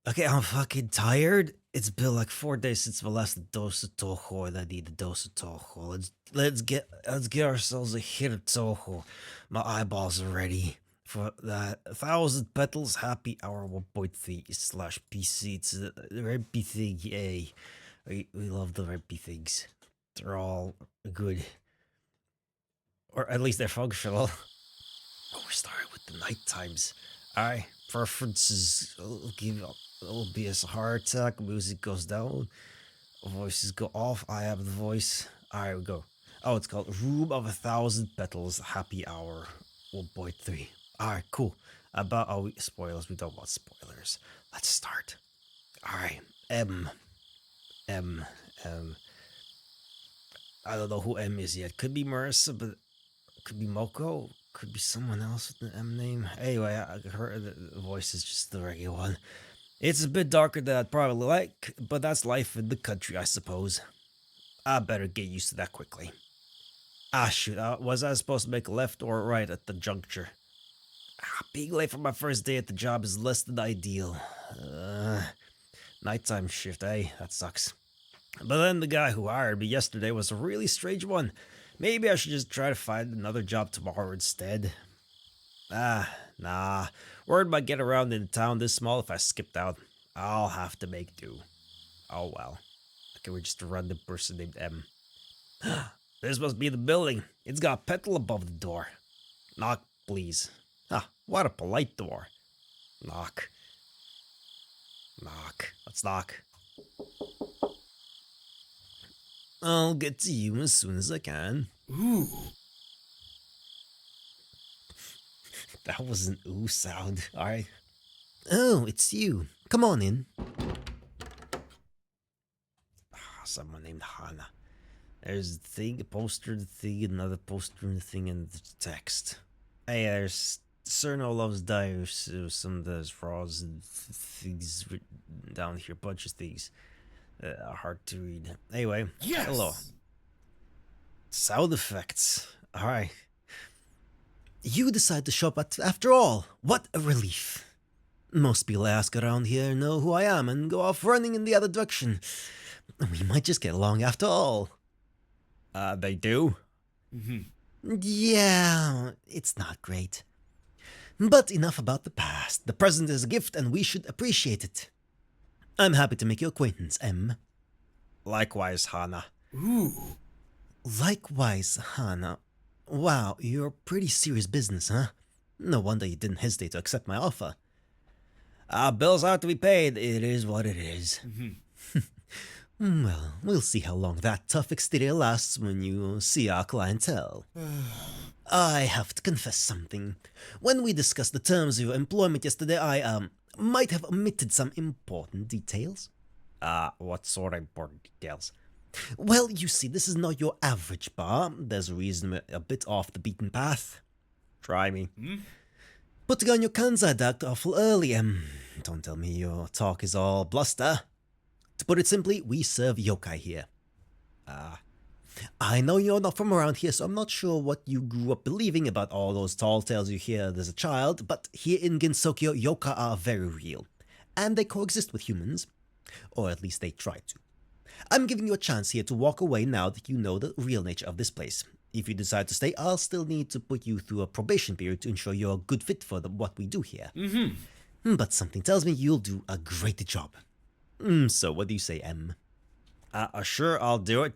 Okay, I'm fucking tired. It's been like 4 days since the last dose of Touhou, and I need a dose of Touhou. Let's get ourselves a hit of Touhou. My eyeballs are ready for that. 1,000 petals happy hour 1.3 slash PC. It's the red P thing. Yay! We love the red P things. They're all good, or at least they're functional. Oh, we're starting with the night times. Alright, preferences will be as heart attack, music goes down, voices go off, I have the voice. Alright, we go. Oh, it's called Room of 1,000 Petals, Happy Hour 1.3. Alright, cool. Spoilers, we don't want spoilers. Let's start. Alright, M. M. M. I don't know who M is yet. Could be Marissa, but could be Moko, could be someone else with an M name. Anyway, her the voice is just the regular one. It's a bit darker than I'd probably like, but that's life in the country, I suppose. I better get used to that quickly. Ah, shoot, was I supposed to make a left or a right at the juncture? Being late for my first day at the job is less than ideal. Nighttime shift, eh? That sucks. But then the guy who hired me yesterday was a really strange one. Maybe I should just try to find another job tomorrow instead. Nah. Word might get around in a town this small if I skipped out. I'll have to make do. Oh well. Okay, we're just a random person named M. This must be the building. It's got a petal above the door. Knock, please. What a polite door. Knock. Knock. Let's knock. I'll get to you as soon as I can. Ooh. That was an ooh sound. Alright. Oh, it's you. Come on in. Someone named Hana. There's the thing, a poster, the thing, another poster, and the thing, and the text. Hey, there's Cerno loves dives, some of those frogs and things written down here, bunch of things. Hard to read. Anyway, Yes. Hello. Sound effects. Alright. You decide to shop after all. What a relief. Most people I ask around here know who I am and go off running in the other direction. We might just get along after all. They do? Yeah, it's not great. But enough about the past. The present is a gift and we should appreciate it. I'm happy to make your acquaintance, M. Likewise, Hana. Ooh. Likewise, Hana. Wow, you're pretty serious business, huh? No wonder you didn't hesitate to accept my offer. Bills have to be paid. It is what it is. Well, we'll see how long that tough exterior lasts when you see our clientele. I have to confess something. When we discussed the terms of your employment yesterday, I, might have omitted some important details. What sort of important details? Well, you see, this is not your average bar. There's a reason we're a bit off the beaten path. Try me. Putting on your Kansai duct awful early, Don't tell me your talk is all bluster. To put it simply, we serve yokai here. I know you're not from around here, so I'm not sure what you grew up believing about all those tall tales you heard as a child, but here in Gensokyo, yokai are very real. And they coexist with humans. Or at least they try to. I'm giving you a chance here to walk away now that you know the real nature of this place. If you decide to stay, I'll still need to put you through a probation period to ensure you're a good fit for what we do here. But something tells me you'll do a great job. So what do you say, M? Sure, I'll do it.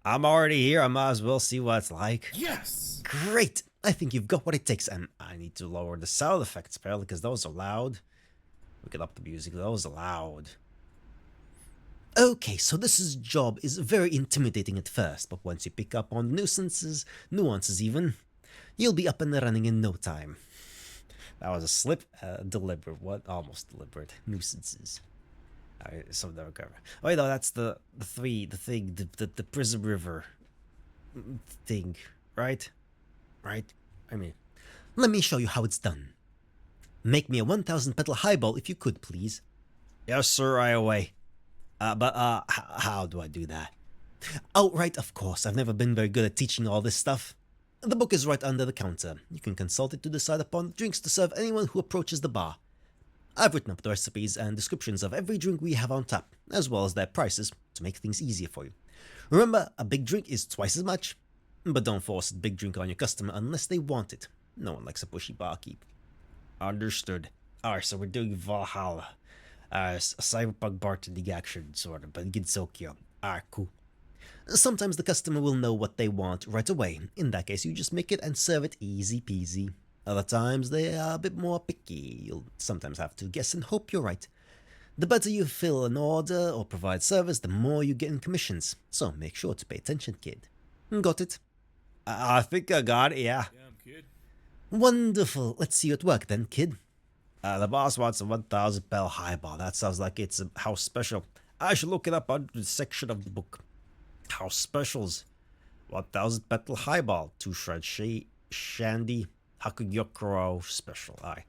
I'm already here, I might as well see what it's like. Yes. Great! I think you've got what it takes, M. I need to lower the sound effects, apparently, because those are loud. We can up the music, those are loud. Okay, so this job is very intimidating at first, but once you pick up on nuances even, you'll be up and running in no time. That was a slip, deliberate, almost deliberate, nuisances. Some of them are wait, no, that's the Prism River thing, right? Right? I mean, let me show you how it's done. Make me a 1,000 petal highball if you could, please. Yes, sir, right away. How do I do that? Oh, right, of course. I've never been very good at teaching all this stuff. The book is right under the counter. You can consult it to decide upon the drinks to serve anyone who approaches the bar. I've written up the recipes and descriptions of every drink we have on tap, as well as their prices, to make things easier for you. Remember, a big drink is twice as much, but don't force a big drink on your customer unless they want it. No one likes a pushy barkeep. Understood. Alright, so we're doing Valhalla. A cyberpunk bartending action, sort of, but in Tokyo. Alright, cool. Sometimes the customer will know what they want right away. In that case, you just make it and serve it easy peasy. Other times, they are a bit more picky. You'll sometimes have to guess and hope you're right. The better you fill an order or provide service, the more you get in commissions. So make sure to pay attention, kid. Got it? I think I got it, yeah. Damn, kid. Wonderful. Let's see you at work then, kid. The boss wants a 1,000 bell highball. That sounds like it's a house special. I should look it up under the section of the book. House specials. 1,000 petal highball. 2 shred shandy. Hakugyokuro special. Aye.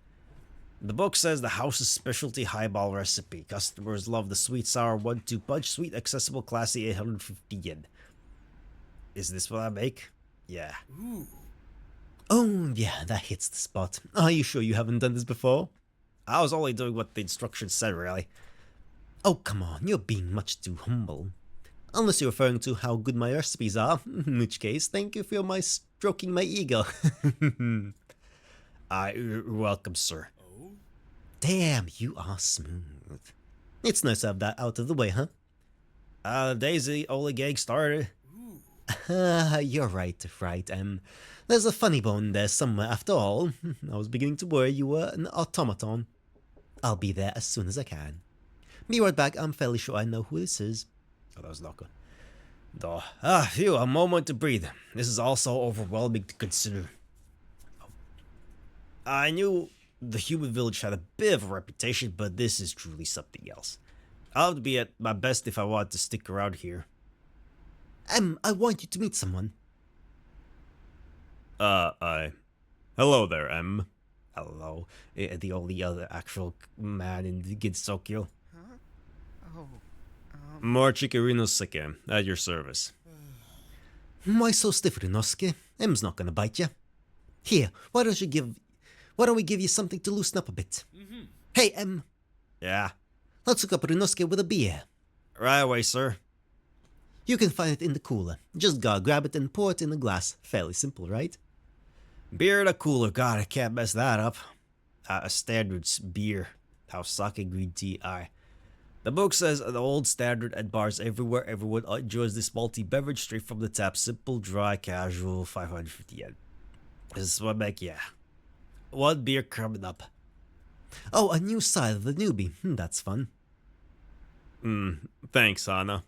The book says the house's specialty highball recipe. Customers love the sweet sour 1-2 punch. Sweet, accessible, classy, 850 yen. Is this what I make? Yeah. Ooh. Oh, yeah, that hits the spot. Are you sure you haven't done this before? I was only doing what the instructions said, really. Oh, come on, you're being much too humble. Unless you're referring to how good my recipes are, in which case, thank you for my stroking my ego. You're welcome, sir. Oh? Damn, you are smooth. It's nice to have that out of the way, huh? Daisy, only gang started. Ooh. You're right. There's a funny bone there somewhere after all. I was beginning to worry you were an automaton. I'll be there as soon as I can. Be right back, I'm fairly sure I know who this is. Oh, that was Loco. Duh. Phew, a moment to breathe. This is all so overwhelming to consider. I knew the human village had a bit of a reputation, but this is truly something else. I'll have to be at my best if I want to stick around here. I want you to meet someone. Hello there, M. Hello. The only other actual man in Tokyo. Huh? Oh. Morchike Rinosuke, at your service. Why so stiff, Rinosuke? M's not gonna bite you. Here, why don't we give you something to loosen up a bit? Mm-hmm. Hey, M. Yeah. Let's hook up Rinosuke with a beer. Right away, sir. You can find it in the cooler. Just gotta grab it and pour it in a glass. Fairly simple, right? Beer in a cooler, god, I can't mess that up. A standard beer. House sake green tea, aye. The book says an old standard at bars everywhere. Everyone enjoys this malty beverage straight from the tap. Simple, dry, casual, 550 yen. This is what make, yeah. One beer coming up. Oh, a new side of the newbie. That's fun. Thanks, Hana.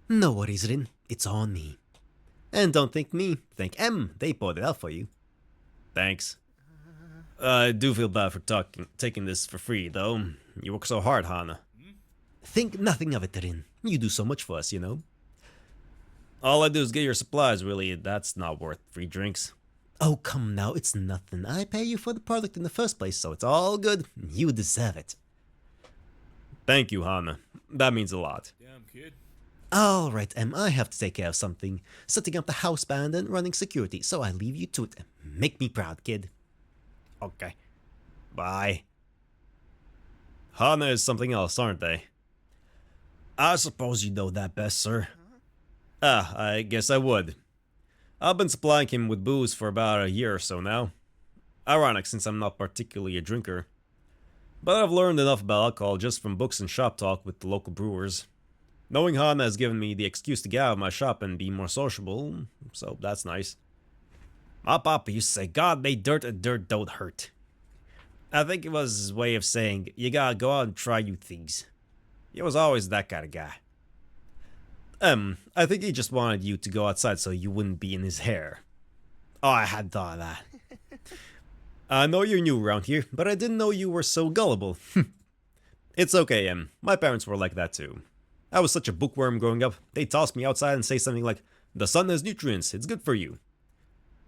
No worries, Rin. It's on me. And don't thank me. Thank M. They poured it out for you. Thanks. I do feel bad for taking this for free, though. You work so hard, Hana. Think nothing of it, Rin. You do so much for us, you know. All I do is get your supplies, really. That's not worth free drinks. Oh, come now. It's nothing. I pay you for the product in the first place, so it's all good. You deserve it. Thank you, Hana. That means a lot. Damn, kid. Alright, I have to take care of something. Setting up the house band and running security, so I leave you to it. Make me proud, kid. Okay. Bye. Hana is something else, aren't they? I suppose you know that best, sir. I guess I would. I've been supplying him with booze for about a year or so now. Ironic, since I'm not particularly a drinker. But I've learned enough about alcohol just from books and shop talk with the local brewers. Knowing Hana has given me the excuse to get out of my shop and be more sociable, so that's nice. My papa used to say, God made dirt and dirt don't hurt. I think it was his way of saying, you gotta go out and try new things. He was always that kind of guy. I think he just wanted you to go outside so you wouldn't be in his hair. Oh, I hadn't thought of that. I know you're new around here, but I didn't know you were so gullible. It's okay, my parents were like that too. I was such a bookworm growing up, they'd toss me outside and say something like, the sun has nutrients, it's good for you.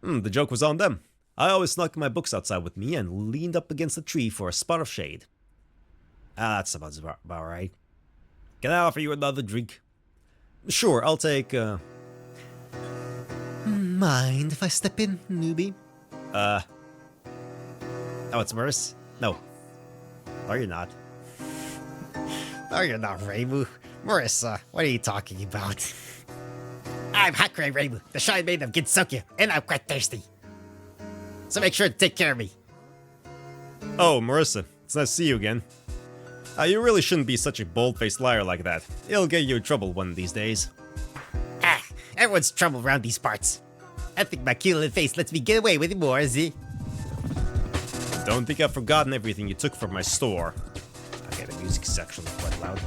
The joke was on them. I always snuck my books outside with me and leaned up against a tree for a spot of shade. That's about right. Can I offer you another drink? Sure, I'll take, Mind if I step in, newbie? Oh, it's worse? No. No, you're not. No, you're not, Reimu. Marissa, what are you talking about? I'm Hakurei Reimu, the shy maid of Gensokyo, and I'm quite thirsty. So make sure to take care of me. Oh, Marissa, it's nice to see you again. You really shouldn't be such a bold-faced liar like that. It'll get you in trouble one of these days. Ah, everyone's trouble around these parts. I think my cute little face lets me get away with it more, is Don't think I've forgotten everything you took from my store. Okay, the music section is quite loud.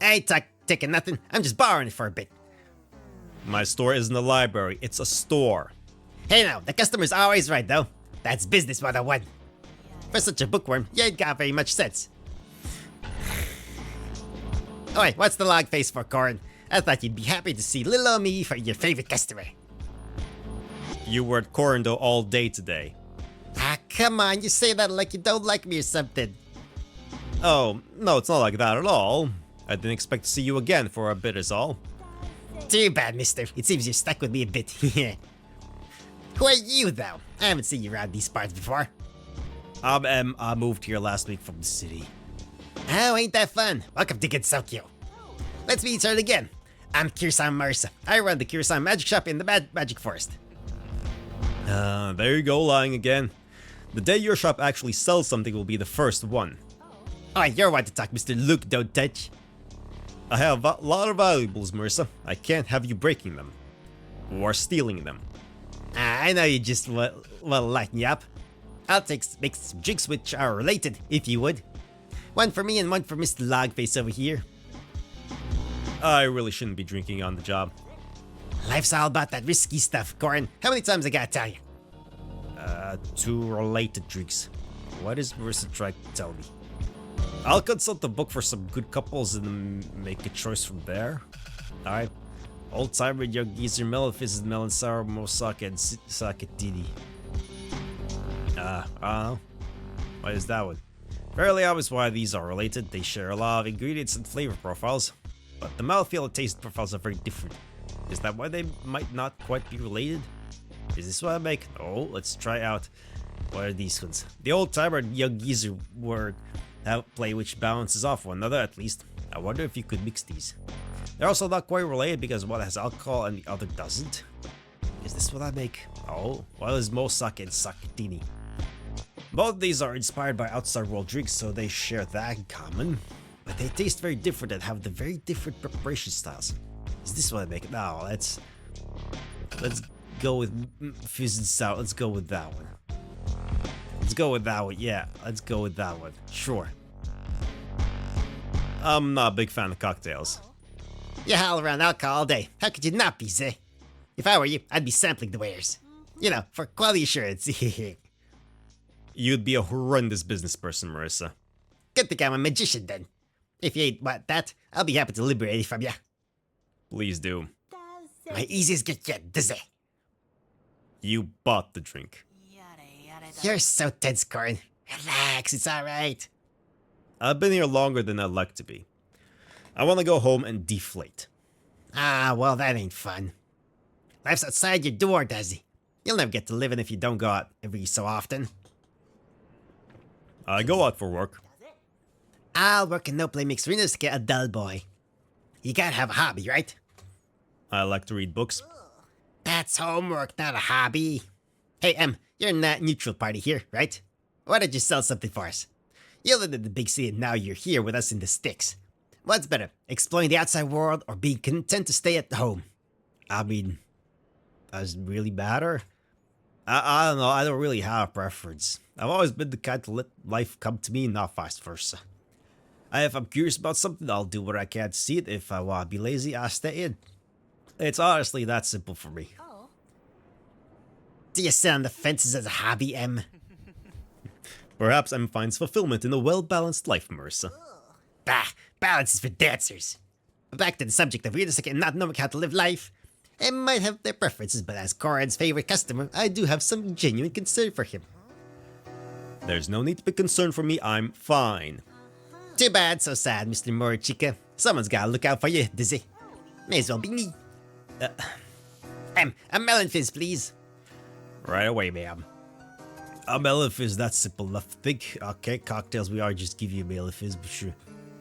I ain't taking nothing. I'm just borrowing it for a bit. My store isn't a library, it's a store. Hey now, the customer's always right, though. That's business 101. For such a bookworm, you ain't got very much sense. Oi, what's the log face for, Corin? I thought you'd be happy to see little old me for your favorite customer. You were at Corando all day today. Ah, come on, you say that like you don't like me or something. Oh, no, it's not like that at all. I didn't expect to see you again for a bit is all. Too bad, mister. It seems you're stuck with me a bit. Who are you, though? I haven't seen you around these parts before. I moved here last week from the city. Oh, ain't that fun? Welcome to Gensokyo. Let's meet each other again. I'm Kirsan Marisa. I run the Kirsan Magic Shop in the Magic Forest. There you go, lying again. The day your shop actually sells something will be the first one. Oh, you're one to talk, Mr. Luke, don't touch. I have a lot of valuables, Marissa. I can't have you breaking them. Or stealing them. I know you just want to lighten you up. I'll make some drinks which are related, if you would. One for me and one for Mr. Logface over here. I really shouldn't be drinking on the job. Life's all about that risky stuff, Corin. How many times I gotta tell you? 2 related drinks. What is Marissa trying to tell me? I'll consult the book for some good couples and make a choice from there. Alright. Old timer, young geezer, Maleficent, Melon Sour, Mosaka, and Sakatini. I don't know. What is that one? Fairly obvious why these are related. They share a lot of ingredients and flavor profiles, but the mouthfeel and taste profiles are very different. Is that why they might not quite be related? Is this what I make? Oh, let's try out. What are these ones? The old timer and young geezer word have play which balances off one another at least. I wonder if you could mix these. They're also not quite related because one has alcohol and the other doesn't. Is this what I make? Oh, what is Mosaka and Sakatini? Both of these are inspired by outside world drinks, so they share that in common. But they taste very different and have the very different preparation styles. Is this what I make? No, let's go with fizz and sour. Let's go with that one. Let's go with that one. Yeah, let's go with that one. Sure. I'm not a big fan of cocktails. You howl around alcohol all day. How could you not be, Zay? If I were you, I'd be sampling the wares. You know, for quality assurance. You'd be a horrendous business person, Marissa. Good thing I'm a magician then. If you ain't want that, I'll be happy to liberate it from ya. Please do. My easiest get yet, Zay. You bought the drink. You're so tense, Corin. Relax, it's alright. I've been here longer than I'd like to be. I want to go home and deflate. Ah, well, that ain't fun. Life's outside your door, Dazzy. You'll never get to live in if you don't go out every so often. I go out for work. I'll work in no play makes Rinosuke a dull boy. You gotta have a hobby, right? I like to read books. That's homework, not a hobby. Hey, you're in that neutral party here, right? Why don't you sell something for us? You lived in the big city and now you're here with us in the sticks. What's better, exploring the outside world or being content to stay at home? I mean, does it really matter? I don't know, I don't really have a preference. I've always been the kind to let life come to me, not vice versa. If I'm curious about something, I'll do what I can to see it. If I want to be lazy, I'll stay in. It's honestly that simple for me. Do you sit on the fences as a hobby, M? Perhaps M finds fulfillment in a well-balanced life, Marissa. Bah, balance is for dancers. Back to the subject of Rinosuke and not knowing how to live life. M might have their preferences, but as Koran's favorite customer, I do have some genuine concern for him. There's no need to be concerned for me, I'm fine. Too bad, so sad, Mr. Morichika. Someone's gotta look out for you, Dizzy. May as well be me. A melon fizz, please. Right away, ma'am. A melon fizz, that's simple enough to think. Okay, cocktails, we are just give you a melon fizz, but sure.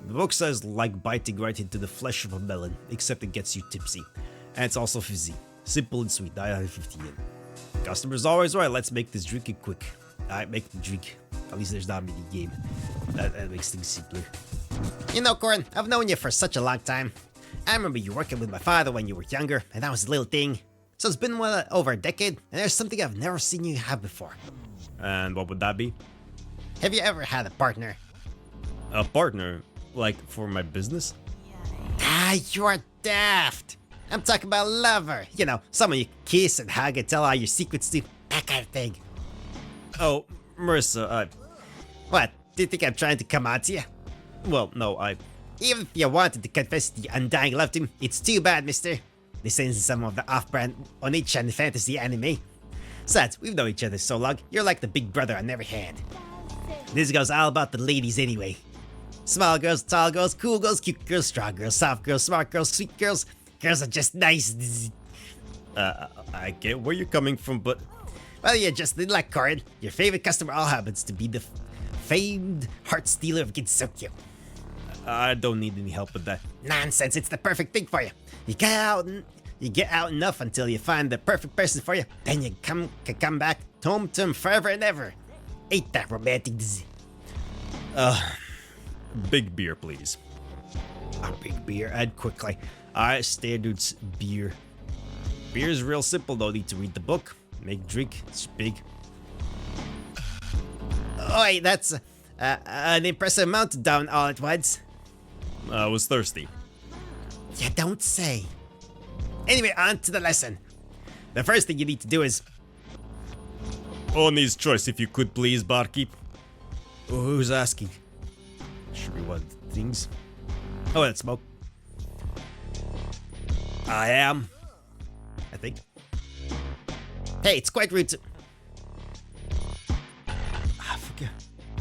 The book says like biting right into the flesh of a melon, except it gets you tipsy. And it's also fizzy. Simple and sweet, 950 yen. Customer's always right, let's make this drink quick. Alright, make the drink. At least there's not a mini game. That makes things simpler. You know, Corin, I've known you for such a long time. I remember you working with my father when you were younger, and that was a little thing. So it's been over a decade, and there's something I've never seen you have before. And what would that be? Have you ever had a partner? A partner? Like, for my business? Ah, you're daft. I'm talking about a lover. You know, someone you kiss and hug and tell all your secrets to. That kind of thing. Oh, Marissa, What? Do you think I'm trying to come on to you? well, no, Even if you wanted to confess the undying love to him, it's too bad, mister. This isn't some of the off-brand Onichan fantasy anime. Besides, we've known each other so long, you're like the big brother I never had. This goes all about the ladies anyway. Small girls, tall girls, cool girls, cute girls, strong girls, soft girls, smart girls, sweet girls. Girls are just nice. I get where you're coming from, but Well, you're just like Corin. Your favorite customer all happens to be the famed heart stealer of Gensokyo. I don't need any help with that. Nonsense, it's the perfect thing for you. You get out enough until you find the perfect person for you. Then you can come back home to him forever and ever. Ain't that romantic? Big beer, please. A big beer, Add quickly. Alright, standards beer. Beer is real simple, though. Need to read the book. Make drink. It's big. Oi, that's an impressive amount down all at once. I was thirsty. You don't say. Anyway, on to the lesson. The first thing you need to do is... Oni's choice, if you could please, barkeep. Who's asking? Should we want things? Oh, that's smoke. I am. I think. Hey, it's quite rude to... I forget.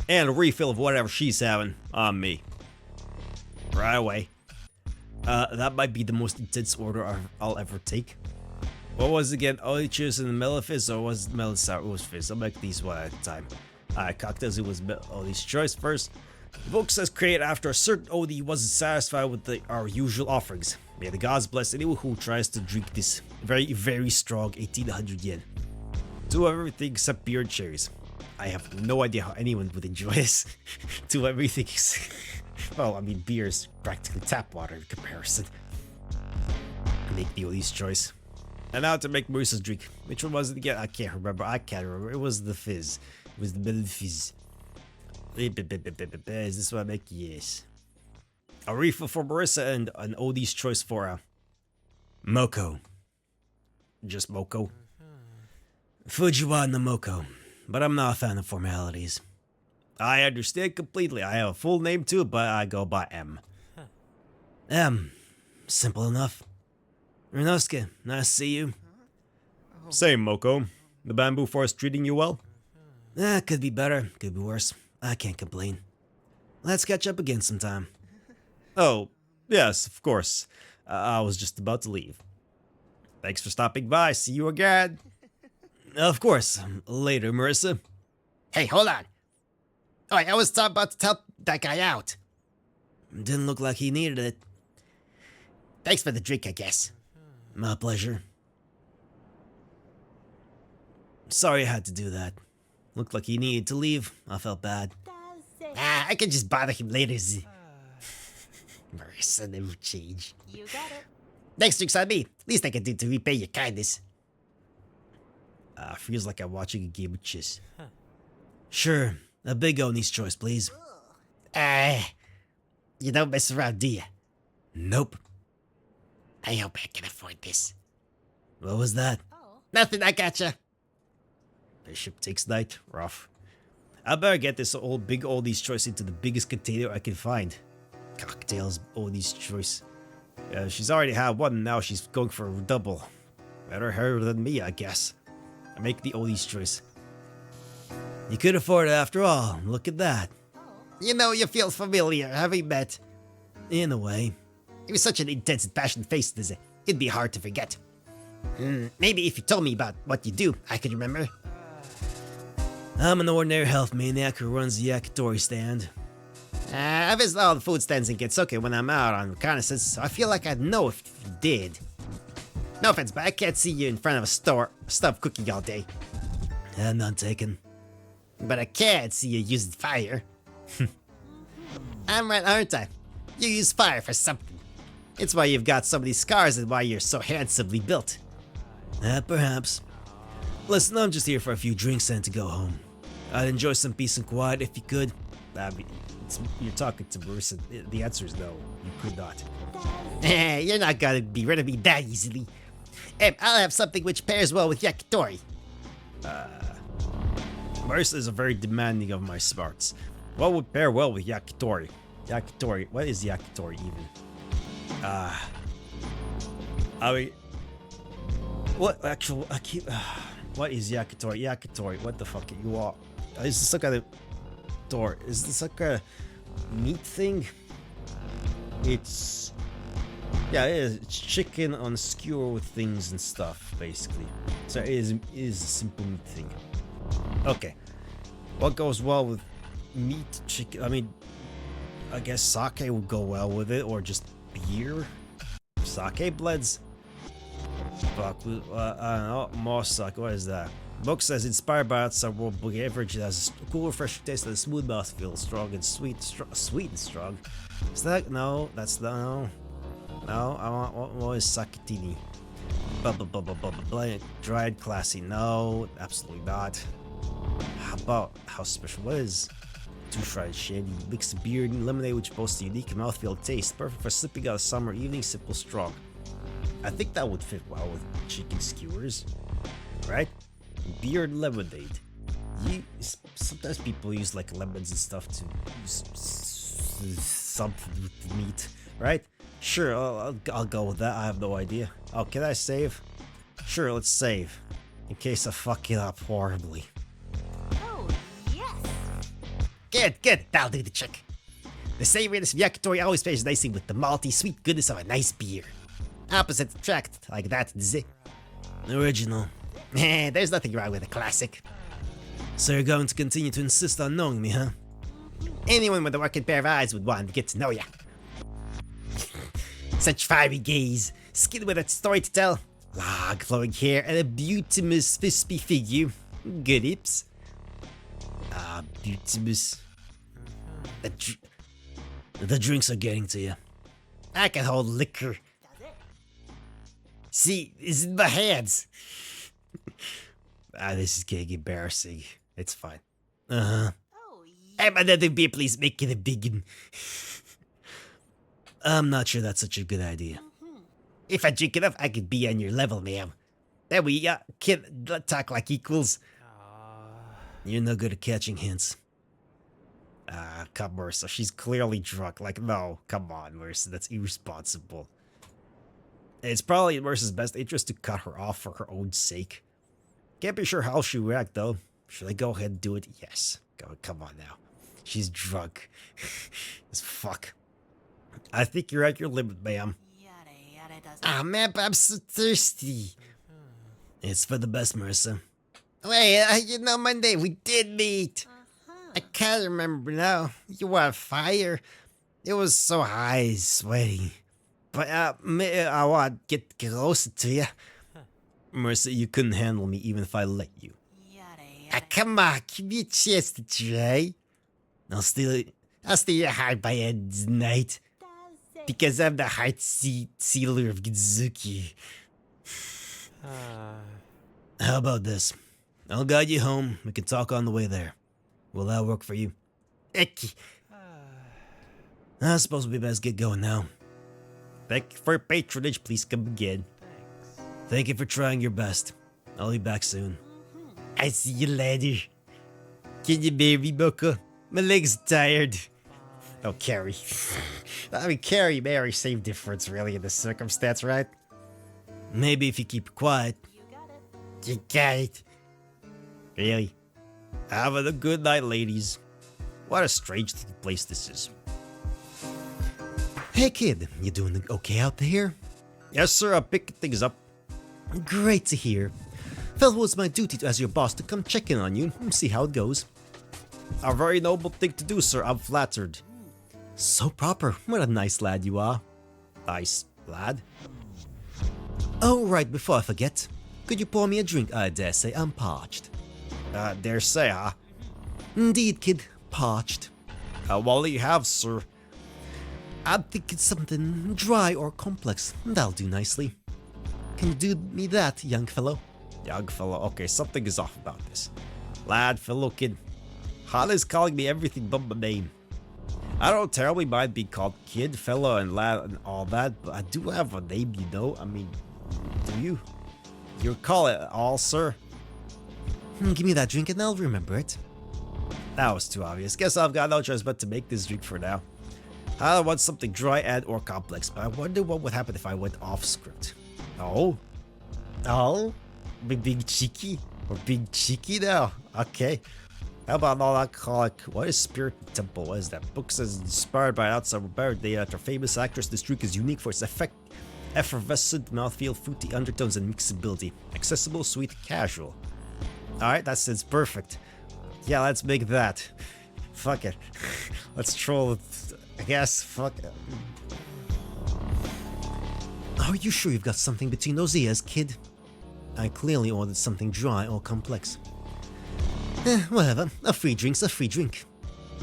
And a refill of whatever she's having on me. Right away. That might be the most intense order I'll ever take. What was it again? Olichus and the melon fizz, or was it melon sour? It was fizz. I'll make these one at a time. Cocktails, it was Oli's choice first. The book says create after a certain OD wasn't satisfied with our usual offerings. May the gods bless anyone who tries to drink this very, very strong 1800 yen. Do everything except beer and cherries. I have no idea how anyone would enjoy this. Do everything well, I mean, beer is practically tap water in comparison. Make the Oli's choice. And now to make Marissa's drink. Which one was it again? I can't remember. It was the fizz. It was the melon fizz. Is this what I make? Yes. A refill for Marissa and an Oli's choice for Moko. Just Moko. Fujiwa and the Moko. But I'm not a fan of formalities. I understand completely. I have a full name too, but I go by M. M. Simple enough. Rinosuke, nice to see you. Same, Moko. The bamboo forest treating you well? Could be better, could be worse. I can't complain. Let's catch up again sometime. Oh, yes, of course. I was just about to leave. Thanks for stopping by. See you again. Of course. Later, Marissa. Hey, hold on. Oh, I was about to tell that guy out. Didn't look like he needed it. Thanks for the drink, I guess. My pleasure. Sorry I had to do that. Looked like he needed to leave. I felt bad. I can just bother him later. Marissa never change. You got it. Next drink's on me. Least I can do to repay your kindness. Feels like I'm watching a game of chess. Sure. A big Oni's choice, please. You don't mess around, do you? Nope. I hope I can afford this. What was that? Nothing, I gotcha. Bishop takes knight. Rough. I better get this big Oni's choice into the biggest container I can find. Cocktails, Oni's choice. She's already had one, now she's going for a double. Better her than me, I guess. I make the Oni's choice. You could afford it after all. Look at that. You know, you feel familiar, having met. In a way. He was such an intense and passionate face, it'd be hard to forget. Maybe if you told me about what you do, I could remember. I'm an ordinary health maniac who runs the yakitori stand. I visit all the food stands in Getsuke when I'm out on reconnaissance, so I feel like I'd know if you did. No offense, but I can't see you in front of a store stuffed cookie all day. None taken. But I can see you using fire. I'm right, aren't I? You use fire for something. It's why you've got so many scars and why you're so handsomely built. Perhaps. Listen, I'm just here for a few drinks and to go home. I'd enjoy some peace and quiet if you could. I mean, you're talking to Marissa. The answer is no. You could not. You're not gonna be rid of me that easily. I'll have something which pairs well with yakitori. Marissa is very demanding of my smarts. What would pair well with yakitori? Yakitori, what is yakitori even? I mean, what actual? I keep. What is yakitori? Yakitori, what the fuck you are? Is this some kind of door? Is this like a meat thing? It's yeah, it is. It's chicken on a skewer with things and stuff, basically. So it is a simple meat thing. Okay, what goes well with meat, chicken? I mean, I guess sake would go well with it, or just beer. Sake blends. Fuck, I don't know. More sake. What is that? Book says inspired by outside world beverage, it has a cool, refreshing taste and a smooth mouthfeel, strong and sweet, sweet and strong. Is that no? That's no. No, I want what is sakatini? Blank, dried, classy. No, absolutely not. How about house special? What is two fried shandy? Mixed beer and lemonade, which boasts a unique mouthfeel taste, perfect for sipping on a summer evening. Simple, strong. I think that would fit well with chicken skewers, right? Beer and lemonade. Sometimes people use like lemons and stuff to use something with the meat, right? Sure, I'll go with that. I have no idea. Oh, can I save? Sure, let's save. In case I fuck it up horribly. Oh, yes. Good. That'll do the trick. The savoriness of yakitori always pairs nicely with the malty, sweet goodness of a nice beer. Opposites attract, like that, is it? Original. There's nothing wrong with a classic. So you're going to continue to insist on knowing me, huh? Anyone with a working pair of eyes would want to get to know ya. Such fiery gaze, skin with a story to tell, long flowing hair, and a beautimous, wispy figure. Good hips. Beautimous. The drinks are getting to you. I can hold liquor. See, it's in my hands. This is getting embarrassing. It's fine. Oh, I'm another beer, please make it a big one. I'm not sure that's such a good idea. If I drink enough, I could be on your level, ma'am. Then we can talk like equals. You're no good at catching hints. Come, Marissa. She's clearly drunk. Like, no, come on, Marissa. That's irresponsible. It's probably in Marissa's best interest to cut her off for her own sake. Can't be sure how she'll react, though. Should I go ahead and do it? Yes. Go. Come on now. She's drunk. As fuck. I think you're at your limit, ma'am. Ah, man, but I'm so thirsty. It's for the best, Marissa. Wait, Monday we did meet. I can't remember now. You were on fire. It was so high, sweaty. But I want to get closer to you. Marissa, you couldn't handle me even if I let you. Come on, give me a chance to try. I'll steal your heart by end of the night. Because I'm the heart sealer of Gidzuki. How about this? I'll guide you home. We can talk on the way there. Will that work for you? Eki. I suppose we best get going now. Thank you for your patronage. Please come again. Thank you for trying your best. I'll be back soon. I see you later. Can you marry me, Mocha? My leg's tired. Oh, Carrie. I mean, Carrie, Mary, same difference, really, in this circumstance, right? Maybe if you keep it quiet. You got it. Really? Have a good night, ladies. What a strange place this is. Hey, kid. You doing okay out there? Yes, sir. I'm picking things up. Great to hear. Felt it was my duty as your boss to come check in on you and see how it goes. A very noble thing to do, sir. I'm flattered. So proper. What a nice lad you are. Nice lad. Oh, right, before I forget. Could you pour me a drink? I dare say I'm parched. Dare say, huh? Indeed, kid. Parched. What'll you have, sir? I think it's something dry or complex. That'll do nicely. Can you do me that, young fellow? Young fellow. Okay, something is off about this. Lad, fellow, kid. Hana's calling me everything but my name. I don't terribly mind being called kid, fellow, and lad, and all that, but I do have a name, you know? I mean, do you? You call it all, sir? Give me that drink and I'll remember it. That was too obvious. Guess I've got no choice but to make this drink for now. I want something dry and or complex, but I wonder what would happen if I went off script. Oh? Oh? Being cheeky? Or being cheeky now? Okay. How about non-alcoholic? What is Spirit Temple? What is that? Book says inspired by outside rebellion data after famous actress. This drink is unique for its effervescent mouthfeel, fruity undertones, and mixability. Accessible, sweet, casual. Alright, that sounds perfect. Yeah, let's make that. Fuck it. Let's troll it. I guess. Fuck it. Are you sure you've got something between those ears, kid? I clearly ordered something dry or complex. Whatever. A free drink's a free drink.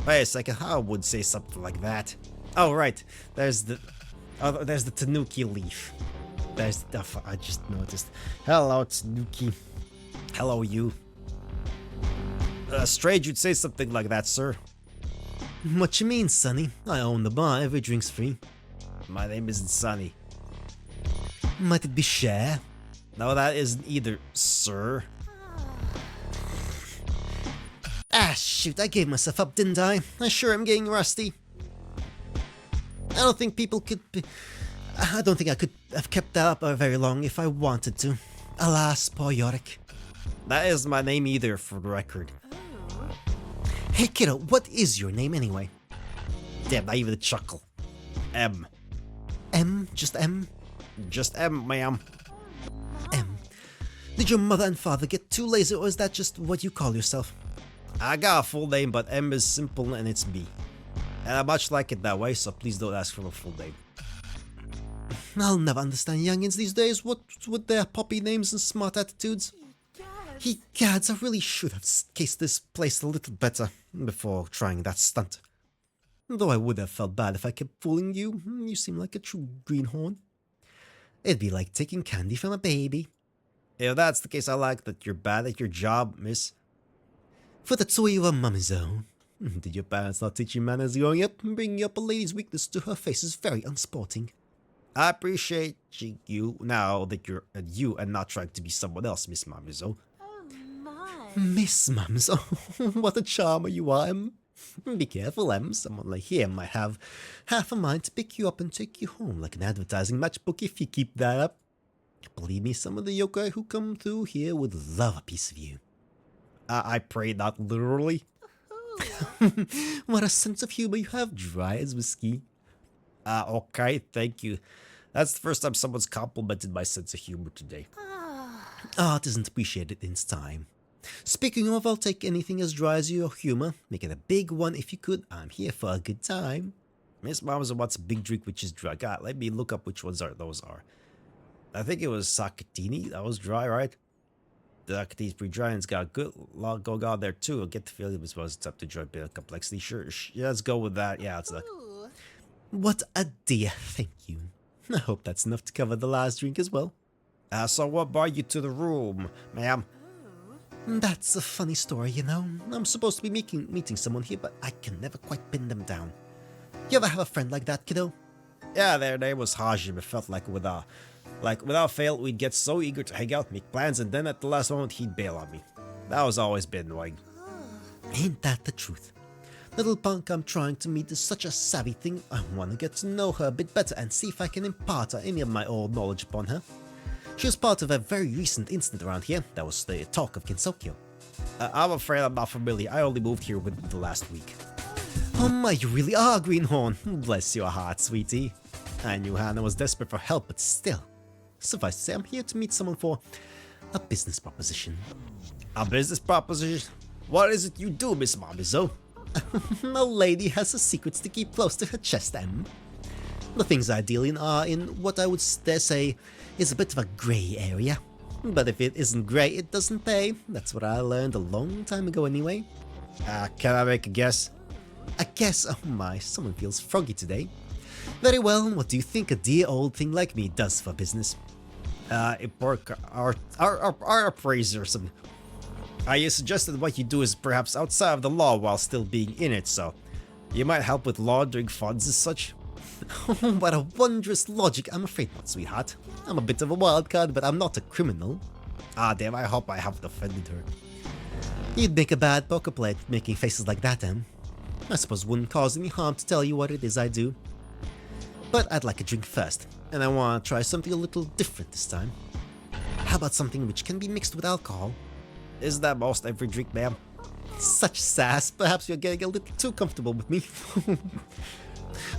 Wait a second, I would say something like that. Oh, right. There's the Tanuki leaf. There's the... I just noticed. Hello, Tanuki. Hello, you. Strange you'd say something like that, sir. What you mean, Sonny? I own the bar. Every drink's free. My name isn't Sunny. Might it be Cher? No, that isn't either, sir. Ah, shoot, I gave myself up, didn't I? I sure am getting rusty. I don't think people could be... I don't think I could have kept that up very long if I wanted to. Alas, poor Yorick. That isn't my name either, for the record. Hey, kiddo, what is your name anyway? Damn, not even a chuckle. M. M? Just M? Just M, ma'am. M. Did your mother and father get too lazy, or is that just what you call yourself? I got a full name, but M is simple and it's me. And I much like it that way, so please don't ask for a full name. I'll never understand youngins these days, what with their poppy names and smart attitudes. He gads, I really should have cased this place a little better before trying that stunt. Though I would have felt bad if I kept fooling you. You seem like a true greenhorn. It'd be like taking candy from a baby. If that's the case, I like that you're bad at your job, miss. For that's why you were mummy's own. Did your parents not teach you manners growing up? Bringing up a lady's weakness to her face is very unsporting. I appreciate you now that you're you and not trying to be someone else, Miss Mamizo. Oh my. Miss Mums, oh, what a charmer you are, Em. Be careful, Em. Someone like him might have half a mind to pick you up and take you home like an advertising matchbook if you keep that up. Believe me, some of the yokai who come through here would love a piece of you. I pray not literally. What a sense of humor you have, dry as whiskey. Okay, thank you. That's the first time someone's complimented my sense of humor today. Art isn't appreciated in its time. Speaking of, I'll take anything as dry as your humor. Make it a big one if you could. I'm here for a good time. Miss Mama's wants a big drink which is dry. God, let me look up which ones those are. I think it was Sakatini. That was dry, right? The Sakatini's pretty dry and it's got a good lot going on there too. I get the feeling it was up to enjoy a bit of complexity. Sure, yeah, let's go with that. Yeah, it's like... Ooh. What a dear, thank you. I hope that's enough to cover the last drink as well. So what brought you to the room, ma'am? That's a funny story, you know. I'm supposed to be meeting someone here, but I can never quite pin them down. You ever have a friend like that, kiddo? Yeah, their name was Hajim. It felt like without fail, we'd get so eager to hang out, make plans, and then at the last moment, he'd bail on me. That was always been annoying. Ain't that the truth? Little punk I'm trying to meet is such a savvy thing. I want to get to know her a bit better and see if I can impart any of my old knowledge upon her. She was part of a very recent incident around here. That was the talk of Kinsokyo. I'm afraid I'm not familiar. I only moved here within the last week. Oh my, you really are, Greenhorn. Bless your heart, sweetie. I knew Hannah was desperate for help, but still. Suffice to say, I'm here to meet someone for a business proposition. A business proposition? What is it you do, Miss Mamizo? A lady has her secrets to keep close to her chest, Em. The things I deal in are in what I would dare say is a bit of a grey area. But if it isn't grey, it doesn't pay. That's what I learned a long time ago anyway. Can I make a guess? A guess? Oh my, someone feels froggy today. Very well, what do you think a dear old thing like me does for business? Our appraiser or something. I suggested what you do is perhaps outside of the law while still being in it, so you might help with laundering funds and such. What a wondrous logic. I'm afraid not, sweetheart. I'm a bit of a wild card, but I'm not a criminal. Ah, damn, I hope I haven't offended her. You'd make a bad poker player making faces like that, Em. I suppose it wouldn't cause any harm to tell you what it is I do. But I'd like a drink first, and I want to try something a little different this time. How about something which can be mixed with alcohol? Is that most every drink, ma'am? Such sass, perhaps you're getting a little too comfortable with me.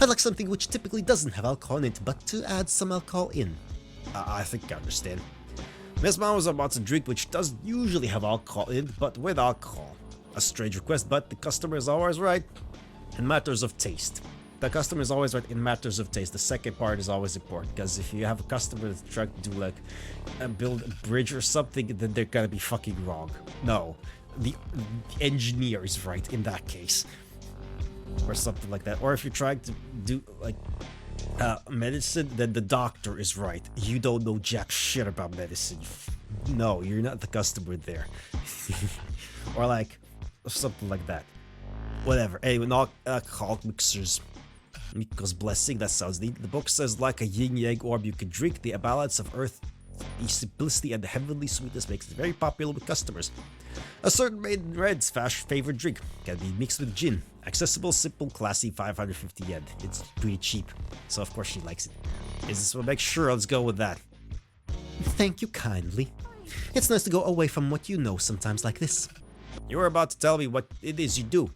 I'd like something which typically doesn't have alcohol in it, but to add some alcohol in. I think I understand. Miss Mom was about a drink which does usually have alcohol in it, but with alcohol. A strange request, but the customer is always right in matters of taste. The customer is always right in matters of taste. The second part is always important, because if you have a customer that's trying to do like build a bridge or something, then they're gonna be fucking wrong. No, the engineer is right in that case, or something like that. Or if you're trying to do like medicine, then the doctor is right. You don't know jack shit about medicine. No, you're not the customer there. Or like something like that. Whatever. Anyway, not alcoholic mixers. Miko's blessing, that sounds neat. The book says, like a yin-yang orb you can drink, the balance of earth, the simplicity and the heavenly sweetness makes it very popular with customers. A certain maiden red's favorite drink can be mixed with gin. Accessible, simple, classy, 550 yen. It's pretty cheap, so of course she likes it. Is this what makes sure? Let's go with that. Thank you kindly. It's nice to go away from what you know sometimes like this. You were about to tell me what it is you do.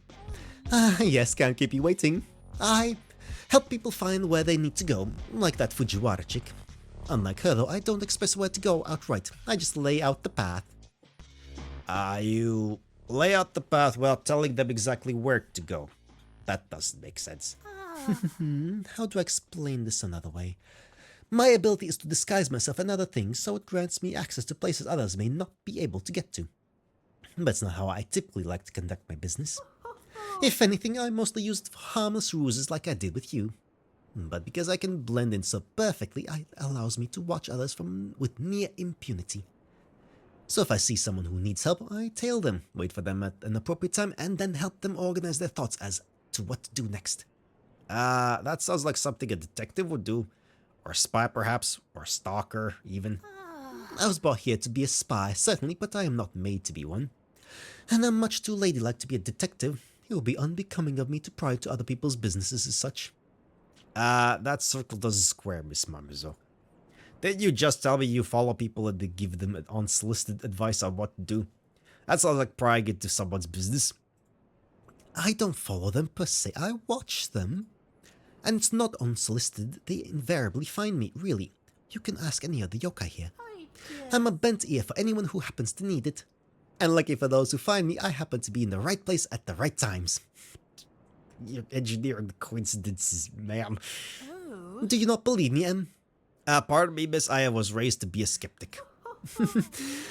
Yes, can't keep you waiting. I help people find where they need to go, like that Fujiwara chick. Unlike her though, I don't express where to go outright, I just lay out the path. You lay out the path while telling them exactly where to go. That doesn't make sense. How do I explain this another way? My ability is to disguise myself and other things, so it grants me access to places others may not be able to get to. But it's not how I typically like to conduct my business. If anything, I mostly use harmless ruses like I did with you. But because I can blend in so perfectly, it allows me to watch others with near impunity. So if I see someone who needs help, I tail them, wait for them at an appropriate time, and then help them organize their thoughts as to what to do next. That sounds like something a detective would do. Or a spy perhaps, or a stalker even. I was brought here to be a spy, certainly, but I am not made to be one. And I'm much too ladylike to be a detective. It would be unbecoming of me to pry into other people's businesses as such. That circle doesn't square, Miss Mamizo. Didn't you just tell me you follow people and they give them unsolicited advice on what to do? That sounds like prying into someone's business. I don't follow them per se, I watch them. And it's not unsolicited, they invariably find me, really. You can ask any other yokai here. I'm a bent ear for anyone who happens to need it. And lucky for those who find me, I happen to be in the right place at the right times. You're engineering the coincidences, ma'am. Oh. Do you not believe me, Em? Pardon me, miss, I was raised to be a skeptic.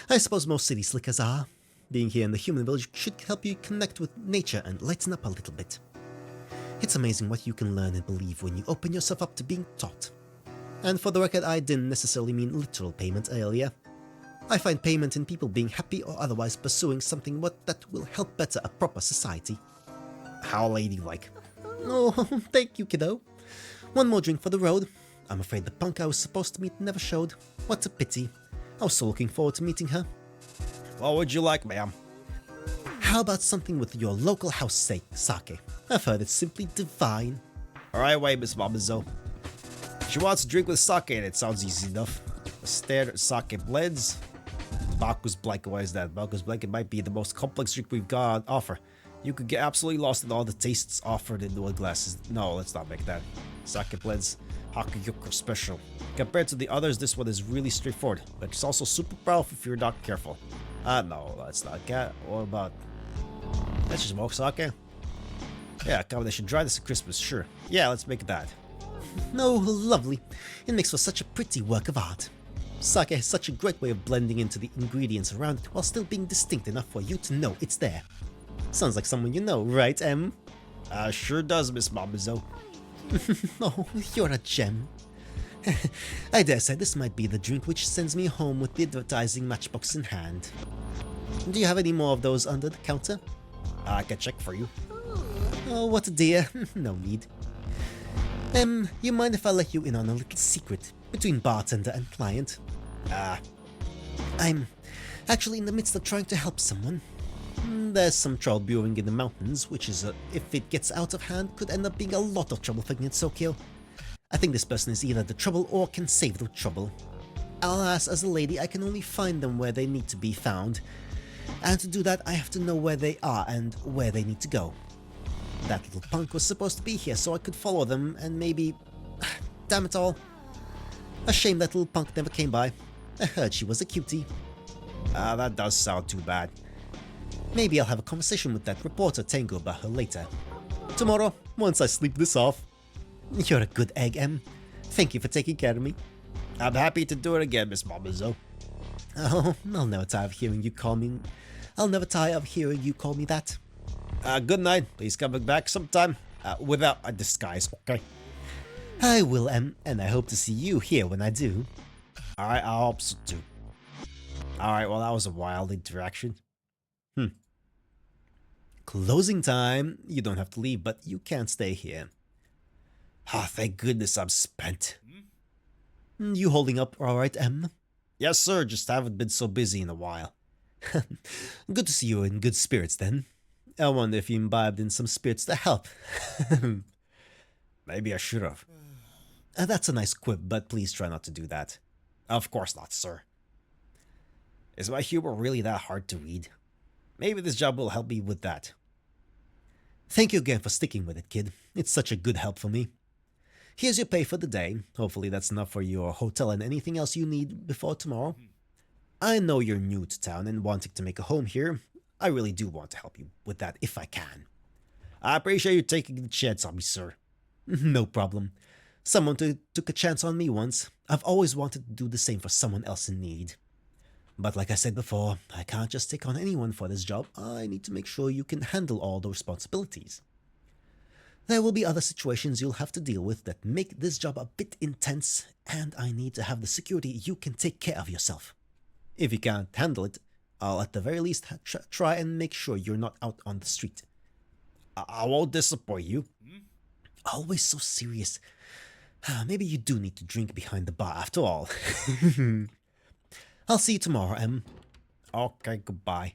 I suppose most city slickers are. Being here in the human village should help you connect with nature and lighten up a little bit. It's amazing what you can learn and believe when you open yourself up to being taught. And for the record, I didn't necessarily mean literal payment earlier. I find payment in people being happy or otherwise pursuing something that will help better a proper society. How ladylike. Oh, thank you, kiddo. One more drink for the road. I'm afraid the punk I was supposed to meet never showed. What a pity. I was so looking forward to meeting her. What would you like, ma'am? How about something with your local house sake? I've heard it's simply divine. Alright, wait, Miss Mamizo. She wants to drink with sake and it sounds easy enough. A standard sake blends. Baku's Blank, what is that? Baku's Blank, it might be the most complex drink we've got on offer. You could get absolutely lost in all the tastes offered in the glasses. No, let's not make that. Sake blends Hakuyoko special. Compared to the others, this one is really straightforward, but it's also super powerful if you're not careful. No, let's not get. What about... Let's just smoke sake? Yeah, combination dry this at Christmas, sure. Yeah, let's make that. Oh, lovely. It makes for such a pretty work of art. Sake has such a great way of blending into the ingredients around it while still being distinct enough for you to know it's there. Sounds like someone you know, right, Em? Sure does, Miss Mamazo. Oh, you're a gem. I dare say this might be the drink which sends me home with the advertising matchbox in hand. Do you have any more of those under the counter? I can check for you. Oh, what a dear. No need. You mind if I let you in on a little secret between bartender and client? I'm actually in the midst of trying to help someone. There's some trouble brewing in the mountains, which is, if it gets out of hand, could end up being a lot of trouble for Tokyo. I think this person is either the trouble or can save the trouble. Alas, as a lady, I can only find them where they need to be found. And to do that, I have to know where they are and where they need to go. That little punk was supposed to be here, so I could follow them and maybe... Damn it all. A shame that little punk never came by. I heard she was a cutie. That does sound too bad. Maybe I'll have a conversation with that reporter Tango about her later. Tomorrow, once I sleep this off. You're a good egg, Em. Thank you for taking care of me. I'm happy to do it again, Miss Mamazo. Oh, I'll never tire of hearing you call me... I'll never tire of hearing you call me that. Good night. Please come back sometime. Without a disguise, okay? I will, Em, and I hope to see you here when I do. Alright, I hope so too. Alright, well that was a wild interaction. Closing time. You don't have to leave, but you can't stay here. Ah, thank goodness I'm spent. You holding up alright, Em? Yes, sir, just haven't been so busy in a while. Good to see you in good spirits, then. I wonder if you imbibed in some spirits to help. Maybe I should have. That's a nice quip, but please try not to do that. Of course not, sir. Is my humor really that hard to read? Maybe this job will help me with that. Thank you again for sticking with it, kid. It's such a good help for me. Here's your pay for the day. Hopefully that's enough for your hotel and anything else you need before tomorrow. I know you're new to town and wanting to make a home here. I really do want to help you with that if I can. I appreciate you taking the chance on me, sir. No problem. Someone took a chance on me once. I've always wanted to do the same for someone else in need. But like I said before, I can't just take on anyone for this job. I need to make sure you can handle all the responsibilities. There will be other situations you'll have to deal with that make this job a bit intense, and I need to have the security you can take care of yourself. If you can't handle it, I'll at the very least try and make sure you're not out on the street. I won't disappoint you. Always so serious. Maybe you do need to drink behind the bar after all. I'll see you tomorrow, Em. Okay, goodbye.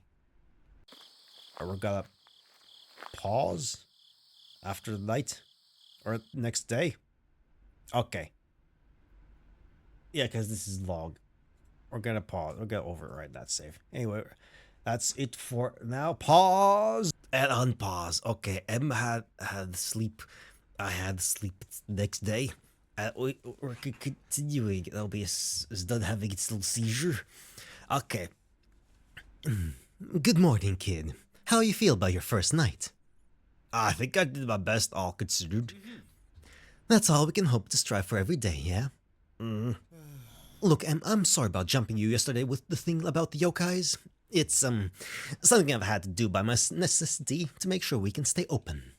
We're gonna pause after the night or next day. Okay. Yeah, because this is log. We're gonna pause. We're gonna override that save. Anyway, that's it for now. Pause and unpause. Okay, Em had sleep. I had sleep next day. We're continuing. That'll be is done having its little seizure. Okay. Good morning, kid. How you feel about your first night? I think I did my best, all considered. That's all we can hope to strive for every day, yeah? Look, I'm sorry about jumping you yesterday with the thing about the yokais. It's, something I've had to do by my necessity to make sure we can stay open.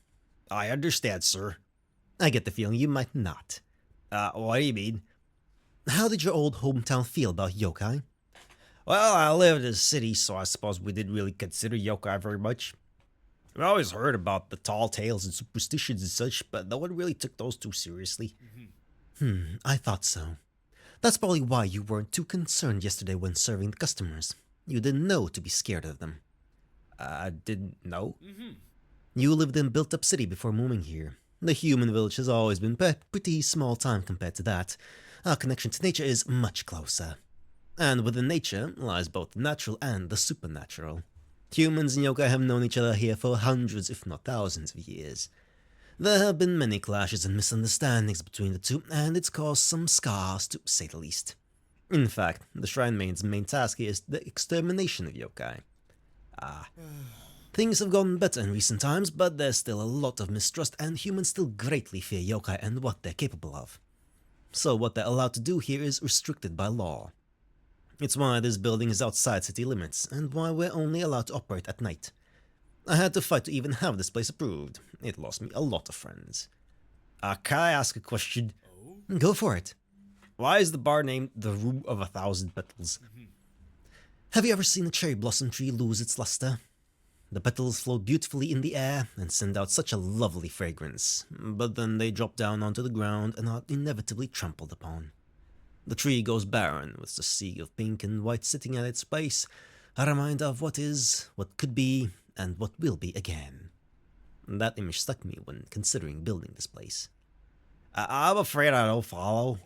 I understand, sir. I get the feeling you might not. What do you mean? How did your old hometown feel about yokai? Well, I lived in a city, so I suppose we didn't really consider yokai very much. We always heard about the tall tales and superstitions and such, but no one really took those too seriously. I thought so. That's probably why you weren't too concerned yesterday when serving the customers. You didn't know to be scared of them. I didn't know? You lived in a built-up city before moving here. The human village has always been pretty small time compared to that. Our connection to nature is much closer. And within nature lies both the natural and the supernatural. Humans and yokai have known each other here for hundreds, if not thousands of years. There have been many clashes and misunderstandings between the two, and it's caused some scars, to say the least. In fact, the Shrine Main's main task is the extermination of yokai. Things have gotten better in recent times, but there's still a lot of mistrust, and humans still greatly fear yokai and what they're capable of. So what they're allowed to do here is restricted by law. It's why this building is outside city limits, and why we're only allowed to operate at night. I had to fight to even have this place approved. It lost me a lot of friends. Can I ask a question? Go for it. Why is the bar named the Room of 1,000 Petals? Have you ever seen a cherry blossom tree lose its luster? The petals float beautifully in the air and send out such a lovely fragrance, but then they drop down onto the ground and are inevitably trampled upon. The tree goes barren, with the sea of pink and white sitting at its base, a reminder of what is, what could be, and what will be again. That image stuck me when considering building this place. I'm afraid I don't follow.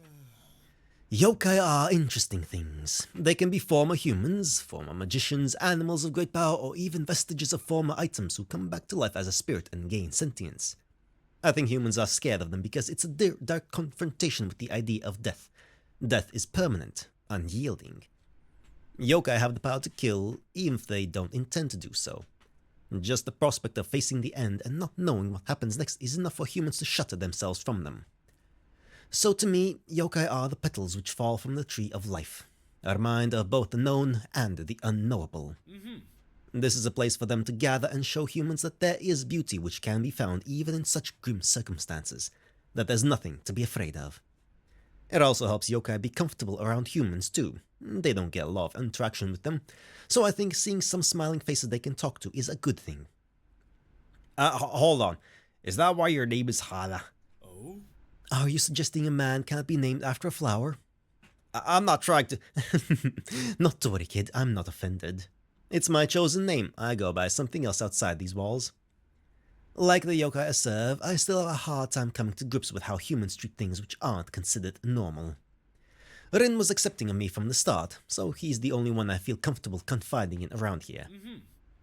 Yokai are interesting things. They can be former humans, former magicians, animals of great power, or even vestiges of former items who come back to life as a spirit and gain sentience. I think humans are scared of them because it's a dark confrontation with the idea of death. Death is permanent, unyielding. Yokai have the power to kill, even if they don't intend to do so. Just the prospect of facing the end and not knowing what happens next is enough for humans to shutter themselves from them. So to me, yokai are the petals which fall from the tree of life, a reminder of both the known and the unknowable. This is a place for them to gather and show humans that there is beauty which can be found even in such grim circumstances, that there's nothing to be afraid of. It also helps yokai be comfortable around humans too. They don't get a lot of interaction with them, so I think seeing some smiling faces they can talk to is a good thing. Hold on. Is that why your name is Hana? Are you suggesting a man cannot be named after a flower? I'm not trying to... Not to worry, kid. I'm not offended. It's my chosen name. I go by something else outside these walls. Like the yokai I serve, I still have a hard time coming to grips with how humans treat things which aren't considered normal. Rin was accepting of me from the start, so he's the only one I feel comfortable confiding in around here.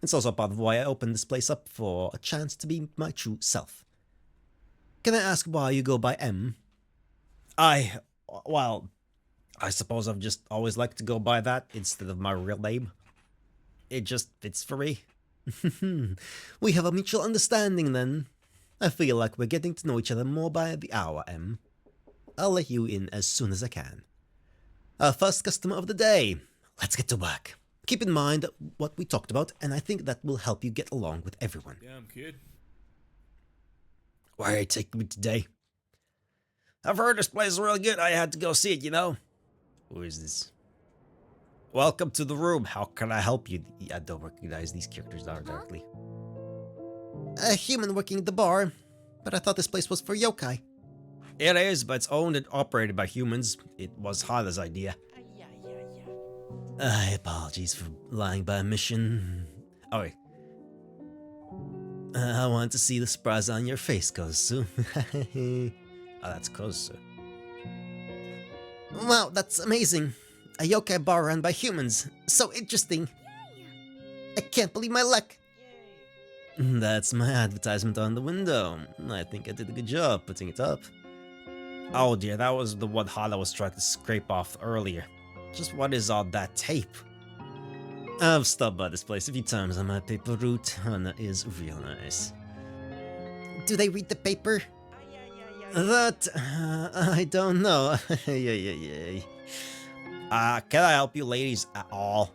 It's also part of why I opened this place up for a chance to be my true self. Can I ask why you go by M? Well, I suppose I've just always liked to go by that instead of my real name. It just fits for me. We have a mutual understanding then. I feel like we're getting to know each other more by the hour, M. I'll let you in as soon as I can. Our first customer of the day. Let's get to work. Keep in mind what we talked about, and I think that will help you get along with everyone. Damn, kid. Why are you taking me today? I've heard this place is really good. I had to go see it, you know. Who is this? Welcome to the room. How can I help you? I don't recognize these characters directly. A human working at the bar, but I thought this place was for yokai. It is, but it's owned and operated by humans. It was Hada's idea. Apologies for lying by omission. Oh, wait. I want to see the surprise on your face, Kosu. Oh, that's Kosu. Wow, that's amazing. A yokai bar run by humans. So interesting. I can't believe my luck. That's my advertisement on the window. I think I did a good job putting it up. Oh dear, that was the one Hana was trying to scrape off earlier. Just what is all that tape? I've stopped by this place a few times on my paper route. Hana is real nice. Do they read the paper? That... I don't know. Can I help you ladies at all?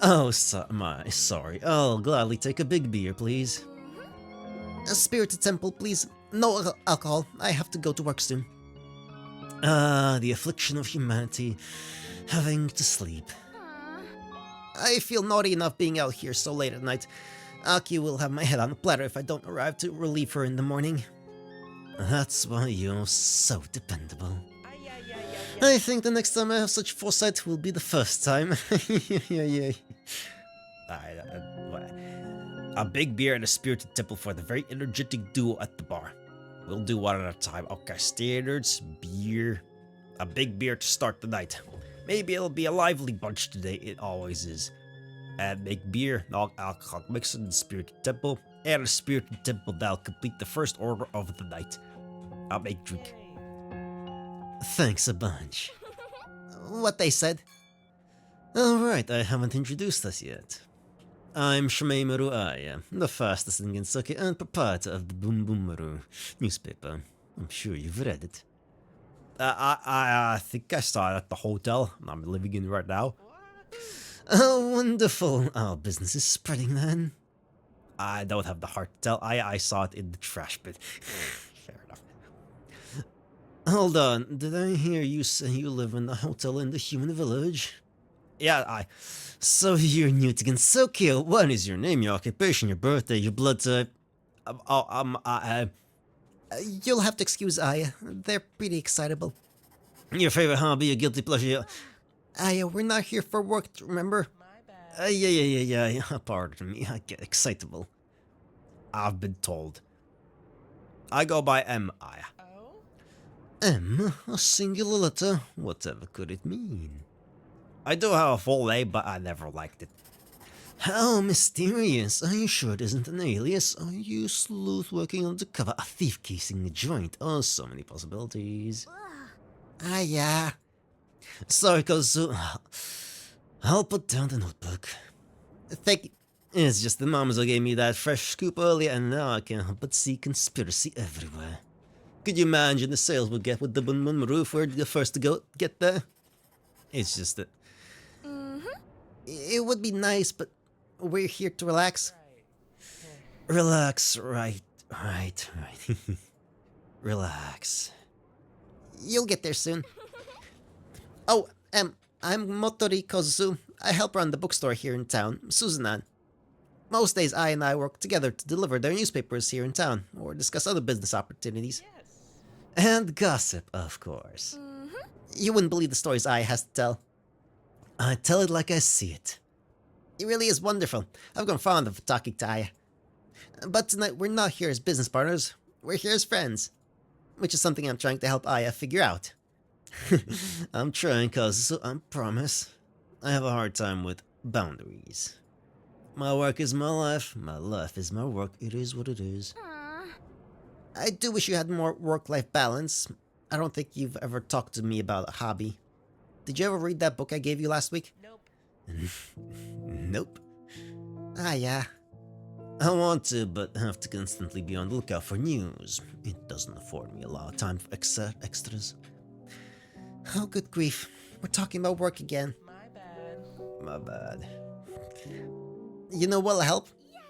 Oh, sorry. I'll gladly take a big beer, please. A spirited temple, please. No alcohol. I have to go to work soon. The affliction of humanity. Having to sleep. I feel naughty enough being out here so late at night. Aki will have my head on a platter if I don't arrive to relieve her in the morning. That's why you're so dependable. I think the next time I have such foresight will be the first time. A big beer and a spirited temple for the very energetic duo at the bar. We'll do one at a time. Okay, standards, beer, a big beer to start the night. Maybe it'll be a lively bunch today, it always is. And make beer, alcohol mixed in the spirited temple, and a spirited temple that'll complete the first order of the night. I'll make drink. Thanks a bunch. What they said? Alright, I haven't introduced us yet. I'm Shimeimaru Aya, the fastest in Gensuke and proprietor of the Boom Boomaru newspaper. I'm sure you've read it. I think I saw it at the hotel I'm living in right now. Oh, wonderful. Our business is spreading then. I don't have the heart to tell. I saw it in the trash bin. Fair enough. Hold on, did I hear you say you live in a hotel in the human village? Yeah, So you're new to Gensuke. What is your name, your occupation, your birthday, your blood type? You'll have to excuse Aya. They're pretty excitable. Your favorite hobby, your guilty pleasure. Aya, we're not here for work, remember? Yeah. Pardon me, I get excitable. I've been told. I go by M.I. M? A singular letter? Whatever could it mean? I do have a full name, but I never liked it. How mysterious. Are you sure it isn't an alias? Are you sleuth working undercover? A thief casing a joint? Oh, so many possibilities. Yeah. Sorry, Kozu. I'll put down the notebook. Thank you. It's just the Mamozo gave me that fresh scoop earlier, and now I can't help but see conspiracy everywhere. Could you imagine the sales we'll get with the Bun Bun roof? We're the first to go get there. It's just that... It would be nice, but we're here to relax. Relax, right. Relax. You'll get there soon. Oh, I'm Motori Kozu. I help run the bookstore here in town, Suzunan. Most days I and I work together to deliver their newspapers here in town, or discuss other business opportunities. And gossip, of course. You wouldn't believe the stories I has to tell. I tell it like I see it. It really is wonderful. I've grown fond of talking to Aya. But tonight we're not here as business partners, we're here as friends. Which is something I'm trying to help Aya figure out. I'm trying, cause I promise. I have a hard time with boundaries. My work is my life is my work, it is what it is. I do wish you had more work-life balance. I don't think you've ever talked to me about a hobby. Did you ever read that book I gave you last week? Nope. Yeah. I want to, but have to constantly be on the lookout for news. It doesn't afford me a lot of time for extras. Oh, good grief. We're talking about work again. My bad. You know what'll help? Yes.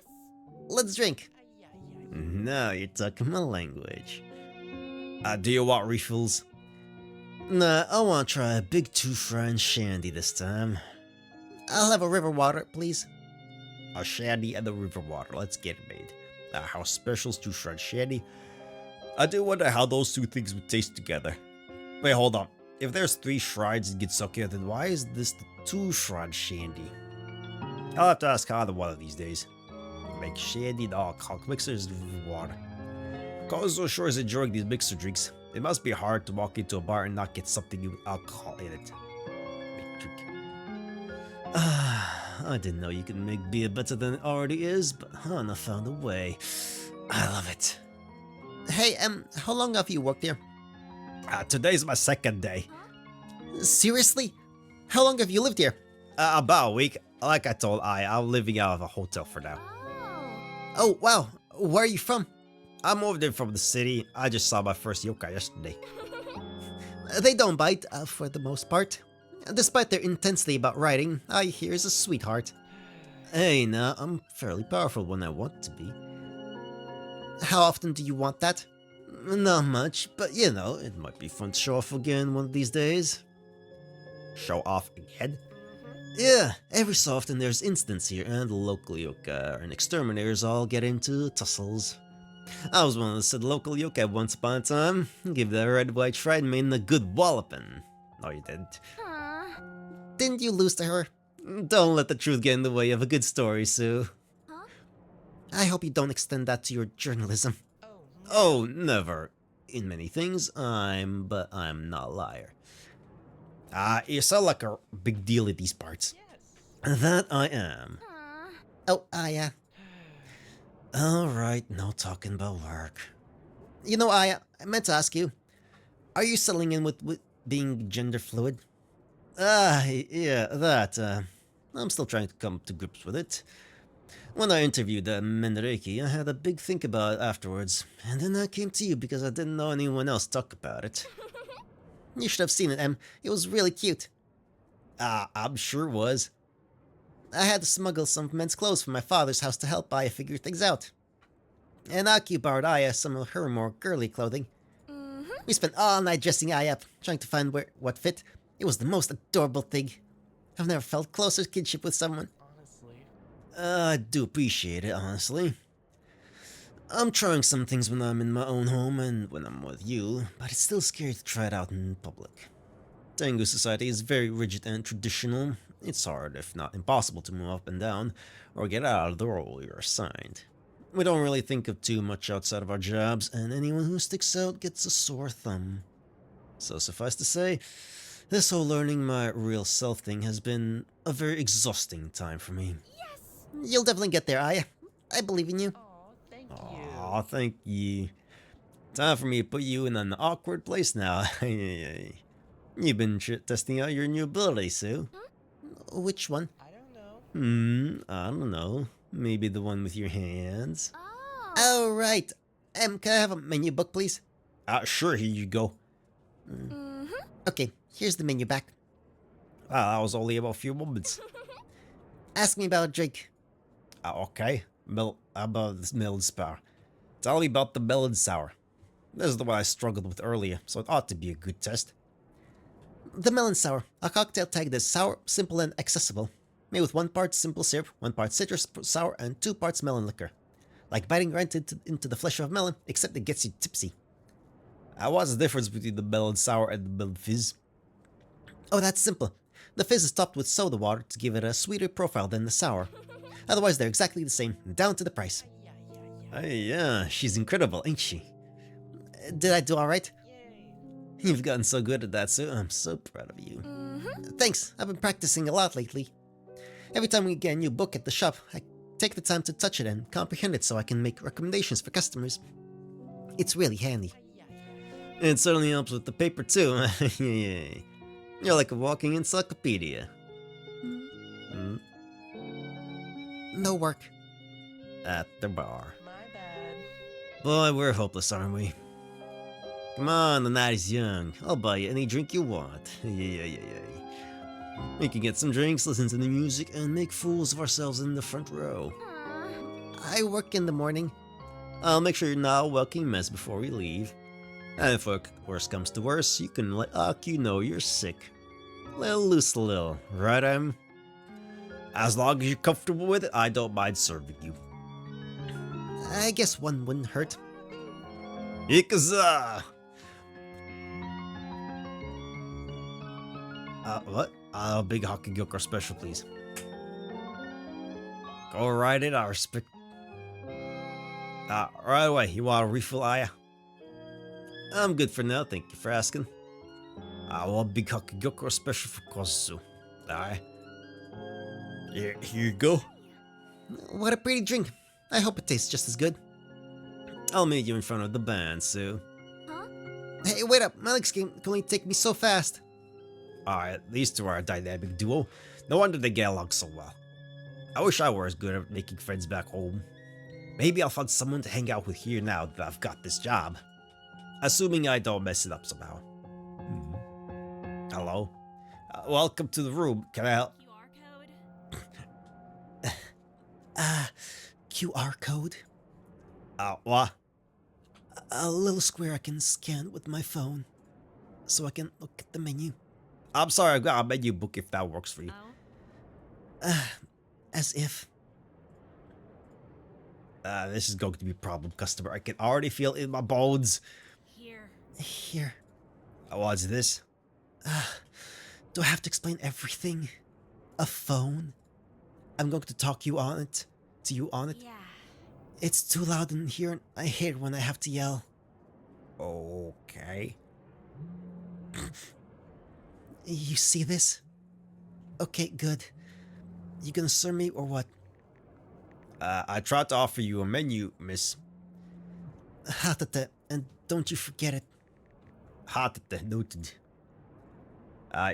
Let's drink. Now you're talking my language. Do you want refills? Nah, I want to try a big two-friend shandy this time. I'll have a river water, please. A shandy and a river water. Let's get it made. House specials, two-shred shandy. I do wonder how those two things would taste together. Wait, hold on. If there's 3 shrines in Gitsuke, then why is this the 2-shrine shandy? I'll have to ask Hana one of these days. Make shandy and alcohol mixers with water. Kozo sure is enjoying these mixer drinks. It must be hard to walk into a bar and not get something with alcohol in it. Make drink. I didn't know you could make beer better than it already is, but Hana found a way. I love it. Hey, how long have you worked here? Today's my 2nd day. Seriously? How long have you lived here? About a week. Like I told I'm living out of a hotel for now. Oh, wow. Where are you from? I moved in from the city. I just saw my first yokai yesterday. They don't bite, for the most part. Despite their intensity about writing, I hear is a sweetheart. Hey, now, I'm fairly powerful when I want to be. How often do you want that? Not much, but you know, it might be fun to show off again one of these days. Show off again? Yeah, every so often there's incidents here, and the local yokai and exterminators all get into tussles. I was one of the said local yokai once upon a time. Give that red-white shrine maiden a good walloping. No, you didn't. Didn't you lose to her? Don't let the truth get in the way of a good story, Sue. I hope you don't extend that to your journalism. Oh, never. In many things, but I'm not a liar. You sound like a big deal in these parts. That I am. Aw. Oh, Aya. Alright, no talking about work. You know, Aya, I meant to ask you, are you settling in with being gender fluid? Yeah, that, I'm still trying to come to grips with it. When I interviewed Menreki, I had a big think about it afterwards, and then I came to you because I didn't know anyone else talk about it. You should have seen it, Em. It was really cute. I'm sure it was. I had to smuggle some men's clothes from my father's house to help Aya figure things out. And Aki borrowed Aya some of her more girly clothing. Mm-hmm. We spent all night dressing Aya up, trying to find what fit. It was the most adorable thing. I've never felt closer kinship with someone. Honestly. I do appreciate it, honestly. I'm trying some things when I'm in my own home and when I'm with you, but it's still scary to try it out in public. Tengu society is very rigid and traditional. It's hard, if not impossible, to move up and down or get out of the role you're assigned. We don't really think of too much outside of our jobs, and anyone who sticks out gets a sore thumb. So suffice to say, this whole learning my real self thing has been a very exhausting time for me. You'll definitely get there, Aya. I believe in you. Aw, thank Aw, thank you. Time for me to put you in an awkward place now. You've been testing out your new ability, Sue. Which one? I don't know. I don't know. Maybe the one with your hands? Oh. Oh, right. Can I have a menu book, please? Sure, here you go. Mm-hmm. Okay, here's the menu back. Wow, that was only about a few moments. Ask me about a drink. Okay. About this melon sour. Tell me about the melon sour. This is the one I struggled with earlier, so it ought to be a good test. The melon sour, a cocktail tagged as sour, simple, and accessible. Made with 1 part simple syrup, 1 part citrus sour, and 2 parts melon liquor. Like biting right into the flesh of a melon, except it gets you tipsy. What's the difference between the melon sour and the melon fizz? Oh, that's simple. The fizz is topped with soda water to give it a sweeter profile than the sour. Otherwise, they're exactly the same, down to the price. Hey, yeah, she's incredible, ain't she? Did I do alright? Yay. You've gotten so good at that, Sue. I'm so proud of you. Mm-hmm. Thanks, I've been practicing a lot lately. Every time we get a new book at the shop, I take the time to touch it and comprehend it so I can make recommendations for customers. It's really handy. It certainly helps with the paper, too. You're like a walking encyclopedia. Hmm? No work. At the bar. My bad. Boy, we're hopeless, aren't we? Come on, the night is young. I'll buy you any drink you want. Yeah. We can get some drinks, listen to the music, and make fools of ourselves in the front row. Aw. I work in the morning. I'll make sure you're not a welcome mess before we leave. And if worse comes to worse, you can let Aku know you're sick. Let loose a little, right, Em? As long as you're comfortable with it, I don't mind serving you. I guess one wouldn't hurt. Ikaza! What? A big hockey Gyokar special, please. Go right in, I respect. Right away, you want a refill, Aya? I'm good for now, thank you for asking. I want big hockey Gyokar special for Kosu. Alright. Here you go. What a pretty drink. I hope it tastes just as good. I'll meet you in front of the band, Sue. Huh? Hey, wait up. My legs can only take me so fast. Alright, these two are a dynamic duo. No wonder they get along so well. I wish I were as good at making friends back home. Maybe I'll find someone to hang out with here now that I've got this job. Assuming I don't mess it up somehow. Hello? Welcome to the room. Can I help? QR code. QR code? What? A little square I can scan with my phone. So I can look at the menu. I'm sorry, I've got a menu book if that works for you. Oh. As if. This is going to be a problem, customer. I can already feel it in my bones. Here. Here. What's this? Do I have to explain everything? A phone? I'm going to talk you on it. To you on it. Yeah. It's too loud in here and I hate when I have to yell. Okay. You see this? Okay, good. You gonna serve me or what? I tried to offer you a menu, miss. Hatate, and don't you forget it. Hatate, noted.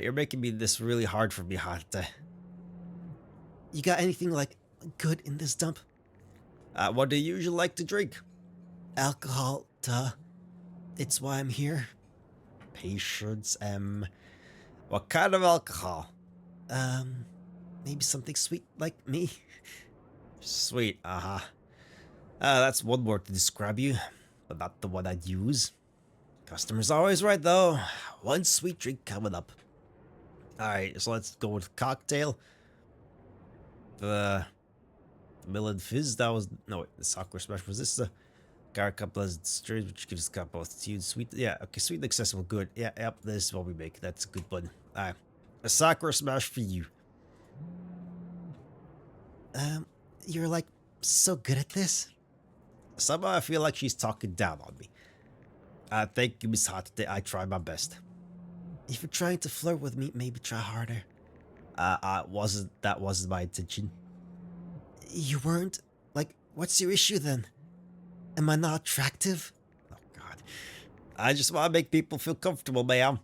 You're making me this really hard for me, Hatate. You got anything like good in this dump? What do you usually like to drink? Alcohol, duh. It's why I'm here. Patience, what kind of alcohol? Maybe something sweet like me. Sweet, that's one word to describe you, but not the one I'd use. Customer's always right, though. One sweet drink coming up. Alright, so let's go with cocktail. The Melon Fizz, that was... No, wait, the Sakura Smash. Was this the Garka Pleasant Street, which gives got both cute, sweet... Yeah, okay, sweet and accessible, good. Yeah, yep, this is what we make. That's a good one. Alright, a Sakura Smash for you. You're like so good at this. Somehow I feel like she's talking down on me. Thank you, Miss Hatate. I try my best. If you're trying to flirt with me, maybe try harder. That wasn't my intention. You weren't? Like, what's your issue then? Am I not attractive? Oh, God. I just want to make people feel comfortable, ma'am.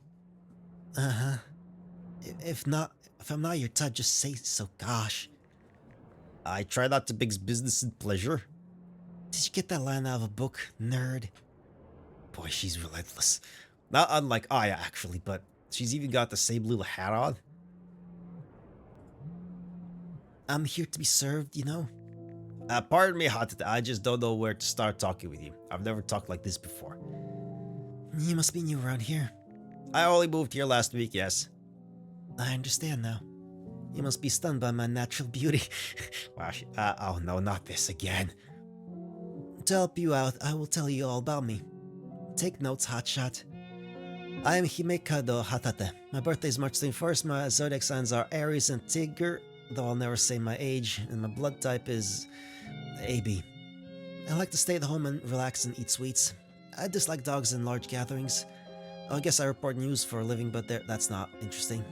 Uh-huh. If I'm not your type, just say so, gosh. I try not to mix business and pleasure. Did you get that line out of a book, nerd? Boy, she's relentless. Not unlike Aya, actually, but she's even got the same little hat on. I'm here to be served, you know? Pardon me, Hatate. I just don't know where to start talking with you. I've never talked like this before. You must be new around here. I only moved here last week, yes. I understand now. You must be stunned by my natural beauty. Wow, oh no, not this again. To help you out, I will tell you all about me. Take notes, hotshot. I am Himekado Hatate. My birthday is March 21st, my zodiac signs are Aries and Tigger, though I'll never say my age, and my blood type is AB. I like to stay at home and relax and eat sweets. I dislike dogs in large gatherings. I guess I report news for a living, but that's not interesting.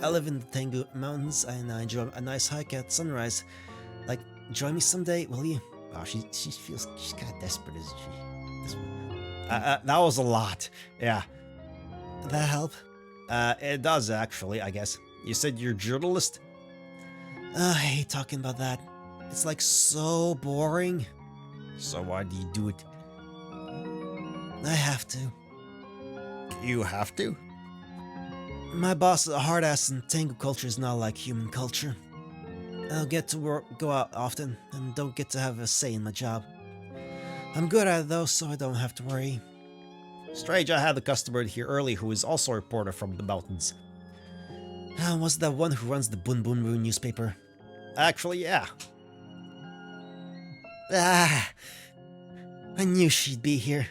I live in the Tengu Mountains, and I enjoy a nice hike at sunrise. Like, join me someday, will you? Oh, she feels... She's kind of desperate, isn't she? That was a lot. Yeah. That help? It does, actually, I guess. You said you're a journalist? I hate talking about that. It's like so boring. So why do you do it? I have to. You have to? My boss is a hard ass, and Tengu culture is not like human culture. I don't get to go out often, and don't get to have a say in my job. I'm good at it though, so I don't have to worry. Strange, I had a customer here early who is also a reporter from the mountains. Was that one who runs the Bun Bun Roo newspaper? Actually, yeah. Ah! I knew she'd be here.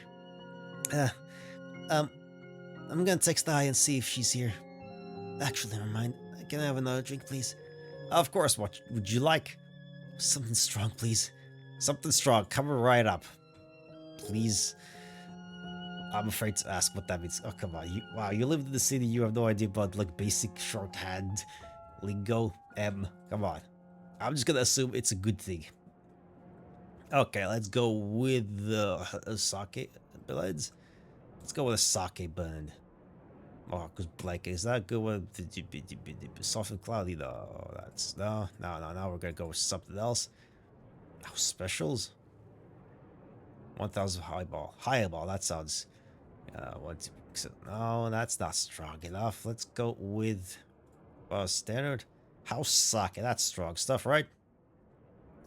I'm gonna text Ai and see if she's here. Actually, never mind. Can I have another drink, please? Of course, what would you like? Something strong, please. Something strong, coming right up. Please. I'm afraid to ask what that means. Oh, come on. Wow, you live in the city, you have no idea about, like, basic shorthand lingo. Come on. I'm just gonna assume it's a good thing. Okay, let's go with the sake blends. Let's go with a sake blend. Oh, because like, is that good with soft and cloudy? No, that's no. Now we're gonna go with something else. Oh, specials. 1000 highball. That sounds. No, that's not strong enough. Let's go with standard house sake. That's strong stuff, right?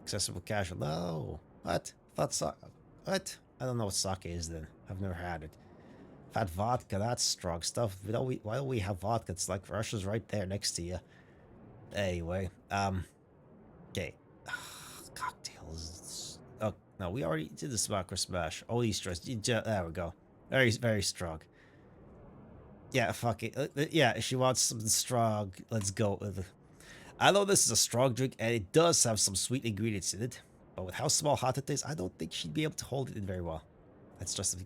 Accessible casual. No, what? What? I don't know what sake is then. I've never had it. I've had vodka. That's strong stuff. Why don't we have vodka? It's like Russia's right there next to you. Anyway, okay. Cocktails. Oh no, we already did the Smack or Smash. Only stress. There we go. Very strong. Yeah, fuck it. Yeah, if she wants something strong, let's go with it. I know this is a strong drink, and it does have some sweet ingredients in it. But with how small Hatate is, I don't think she'd be able to hold it in very well. That's just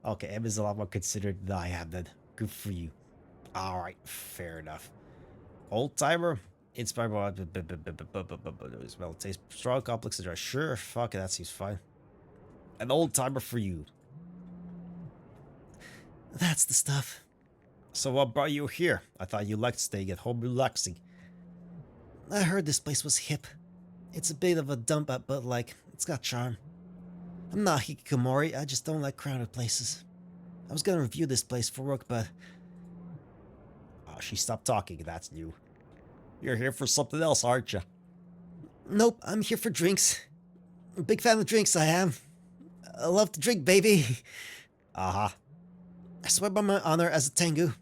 okay, Emma's a lot more considered than I am then. Good for you. Alright, fair enough. Old timer? Inspired by well, taste strong, complex, and dry. Sure, fuck it, that seems fine. An old timer for you. That's the stuff. So what brought you here? I thought you liked staying at home relaxing. I heard this place was hip. It's a bit of a dump up, but like, it's got charm. I'm not hikikomori, I just don't like crowded places. I was gonna review this place for work, but... Oh, she stopped talking, that's new. You're here for something else, aren't you? Nope, I'm here for drinks. I'm a big fan of drinks, I am. I love to drink, baby. Uh-huh. I swear by my honor as a Tengu.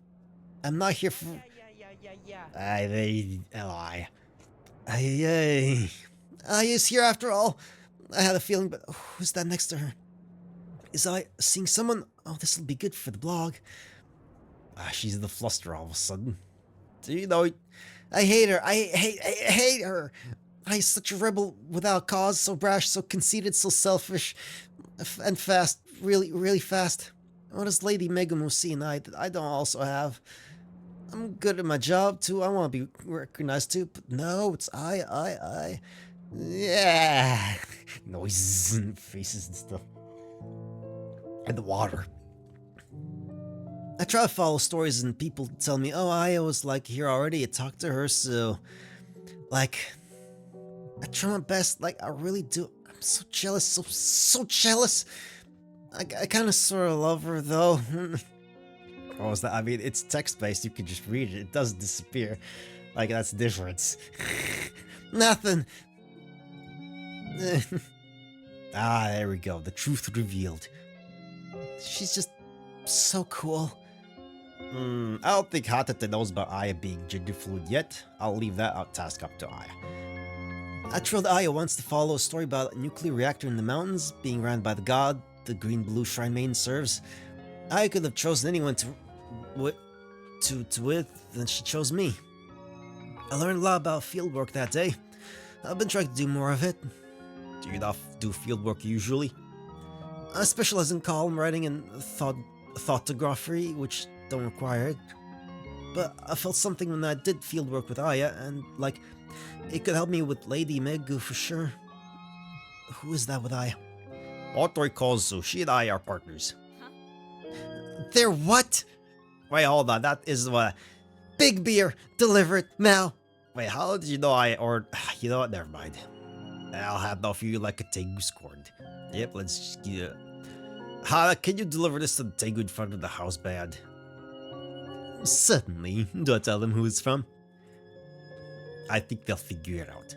I'm not here for... I. I is here after all. I had a feeling, but who's that next to her? Is I seeing someone? Oh, this'll be good for the blog. She's the fluster all of a sudden. Do you know? I hate her. I hate her. I such a rebel without cause, so brash, so conceited, so selfish, and fast. Really, really fast. What does Lady Megumu see and I don't also have? I'm good at my job too. I want to be recognized too, but no, it's I. Yeah. Noises and faces and stuff. And the water. I try to follow stories and people tell me, oh, I was like here already. I talked to her, so like I try my best. Like I really do. I'm so jealous, so jealous. I kind of sort of love her though. What was that? I mean, it's text-based. You can just read it. It doesn't disappear. Like, that's the difference. Nothing. There we go. The truth revealed. She's just so cool. I don't think Hatate knows about Aya being gender fluid yet. I'll leave that task up to Aya. I trailed Aya once to follow a story about a nuclear reactor in the mountains being ran by the god the green-blue shrine maiden serves. I could have chosen anyone with, and she chose me. I learned a lot about fieldwork that day. I've been trying to do more of it. Do you not do fieldwork usually? I specialize in column writing and thoughtography, which don't require it. But I felt something when I did fieldwork with Aya, and like, it could help me with Lady Megu for sure. Who is that with Aya? Otori Kozu. She and I are partners. They're what? Wait, hold on. That is what. Big beer, deliver it now. Wait, how did you know I or you know what? Never mind. I'll have enough of you like a Tengu scorned. Yep, let's just get. Hana, can you deliver this to the Tengu in front of the house band? Certainly. Do I tell them who it's from? I think they'll figure it out.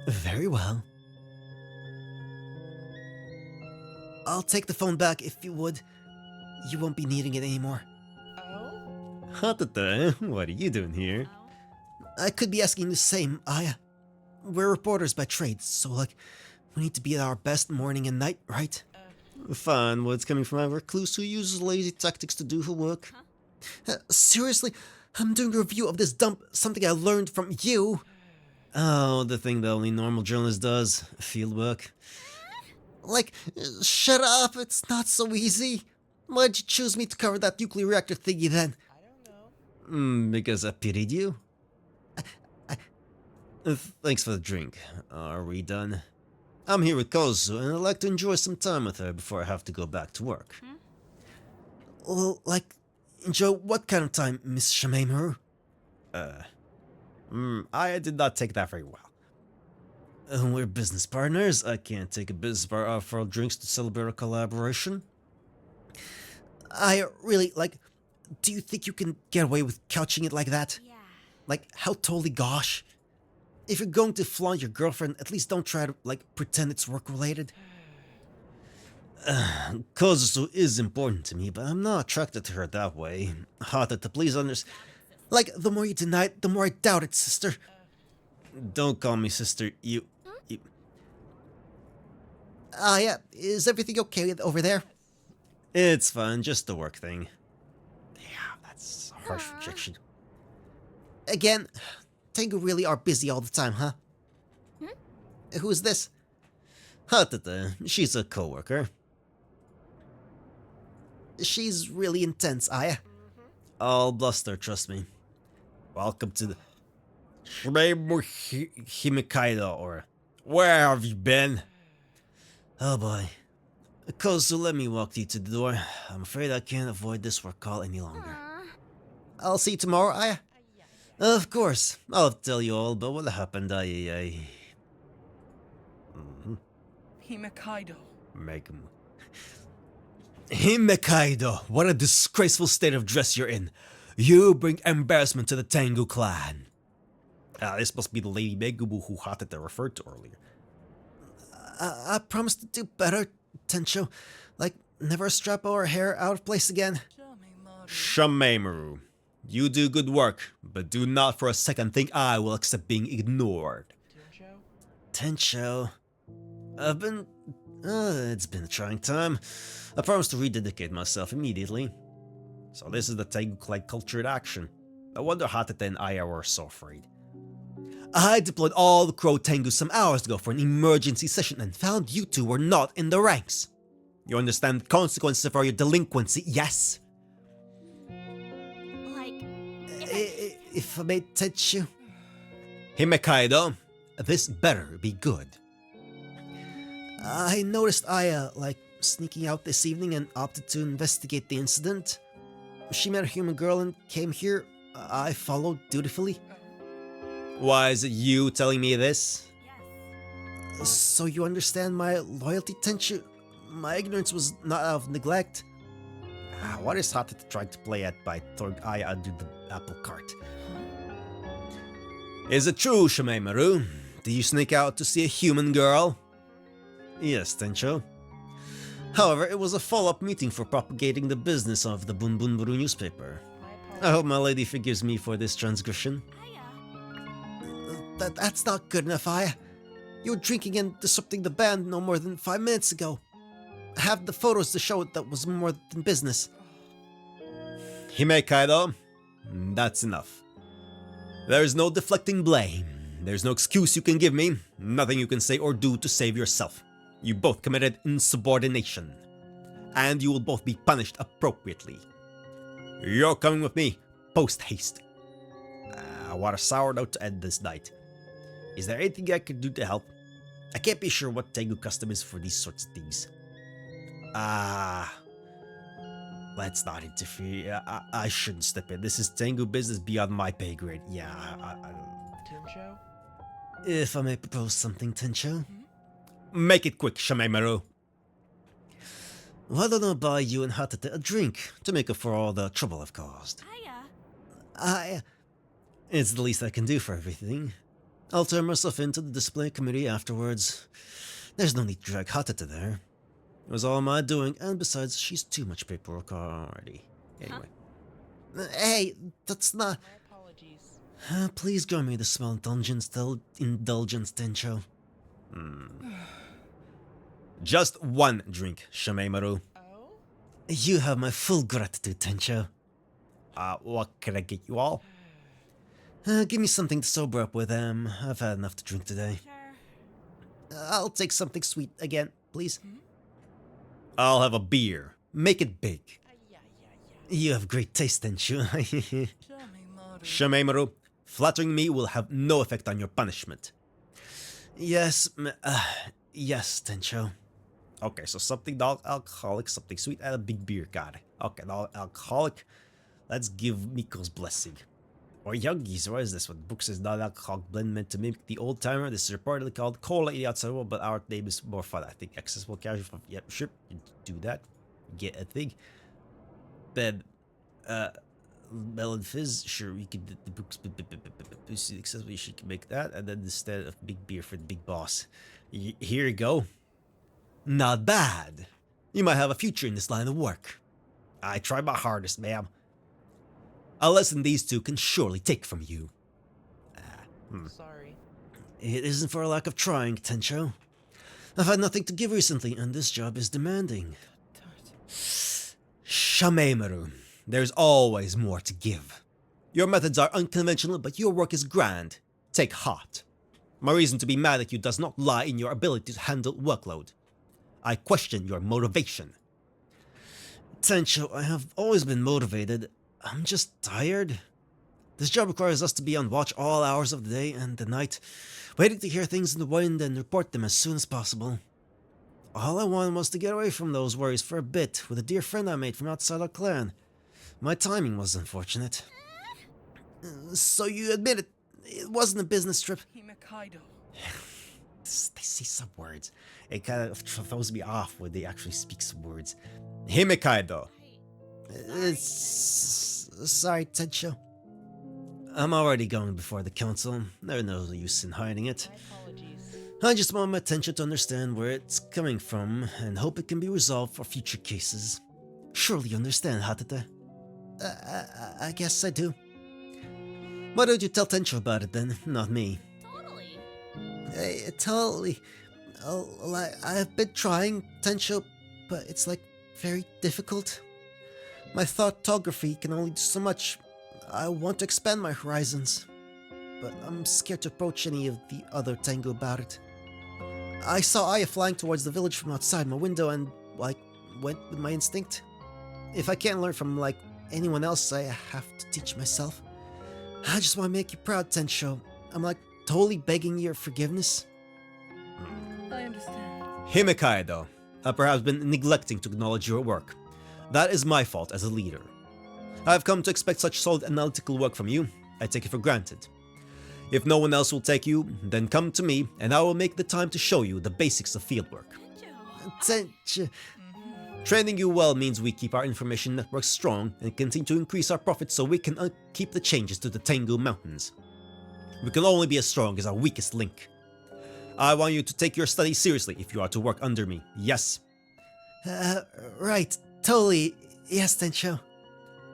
Very well. I'll take the phone back if you would. You won't be needing it anymore. Oh? Hatata, what are you doing here? I could be asking the same, Aya. We're reporters by trade, so like, we need to be at our best morning and night, right? Fun, what's coming from a recluse who uses lazy tactics to do her work? Seriously, I'm doing a review of this dump, something I learned from you. Oh, the thing that only normal journalist does, fieldwork. Like, shut up, it's not so easy. Why'd you choose me to cover that nuclear reactor thingy then? I don't know. Because I pitied you? Thanks for the drink. Are we done? I'm here with Kozu, and I'd like to enjoy some time with her before I have to go back to work. Well, like, enjoy what kind of time, Miss Shamemaru? I did not take that very well. We're business partners. I can't take a business partner for drinks to celebrate a collaboration. I really, like, do you think you can get away with couching it like that? Yeah. Like, how totally gosh? If you're going to flaunt your girlfriend, at least don't try to, like, pretend it's work-related. Kozusu is important to me, but I'm not attracted to her that way. Hatata, please understand. Like, the more you deny it, the more I doubt it, sister. Don't call me sister, you... Yeah, is everything okay over there? It's fine, just the work thing. Yeah, that's harsh rejection. Again, Tengu really are busy all the time, huh? Who's this? Hatata, she's a coworker. She's really intense, Aya. All bluster, trust me. Welcome to the... Himikaido, or where have you been? Oh boy. Kozu, let me walk you to the door. I'm afraid I can't avoid this work call any longer. Aw. I'll see you tomorrow, Aya. Of course. I'll tell you all about what happened, ay. Himekaido. Megumu. Himekaido, what a disgraceful state of dress you're in. You bring embarrassment to the Tengu clan. This must be the Lady Megumu who Hatata referred to earlier. I promise to do better, Tencho. Like, never strap our hair out of place again. Shamemaru, you do good work, but do not for a second think I will accept being ignored. Tencho. It's been a trying time. I promise to rededicate myself immediately. So this is the Tengu clan culture in action. No wonder Hatata and Aya were so afraid. I deployed all the Crow Tengu some hours ago for an emergency session and found you two were not in the ranks. You understand the consequences of your delinquency, yes? Like, If I may touch you. Himekaido, This better be good. I noticed Aya, sneaking out this evening and opted to investigate the incident. She met a human girl and came here. I followed dutifully. why is it you telling me this? yes. So you understand my loyalty, Tenchu? My ignorance was not out of neglect. What is Hatata trying to play at by throwing Aya under the apple cart? Is it true, Shamemaru? Did you sneak out to see a human girl? Yes, Tencho. However, it was a follow-up meeting for propagating the business of the Bunbunburu newspaper. I hope my lady forgives me for this transgression. Aya. That's not good enough, Aya. You were drinking and disrupting the band no more than 5 minutes ago. I have the photos to show it that was more than business. Himekaido, that's enough. There is no deflecting blame. There's no excuse you can give me, nothing you can say or do to save yourself. You both committed insubordination, and you will both be punished appropriately. You're coming with me, post haste. What a sourdough to end this night. Is there anything I could do to help? I can't be sure what Tengu custom is for these sorts of things. Let's not interfere. I shouldn't step in. This is Tengu business beyond my pay grade. Yeah, Tencho? If I may propose something, Tencho. Make it quick, Shamemaru. Why don't I buy you and Hatata a drink to make up for all the trouble I've caused? Aya. It's the least I can do for everything. I'll turn myself into the display committee afterwards. There's no need to drag Hatata there. It was all my doing, and besides, she's too much paperwork already. Anyway. Hey, that's not... My apologies. Please grant me the small indulgence, Tencho. Just one drink, Shamemaru. Oh? You have my full gratitude, Tencho. What can I get you all? Give me something to sober up with, I've had enough to drink today. Sure. I'll take something sweet again, please. I'll have a beer. Make it big. You have great taste, Tencho. Shamemaru, flattering me will have no effect on your punishment. Yes, yes, Tencho. Okay, so something non-alcoholic, something sweet, and a big beer. Got it. Okay, non-alcoholic. Let's give Miko's blessing. Or Youngie's, what is this one? Book says non-alcoholic blend meant to mimic the old timer. This is reportedly called cola in the outside world, but our name is more fun. I think accessible casual. Yep, sure. You do that. Get a thing. Then, melon fizz. Sure, we could the books. Accessible. You should make that, and then instead of big beer for the big boss. Here you go. Not bad. You might have a future in this line of work. I try my hardest, ma'am. A lesson these two can surely take from you. Sorry. It isn't for a lack of trying, Tencho. I've had nothing to give recently, and this job is demanding. Shamemaru, there's always more to give. Your methods are unconventional, but your work is grand. Take heart. My reason to be mad at you does not lie in your ability to handle workload. I question your motivation. Tencho, I have always been motivated. I'm just tired. This job requires us to be on watch all hours of the day and the night, waiting to hear things in the wind and report them as soon as possible. All I wanted was to get away from those worries for a bit with a dear friend I made from outside our clan. My timing was unfortunate. So you admit it wasn't a business trip? Himekaido. They say some words. It kind of throws me off when they actually speak some words. Himekaido. Sorry, Tencho. I'm already going before the council. There's no use in hiding it. My apologies. I just want my attention to understand where it's coming from and hope it can be resolved for future cases. Surely you understand, Hatate? I guess I do. Why don't you tell Tencho about it then, not me? Totally. I've been trying, Tencho, but it's like very difficult. My thoughtography can only do so much. I want to expand my horizons, but I'm scared to approach any of the other Tengu about it. I saw Aya flying towards the village from outside my window and, went with my instinct. If I can't learn from, anyone else, I have to teach myself. I just want to make you proud, Tensho. I'm, totally begging your forgiveness. I understand. Himekaido, I perhaps been neglecting to acknowledge your work. That is my fault as a leader. I have come to expect such solid analytical work from you. I take it for granted. If no one else will take you, then come to me and I will make the time to show you the basics of fieldwork. Tencho. Training you well means we keep our information network strong and continue to increase our profits so we can keep the changes to the Tengu Mountains. We can only be as strong as our weakest link. I want you to take your studies seriously if you are to work under me, yes? Right. Totally. Yes, Tencho.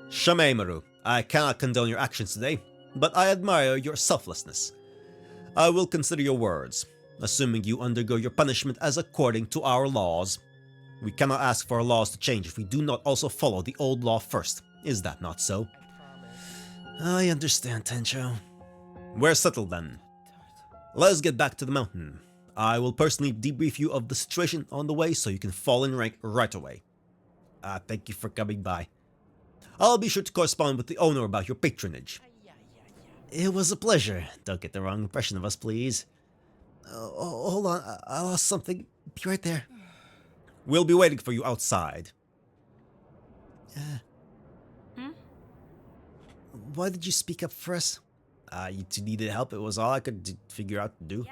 Shameimaru, I cannot condone your actions today, but I admire your selflessness. I will consider your words, assuming you undergo your punishment as according to our laws. We cannot ask for our laws to change if we do not also follow the old law first. Is that not so? I understand, Tencho. We're settled then. Let's get back to the mountain. I will personally debrief you of the situation on the way so you can fall in rank right away. Thank you for coming by. I'll be sure to correspond with the owner about your patronage. It was a pleasure. Don't get the wrong impression of us, please. Hold on. I lost something. Be right there. We'll be waiting for you outside. Why did you speak up for us? You two needed help. It was all I could figure out to do.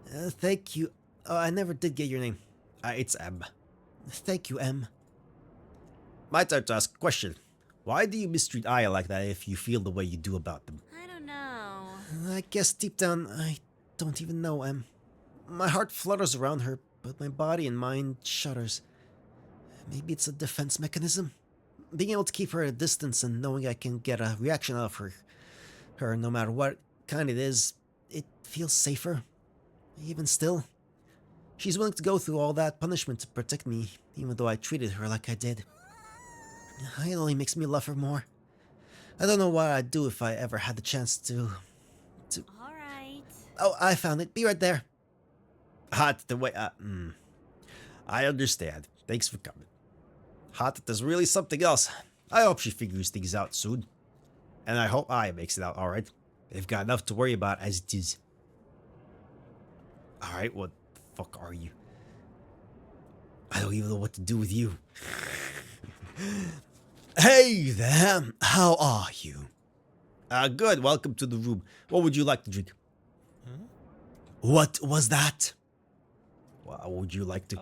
Thank you. Oh, I never did get your name. It's M. Thank you, M. My turn to ask a question. Why do you mistreat Aya like that if you feel the way you do about them? I don't know. I guess deep down, I don't even know, M. My heart flutters around her, but my body and mind shudders. Maybe it's a defense mechanism. Being able to keep her at a distance and knowing I can get a reaction out of her no matter what kind it is, it feels safer. Even still, she's willing to go through all that punishment to protect me, even though I treated her like I did. It only makes me love her more. I don't know what I'd do if I ever had the chance to... Alright. Oh, I found it. Be right there. Hot the way. I understand. Thanks for coming. Hot, there's really something else. I hope she figures things out soon. And I hope Aya makes it out alright. They've got enough to worry about as it is. Alright, what the fuck are you? I don't even know what to do with you. Hey there, how are you? Good, welcome to the room. What would you like to drink? What was that? What would you like to...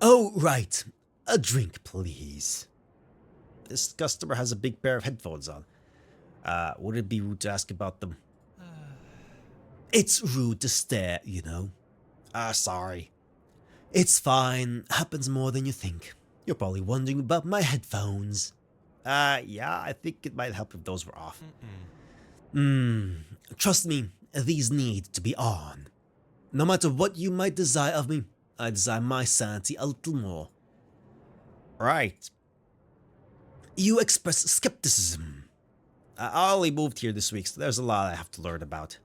Oh, right. A drink, please. This customer has a big pair of headphones on. Would it be rude to ask about them? It's rude to stare, you know. Sorry. It's fine. Happens more than you think. You're probably wondering about my headphones. Yeah, I think it might help if those were off. Trust me, these need to be on. No matter what you might desire of me, I desire my sanity a little more. Right. You express skepticism. I only moved here this week, so there's a lot I have to learn about.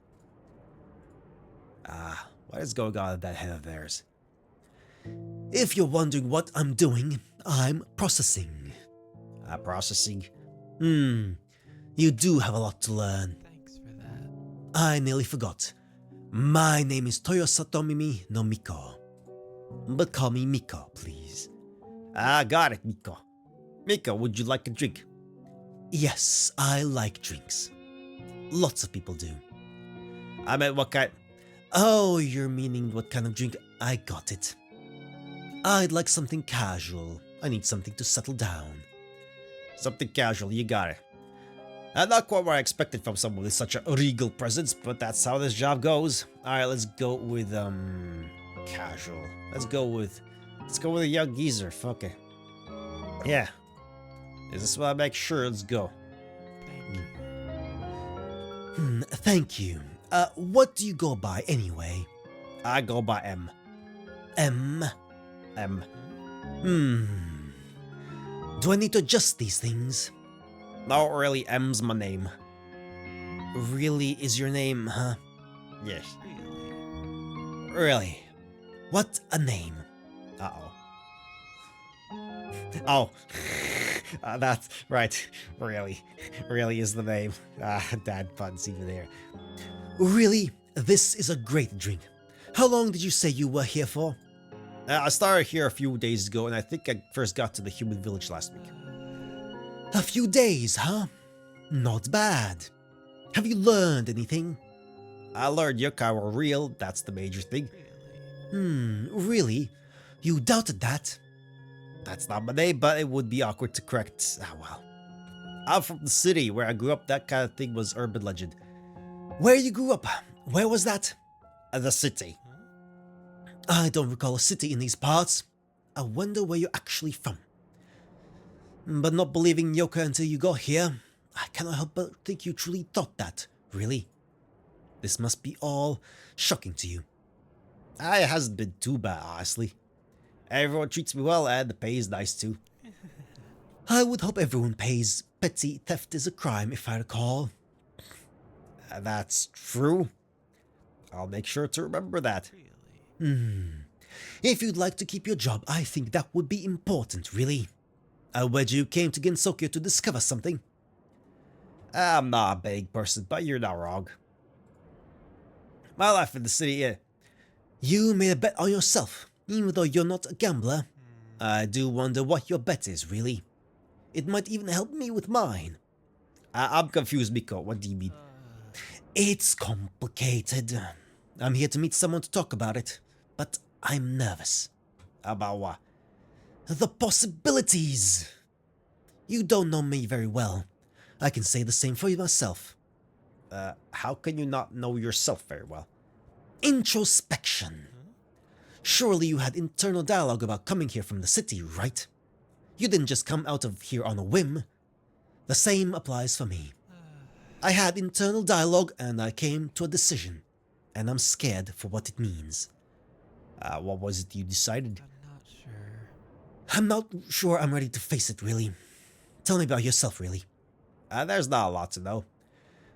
What is going on in that head of theirs? If you're wondering what I'm doing, I'm processing. Processing? You do have a lot to learn. Thanks for that. I nearly forgot. My name is Toyosatomimi no Miko. But call me Miko, please. I got it, Miko. Miko, would you like a drink? Yes, I like drinks. Lots of people do. I meant what kind? Oh, you're meaning what kind of drink? I got it. I'd like something casual. I need something to settle down. Something casual, you got it. Not quite what I expected from someone with such a regal presence, but that's how this job goes. Alright, let's go with, casual. Let's go with a young geezer, fuck it. Yeah. Is this what I make? Sure, let's go. Thank you. Thank you. What do you go by anyway? I go by M. M. M. Do I need to adjust these things? No, really, M's my name. Really is your name, huh? Yes. Really? What a name. Uh-oh. Oh. That's right. Really. Really is the name. Dad puns even there. Really? This is a great drink. How long did you say you were here for? I started here a few days ago, and I think I first got to the human village last week. A few days, huh? Not bad. Have you learned anything? I learned yokai were real, that's the major thing. Really? You doubted that? That's not my name, but it would be awkward to correct. Ah, well. I'm from the city, where I grew up, that kind of thing was urban legend. Where you grew up? Where was that? The city. I don't recall a city in these parts. I wonder where you're actually from. But not believing yokai until you got here, I cannot help but think you truly thought that, really. This must be all shocking to you. It hasn't been too bad, honestly. Everyone treats me well, and the pay is nice too. I would hope everyone pays. Petty theft is a crime, if I recall. That's true. I'll make sure to remember that. If you'd like to keep your job, I think that would be important, really. I bet you came to Gensokyo to discover something. I'm not a big person, but you're not wrong. My life in the city, You made a bet on yourself, even though you're not a gambler. I do wonder what your bet is, really. It might even help me with mine. I'm confused, Miko. What do you mean? It's complicated. I'm here to meet someone to talk about it, but I'm nervous. About what? The possibilities! You don't know me very well. I can say the same for myself. How can you not know yourself very well? Introspection. Surely you had internal dialogue about coming here from the city, right? You didn't just come out of here on a whim. The same applies for me. I had internal dialogue and I came to a decision. And I'm scared for what it means. What was it you decided? I'm not sure. I'm not sure I'm ready to face it, really. Tell me about yourself, really. There's not a lot to know.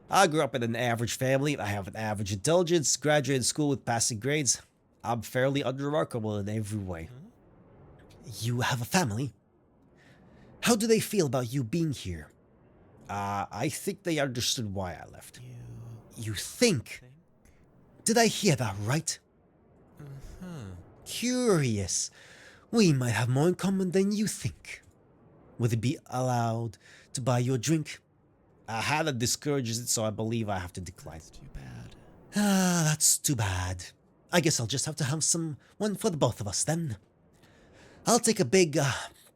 I grew up in an average family. I have an average intelligence, graduated school with passing grades. I'm fairly unremarkable in every way. You have a family? How do they feel about you being here? I think they understood why I left. You think? Did I hear that right? Curious. We might have more in common than you think. Would it be allowed to buy you a drink? Hannah discourages it, so I believe I have to decline. It's too bad. That's too bad. I guess I'll just have to have one for the both of us then. I'll take a big,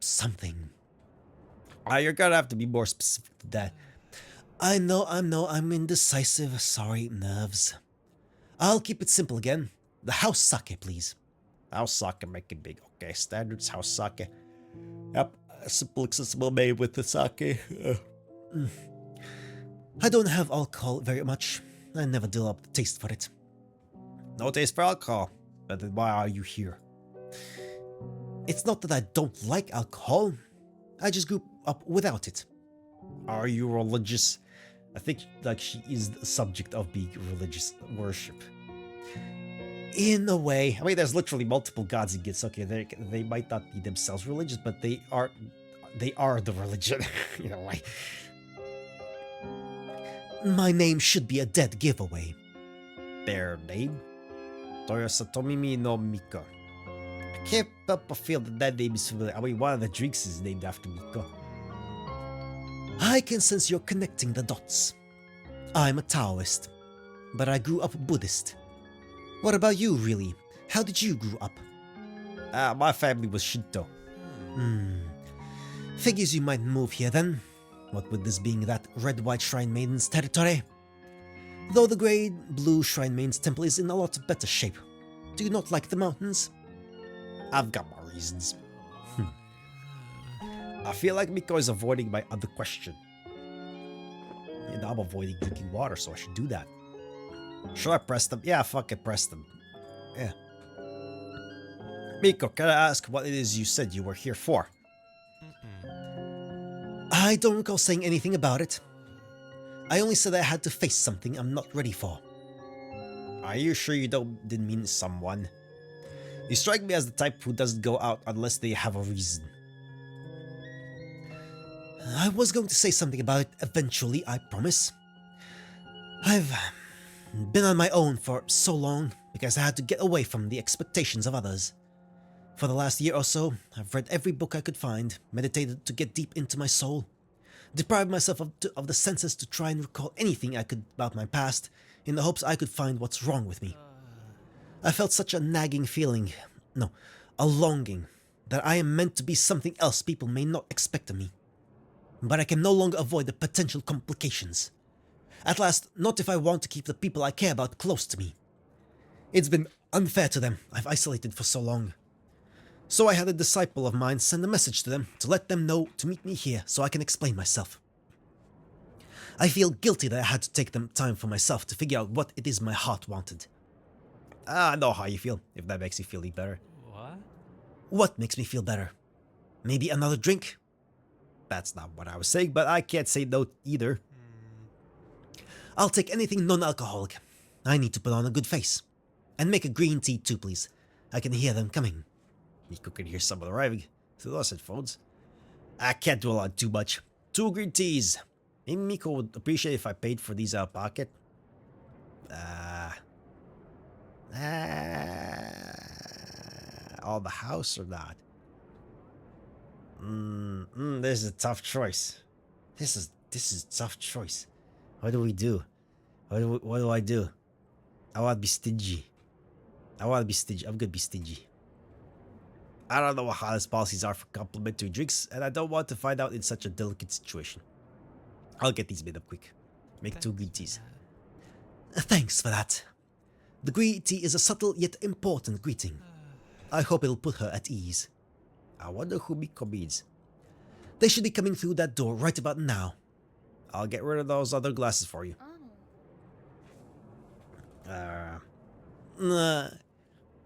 something. You're gonna have to be more specific than that. I know, I'm indecisive. Sorry, nerves. I'll keep it simple again. The house sake, please. House sake, make it big. Okay, standards, house sake. Yep, simple, accessible, made with the sake. I don't have alcohol very much. I never developed a taste for it. No taste for alcohol. But then why are you here? It's not that I don't like alcohol. I just grew up without it. Are you religious? I think like she is the subject of being religious worship. In a way. I mean, there's literally multiple gods in Gensokyo. They might not be themselves religious, but they are the religion. You know, like My name should be a dead giveaway. Their name? Toyosatomimi no Miko. I can't help but feel that name is familiar. I mean, one of the drinks is named after Miko. I can sense you're connecting the dots. I'm a Taoist, but I grew up Buddhist. What about you, really? How did you grow up? My family was Shinto. Figures you might move here then. What with this being that red-white Shrine Maiden's territory? Though the grey-blue Shrine Maiden's temple is in a lot better shape. Do you not like the mountains? I've got my reasons. I feel like Miko is avoiding my other question. And I'm avoiding drinking water, so I should do that. Should I press them? Yeah, fuck it, press them. Yeah. Miko, can I ask what it is you said you were here for? I don't recall saying anything about it. I only said I had to face something I'm not ready for. Are you sure you didn't mean someone? You strike me as the type who doesn't go out unless they have a reason. I was going to say something about it eventually, I promise. I've been on my own for so long because I had to get away from the expectations of others. For the last year or so, I've read every book I could find, meditated to get deep into my soul, deprived myself of the senses to try and recall anything I could about my past, in the hopes I could find what's wrong with me. I felt such a nagging feeling, no, a longing, that I am meant to be something else people may not expect of me. But I can no longer avoid the potential complications. At last, not if I want to keep the people I care about close to me. It's been unfair to them. I've isolated for so long. So I had a disciple of mine send a message to them to let them know to meet me here so I can explain myself. I feel guilty that I had to take them time for myself to figure out what it is my heart wanted. I know how you feel, if that makes you feel any better. What? What makes me feel better? Maybe another drink? That's not what I was saying, but I can't say no either. I'll take anything non-alcoholic. I need to put on a good face. And make a green tea too, please. I can hear them coming. Miko can hear someone arriving through those headphones. I can't do a lot too much. 2 green teas. Maybe Miko would appreciate if I paid for these out of pocket. All the house or not? This is a tough choice. This is a tough choice. What do we do? What do I do? I want to be stingy. I'm gonna be stingy. I don't know what Holland's policies are for complimentary drinks, and I don't want to find out in such a delicate situation. I'll get these made up quick. Make 2 green teas. Thanks for that. The green tea is a subtle yet important greeting. I hope it'll put her at ease. I wonder who Miko means. They should be coming through that door right about now. I'll get rid of those other glasses for you.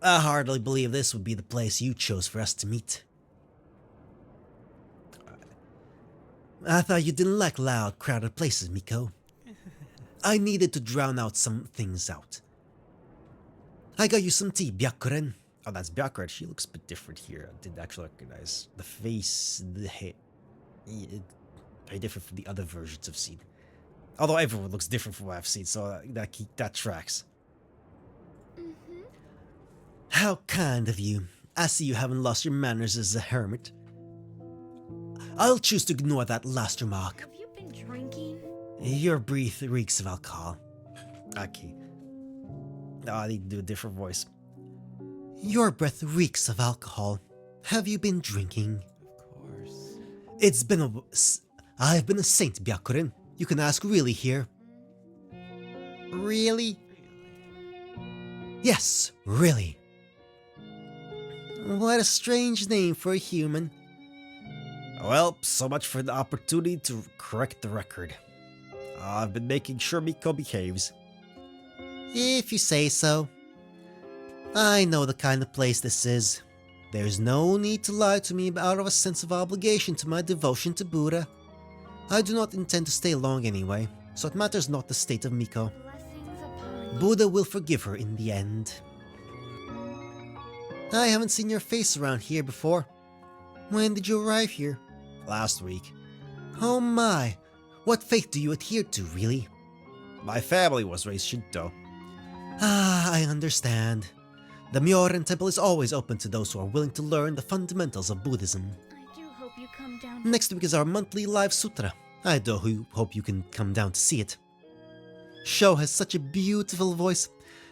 I hardly believe this would be the place you chose for us to meet. I thought you didn't like loud, crowded places, Miko. I needed to drown out some things out. I got you some tea, Byakuren. Oh, that's Byakuren. She looks a bit different here. I didn't actually recognize the face, the hair. Very different from the other versions I've seen. Although everyone looks different from what I've seen, so that tracks. How kind of you. I see you haven't lost your manners as a hermit. I'll choose to ignore that last remark. Have you been drinking? Your breath reeks of alcohol. Okay. No, I need to do a different voice. Your breath reeks of alcohol. Have you been drinking? Of course. I've been a saint, Byakuren. You can ask really here. Really? Yes, really. What a strange name for a human. Well, so much for the opportunity to correct the record. I've been making sure Miko behaves. If you say so. I know the kind of place this is. There's no need to lie to me out of a sense of obligation to my devotion to Buddha. I do not intend to stay long anyway, so it matters not the state of Miko. Blessings upon you. Buddha will forgive her in the end. I haven't seen your face around here before. When did you arrive here? Last week. Oh my, what faith do you adhere to, really? My family was raised Shinto. Ah, I understand. The Myoren Temple is always open to those who are willing to learn the fundamentals of Buddhism. I do hope you come down. Next week is our monthly live sutra. I do hope you can come down to see it. Sho has such a beautiful voice,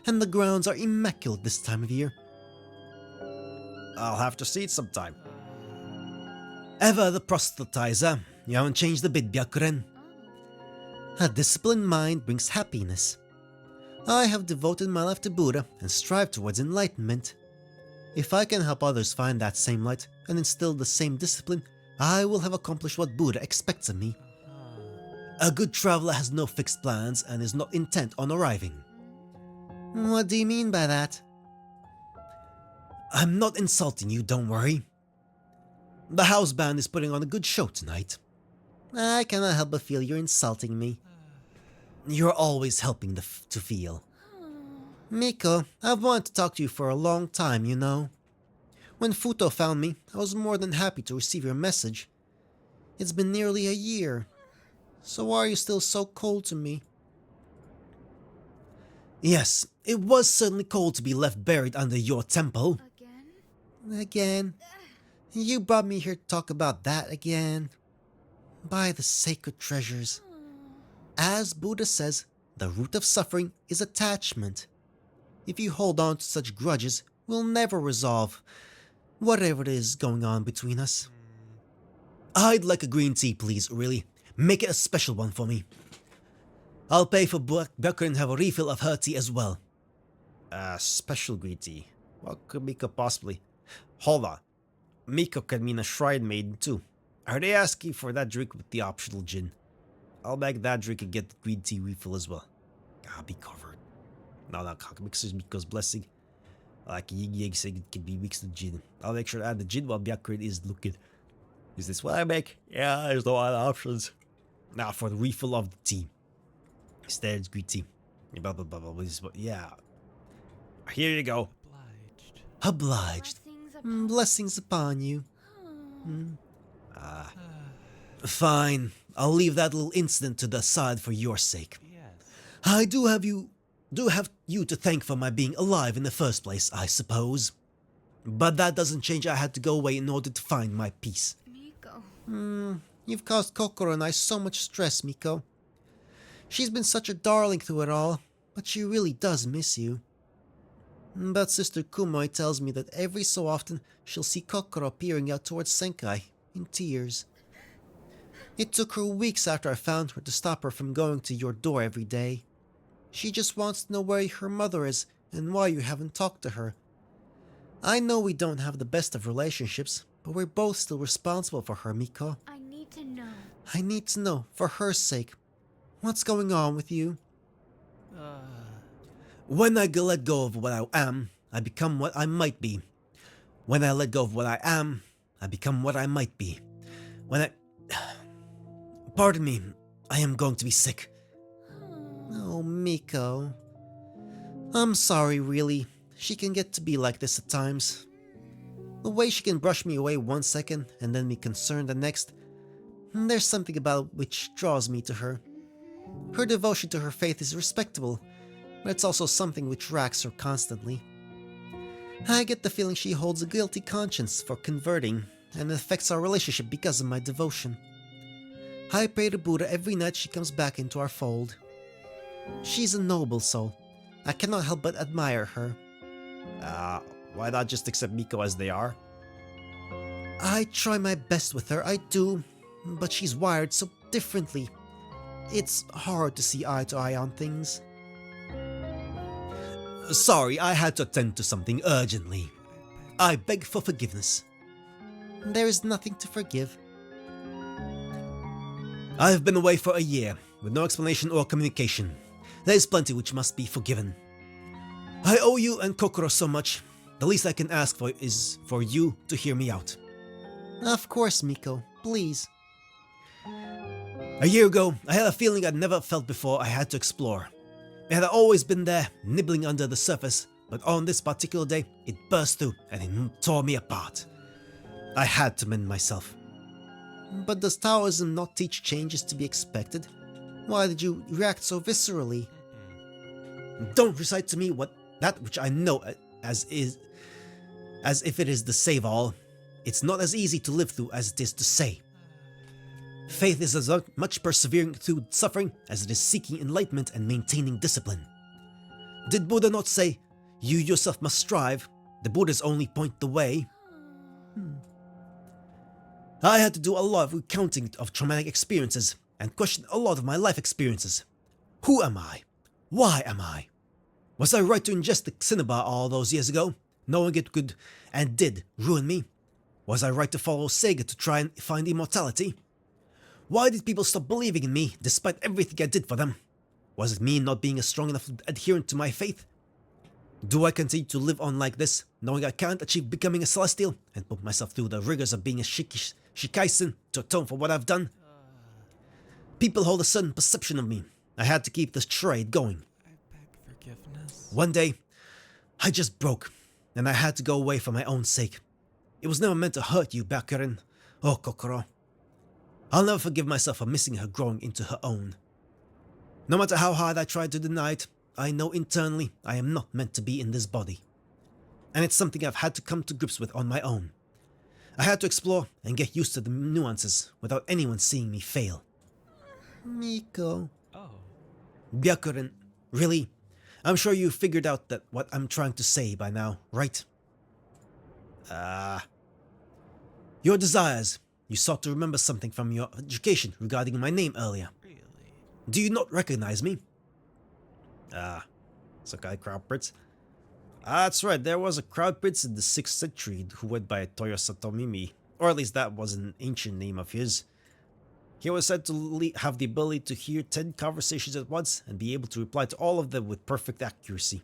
and the grounds are immaculate this time of year. I'll have to see it sometime. Ever the proselytizer, you haven't changed a bit, Byakuren. A disciplined mind brings happiness. I have devoted my life to Buddha and strive towards enlightenment. If I can help others find that same light and instill the same discipline, I will have accomplished what Buddha expects of me. A good traveler has no fixed plans and is not intent on arriving. What do you mean by that? I'm not insulting you, don't worry. The house band is putting on a good show tonight. I cannot help but feel you're insulting me. You're always helping to feel. Miko, I've wanted to talk to you for a long time, you know. When Futo found me, I was more than happy to receive your message. It's been nearly a year. So why are you still so cold to me? Yes, it was certainly cold to be left buried under your temple. Again? You brought me here to talk about that again? By the sacred treasures. As Buddha says, the root of suffering is attachment. If you hold on to such grudges, we'll never resolve whatever it is going on between us. I'd like a green tea, please, really. Make it a special one for me. I'll pay for Byakuren and have a refill of her tea as well. Special green tea. What could Miko possibly... Hold on. Miko can mean a shrine maiden too. Are they asking for that drink with the optional gin? I'll make that drink and get the green tea refill as well. I'll be covered. No, mixes Miko's blessing. Like Ying Yang saying it can be mixed with gin. I'll make sure to add the gin while Byakuren is looking. Is this what I make? Yeah, there's no other options. Now for the refill of the tea. Standard green tea. Blah blah blah blah. Yeah. Here you go. Obliged. Blessings upon you. Fine. I'll leave that little incident to the side for your sake. I do have you to thank for my being alive in the first place, I suppose. But that doesn't change I had to go away in order to find my peace. Miko. You've caused Kokoro and I so much stress, Miko. She's been such a darling through it all, but she really does miss you. But Sister Kumoi tells me that every so often she'll see Kokoro peering out towards Senkai, in tears. It took her weeks after I found her to stop her from going to your door every day. She just wants to know where her mother is and why you haven't talked to her. I know we don't have the best of relationships, but we're both still responsible for her, Miko. I need to know. I need to know, for her sake. What's going on with you? When I let go of what I am, I become what I might be. When I let go of what I am, I become what I might be. Pardon me, I am going to be sick. Oh, Miko. I'm sorry, really. She can get to be like this at times. The way she can brush me away 1 second and then be concerned the next. There's something about which draws me to her. Her devotion to her faith is respectable, but it's also something which racks her constantly. I get the feeling she holds a guilty conscience for converting, and it affects our relationship because of my devotion. I pray to Buddha every night she comes back into our fold. She's a noble soul. I cannot help but admire her. Why not just accept Miko as they are? I try my best with her, I do, but she's wired so differently. It's hard to see eye to eye on things. Sorry, I had to attend to something urgently. I beg for forgiveness. There is nothing to forgive. I've been away for a year, with no explanation or communication. There is plenty which must be forgiven. I owe you and Kokoro so much. The least I can ask for is for you to hear me out. Of course, Miko. Please. A year ago, I had a feeling I'd never felt before I had to explore. It had always been there, nibbling under the surface, but on this particular day, it burst through and it tore me apart. I had to mend myself. But does Taoism not teach change is to be expected? Why did you react so viscerally? Don't recite to me that which I know as if it is the save-all. It's not as easy to live through as it is to say. Faith is as much persevering through suffering as it is seeking enlightenment and maintaining discipline. Did Buddha not say, you yourself must strive? The Buddhas only point the way. I had to do a lot of recounting of traumatic experiences and question a lot of my life experiences. Who am I? Why am I? Was I right to ingest the cinnabar all those years ago, knowing it could and did ruin me? Was I right to follow Sega to try and find immortality? Why did people stop believing in me despite everything I did for them? Was it me not being a strong enough adherent to my faith? Do I continue to live on like this, knowing I can't achieve becoming a celestial and put myself through the rigors of being a shikaisen to atone for what I've done? People hold a certain perception of me. I had to keep this charade going. I beg forgiveness. One day, I just broke, and I had to go away for my own sake. It was never meant to hurt you, Bakurin, or Kokoro. I'll never forgive myself for missing her growing into her own. No matter how hard I tried to deny it, I know internally I am not meant to be in this body. And it's something I've had to come to grips with on my own. I had to explore and get used to the nuances without anyone seeing me fail. Miko. Oh. Byakuren, really? I'm sure you figured out that what I'm trying to say by now, right? Your desires. You sought to remember something from your education regarding my name earlier. Really? Do you not recognize me? Sakai Crowd Prince. That's right, there was a Crowd Prince in the 6th century who went by Toyo Satomimi, or at least that was an ancient name of his. He was said to have the ability to hear 10 conversations at once and be able to reply to all of them with perfect accuracy.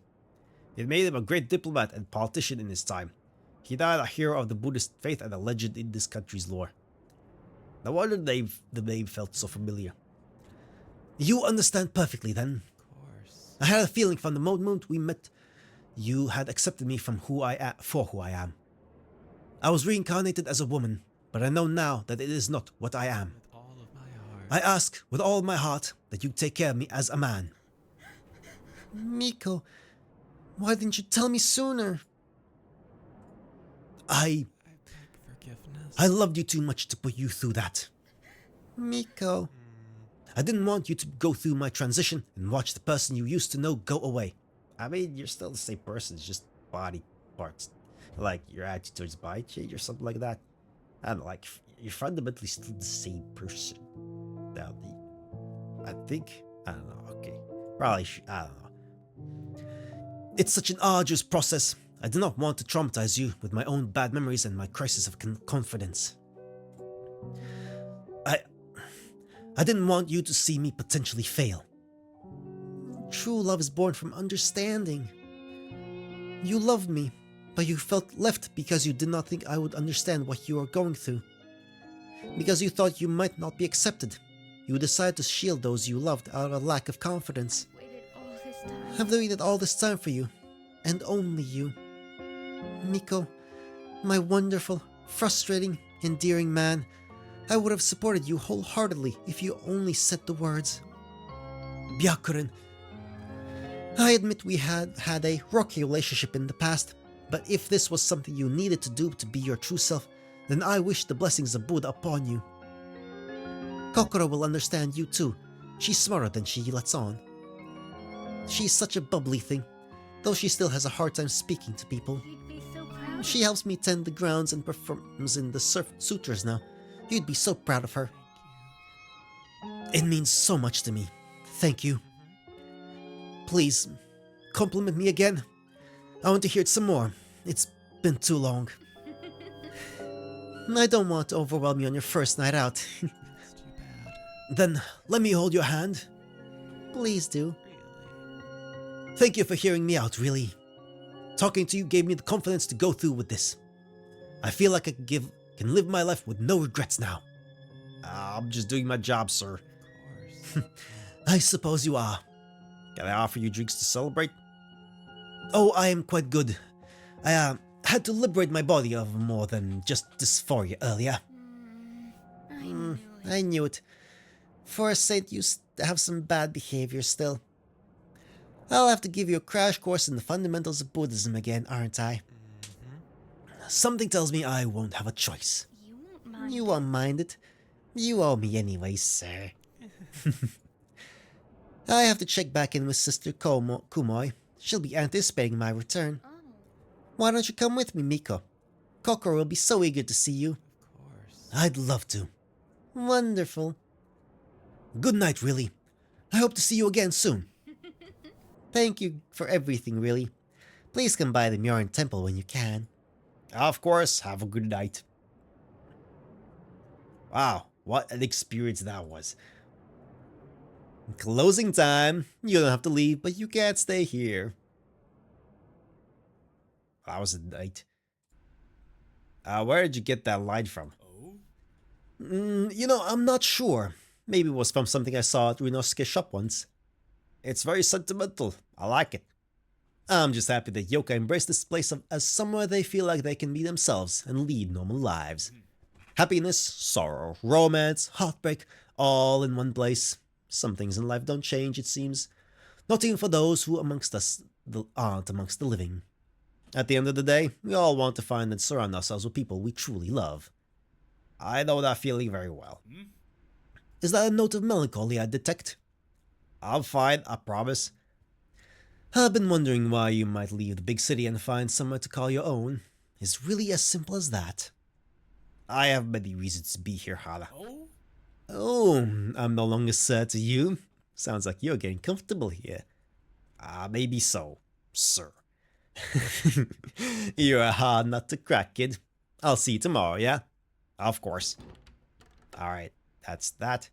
It made him a great diplomat and politician in his time. He died a hero of the Buddhist faith and a legend in this country's lore. No wonder the name felt so familiar. You understand perfectly then. Of course. I had a feeling from the moment we met, you had accepted me for who I am. I was reincarnated as a woman, but I know now that it is not what I am. With all of my heart. I ask with all my heart that you take care of me as a man. Miko, why didn't you tell me sooner? I beg forgiveness. I loved you too much to put you through that. Miko. I didn't want you to go through my transition and watch the person you used to know go away. I mean, you're still the same person, it's just body parts. Like, your attitude towards body change or something like that. I don't know, like, you're fundamentally still the same person. Now, I think, I don't know, okay. Probably, I don't know. It's such an arduous process. I do not want to traumatize you with my own bad memories and my crisis of confidence. I didn't want you to see me potentially fail. True love is born from understanding. You loved me, but you felt left because you did not think I would understand what you are going through. Because you thought you might not be accepted. You decided to shield those you loved out of a lack of confidence. Waited all this time. I've waited all this time for you, and only you. Miko, my wonderful, frustrating, endearing man, I would have supported you wholeheartedly if you only said the words. Byakuren, I admit we had a rocky relationship in the past, but if this was something you needed to do to be your true self, then I wish the blessings of Buddha upon you. Kokoro will understand you too. She's smarter than she lets on. She's such a bubbly thing, though she still has a hard time speaking to people. He'd be so proud. She helps me tend the grounds and performs in the sutras now. You'd be so proud of her. It means so much to me. Thank you. Please, compliment me again. I want to hear it some more. It's been too long. I don't want to overwhelm you on your first night out. That's too bad. Then let me hold your hand. Please do. Really? Thank you for hearing me out, really. Talking to you gave me the confidence to go through with this. I feel like I can live my life with no regrets now. I'm just doing my job, sir. Of course. I suppose you are. Can I offer you drinks to celebrate? Oh, I am quite good. I had to liberate my body of more than just dysphoria earlier. I knew it. I knew it. For a saint, you have some bad behavior still. I'll have to give you a crash course in the fundamentals of Buddhism again, aren't I? Something tells me I won't have a choice. You won't mind. You won't mind it. You owe me anyway, sir. I have to check back in with Sister Kumoy. She'll be anticipating my return. Oh. Why don't you come with me, Miko? Kokoro will be so eager to see you. Of course. I'd love to. Wonderful. Good night, really. I hope to see you again soon. Thank you for everything, really. Please come by the Myoran Temple when you can. Of course, have a good night. Wow, what an experience that was. Closing time. You don't have to leave, but you can't stay here. That was a night. Where did you get that line from? Oh? You know, I'm not sure. Maybe it was from something I saw at Rinosuke's shop once. It's very sentimental. I like it. I'm just happy that Yoka embraced this place as somewhere they feel like they can be themselves and lead normal lives. Happiness, sorrow, romance, heartbreak, all in one place. Some things in life don't change, it seems. Not even for those who amongst us aren't amongst the living. At the end of the day, we all want to find and surround ourselves with people we truly love. I know that feeling very well. Is that a note of melancholy I detect? I'm fine, I promise. I've been wondering why you might leave the big city and find somewhere to call your own. It's really as simple as that. I have many reasons to be here, Hara. Oh? Oh, I'm no longer sir to you. Sounds like you're getting comfortable here. Maybe so, sir. You're a hard nut to crack, kid. I'll see you tomorrow, yeah? Of course. Alright, that's that.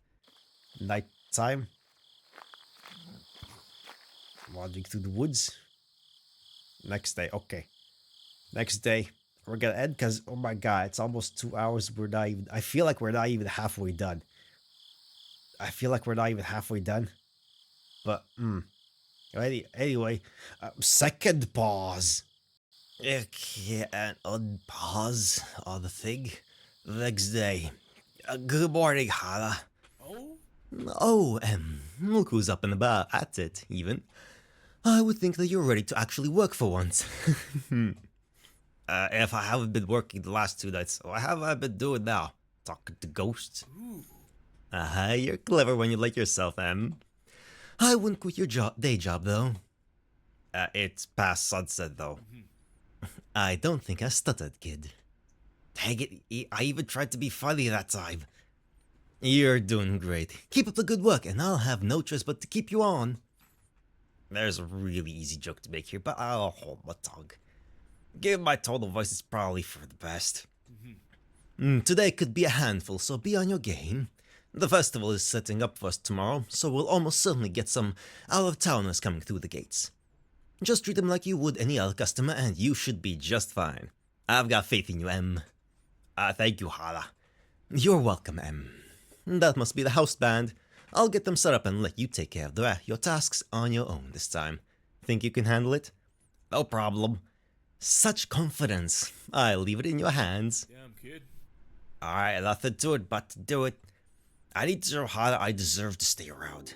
Night time. Wandering through the woods. Next day, okay. Next day, we're gonna end because, oh my god, it's almost 2 hours. I feel like we're not even halfway done. But, anyway, second pause. Okay, and unpause all the thing. Next day. Good morning, Hara. Oh? Oh, look who's up and about at it, even. I would think that you're ready to actually work for once. If I haven't been working the last 2 nights, what have I been doing now? Talking to ghosts? Ooh. You're clever when you like yourself, I wouldn't quit your day job, though. It's past sunset, though. I don't think I stuttered, kid. Dang it, I even tried to be funny that time. You're doing great. Keep up the good work, and I'll have no choice but to keep you on. There's a really easy joke to make here, but I'll hold my tongue. Given my tone of voice, it's probably for the best. Today could be a handful, so be on your game. The festival is setting up for us tomorrow, so we'll almost certainly get some out-of-towners coming through the gates. Just treat them like you would any other customer, and you should be just fine. I've got faith in you, Em. Thank you, Hara. You're welcome, Em. That must be the house band. I'll get them set up and let you take care of your tasks on your own this time. Think you can handle it? No problem. Such confidence. I'll leave it in your hands. Damn, kid. Alright, nothing to it but to do it. I need to show Hara I deserve to stay around.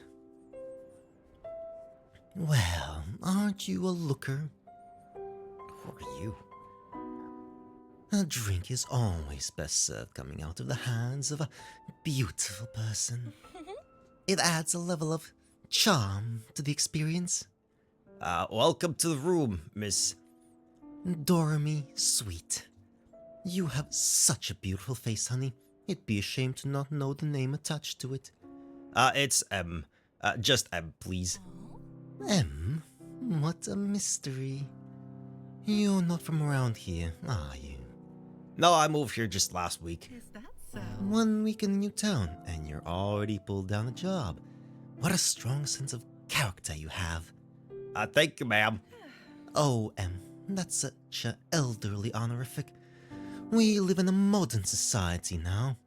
Well, aren't you a looker? Who are you? A drink is always best served coming out of the hands of a beautiful person. It adds a level of charm to the experience. Welcome to the room, Miss Doremi Sweet. You have such a beautiful face, honey. It'd be a shame to not know the name attached to it. It's M. Just M, please. M? What a mystery. You're not from around here, are you? No, I moved here just last week. Is that so? 1 week in a new town, and you're already pulled down a job. What a strong sense of character you have. Thank you, ma'am. Oh, that's such an elderly honorific. We live in a modern society now.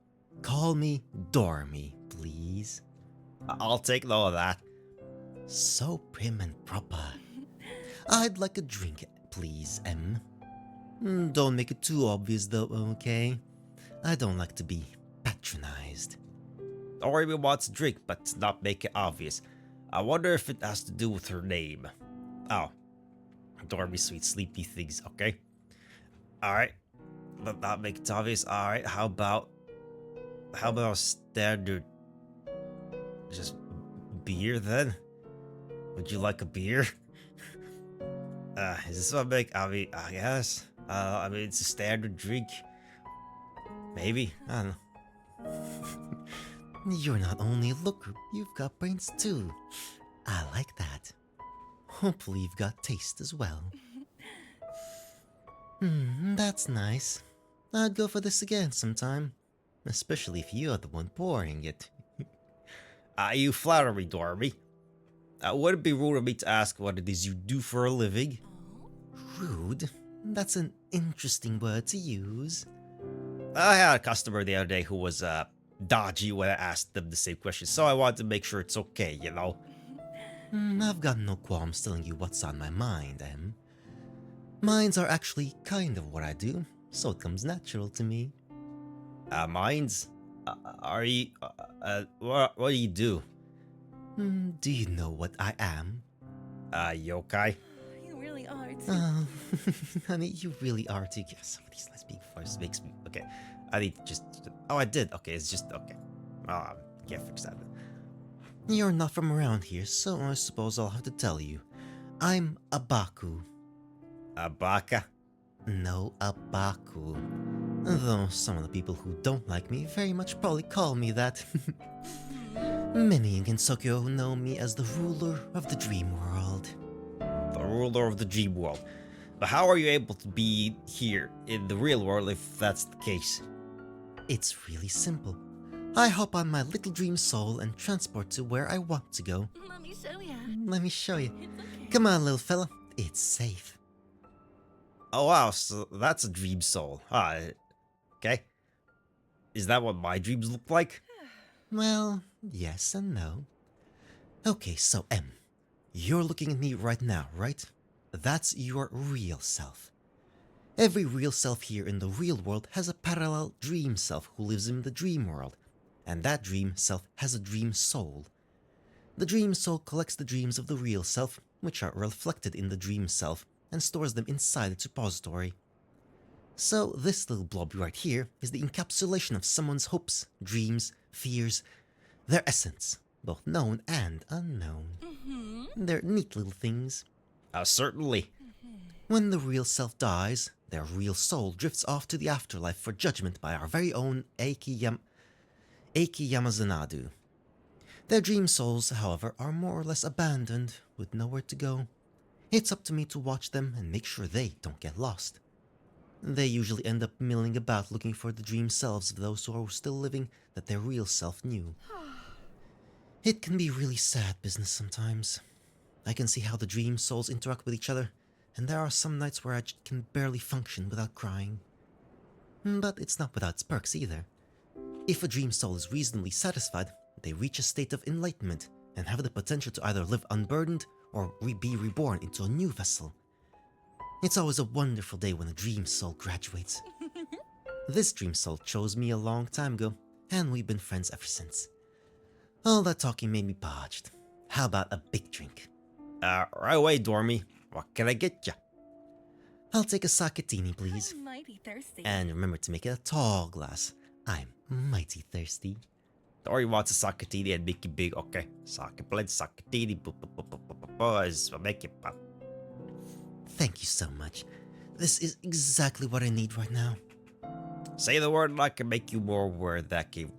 Call me Dormy, please. I'll take note of that. So prim and proper. I'd like a drink, please, M. Don't make it too obvious, though, okay? I don't like to be patronized. Dormy wants a drink, but not make it obvious. I wonder if it has to do with her name. Oh. Dormy sweet sleepy things, okay. Alright. But not make it obvious. Alright, how about standard just beer then? Would you like a beer? Is this what make I mean I guess. I mean it's a standard drink. Maybe. I don't know. You're not only a looker, you've got brains too. I like that. Hopefully you've got taste as well. That's nice. I'd go for this again sometime. Especially if you're the one pouring it. You flatter me, Dormy. Would it be rude of me to ask what it is you do for a living? Rude? That's an interesting word to use. I had a customer the other day who was dodgy when I asked them the same question, so I wanted to make sure it's okay, you know? I've got no qualms telling you what's on my mind, Em. Minds are actually kind of what I do, so it comes natural to me. Minds? Are you, what do you do? Do you know what I am? Yokai? You really are. Oh, honey, you really are too. Yeah, some of these lesbian voices makes me... Okay, I need to just... Oh, I did. Okay, it's just... Okay. Can't fix that. You're not from around here, so I suppose I'll have to tell you. I'm a Baku. A baka? No, a Baku. Though some of the people who don't like me very much probably call me that. Many in Gensokyo know me as the ruler of the dream world. The ruler of the dream world. But how are you able to be here in the real world if that's the case? It's really simple. I hop on my little dream soul and transport to where I want to go. Let me show ya. Let me show you. It's okay. Come on, little fella. It's safe. Oh wow, so that's a dream soul. Okay. Is that what my dreams look like? Well, yes and no. Okay, so M, you're looking at me right now, right? That's your real self. Every real self here in the real world has a parallel dream self who lives in the dream world, and that dream self has a dream soul. The dream soul collects the dreams of the real self, which are reflected in the dream self, and stores them inside its repository. So this little blob right here is the encapsulation of someone's hopes, dreams, fears, their essence, both known and unknown. They're neat little things. Certainly. When the real self dies, their real soul drifts off to the afterlife for judgment by our very own Eiki Yamazanadu. Their dream souls, however, are more or less abandoned, with nowhere to go. It's up to me to watch them and make sure they don't get lost. They usually end up milling about looking for the dream selves of those who are still living that their real self knew. It can be really sad business sometimes. I can see how the dream souls interact with each other, and there are some nights where I can barely function without crying. But it's not without its perks either. If a dream soul is reasonably satisfied, they reach a state of enlightenment and have the potential to either live unburdened or be reborn into a new vessel. It's always a wonderful day when a dream soul graduates. This dream soul chose me a long time ago, and we've been friends ever since. All that talking made me parched. How about a big drink? Right away, Dormy. What can I get ya? I'll take a saketini, please. I'm mighty thirsty. And remember to make it a tall glass. I'm mighty thirsty. Dormy wants a sakatini and make it big. Okay. Sake blend, sakatini, buzz, make it pop. Thank you so much. This is exactly what I need right now. Say the word and I can make you more where that came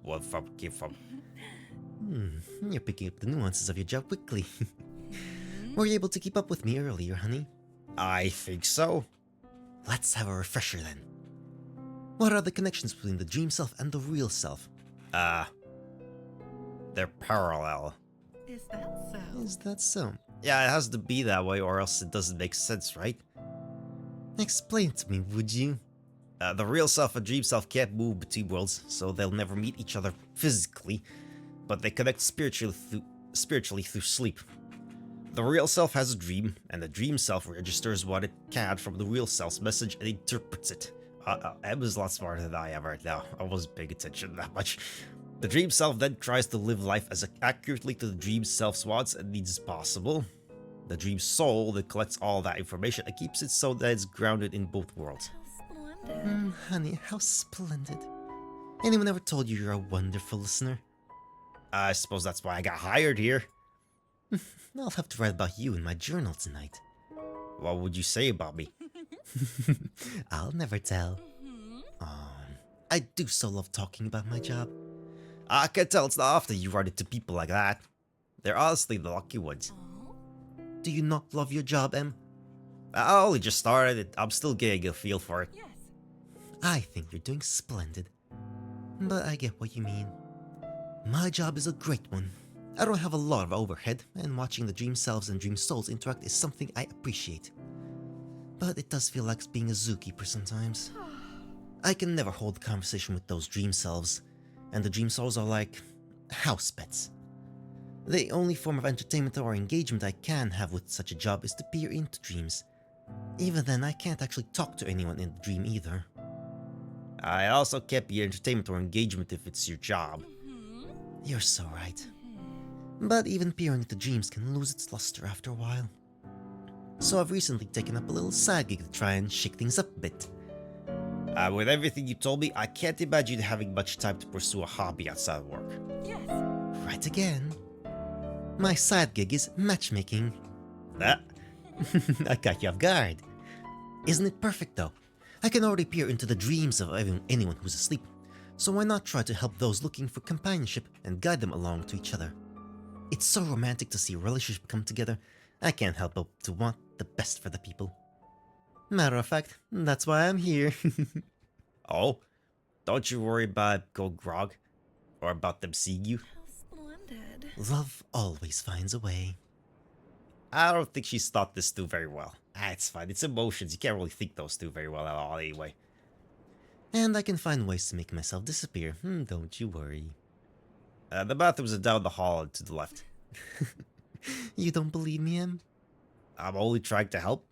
from. You're picking up the nuances of your job quickly. Were you able to keep up with me earlier, honey? I think so. Let's have a refresher then. What are the connections between the dream self and the real self? They're parallel. Is that so? Is that so? Yeah, it has to be that way or else it doesn't make sense, right? Explain to me, would you? The real self and dream self can't move between worlds, so they'll never meet each other physically, but they connect spiritually through sleep. The real self has a dream, and the dream self registers what it can from the real self's message and interprets it. Emma's a lot smarter than I am right now. I wasn't paying attention that much. The dream self then tries to live life as accurately to the dream self's wants and needs as possible. The dream soul that collects all that information and keeps it so that it's grounded in both worlds. How splendid. Honey, how splendid. Anyone ever told you you're a wonderful listener? I suppose that's why I got hired here. I'll have to write about you in my journal tonight. What would you say about me? I'll never tell. I do so love talking about my job. I can tell it's not often you run into people like that. They're honestly the lucky ones. Oh, Do you not love your job, Em? I only just started it. I'm still getting a feel for it. yes. I think you're doing splendid. But I get what you mean. My job is a great one. I don't have a lot of overhead, and watching the dream selves and dream souls interact is something I appreciate. But it does feel like being a zookeeper sometimes. I can never hold a conversation with those dream selves, and the dream souls are like house pets. The only form of entertainment or engagement I can have with such a job is to peer into dreams. Even then, I can't actually talk to anyone in the dream either. I also can't be entertainment or engagement if it's your job. You're so right. But even peering into dreams can lose its luster after a while. So I've recently taken up a little side gig to try and shake things up a bit. With everything you told me, I can't imagine having much time to pursue a hobby outside of work. Yes. Right again. My side gig is matchmaking. Ah, I got you off guard. Isn't it perfect though? I can already peer into the dreams of anyone who's asleep, so why not try to help those looking for companionship and guide them along to each other? It's so romantic to see a relationship come together. I can't help but to want the best for the people. Matter of fact, that's why I'm here. oh, don't you worry about Gold Grog or about them seeing you. How splendid. Love always finds a way. I don't think she's thought this through very well. It's fine. It's emotions. You can't really think those through very well at all anyway. And I can find ways to make myself disappear. Don't you worry. The bathrooms are down the hall and to the left. You don't believe me, Em? I'm only trying to help.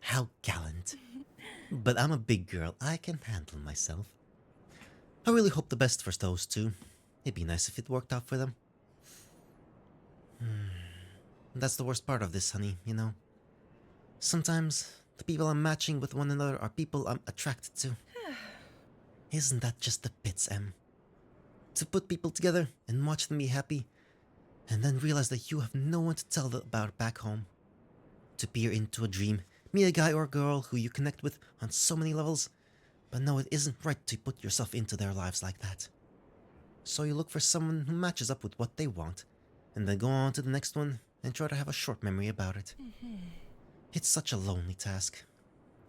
How gallant. But I'm a big girl. I can handle myself. I really hope the best for those two. It'd be nice if it worked out for them. That's the worst part of this, honey, you know. Sometimes the people I'm matching with one another are people I'm attracted to. Isn't that just the pits, Em? To put people together and watch them be happy, and then realize that you have no one to tell them about back home. To peer into a dream, meet a guy or girl who you connect with on so many levels, but no, it isn't right to put yourself into their lives like that. So you look for someone who matches up with what they want, and then go on to the next one and try to have a short memory about it. It's such a lonely task.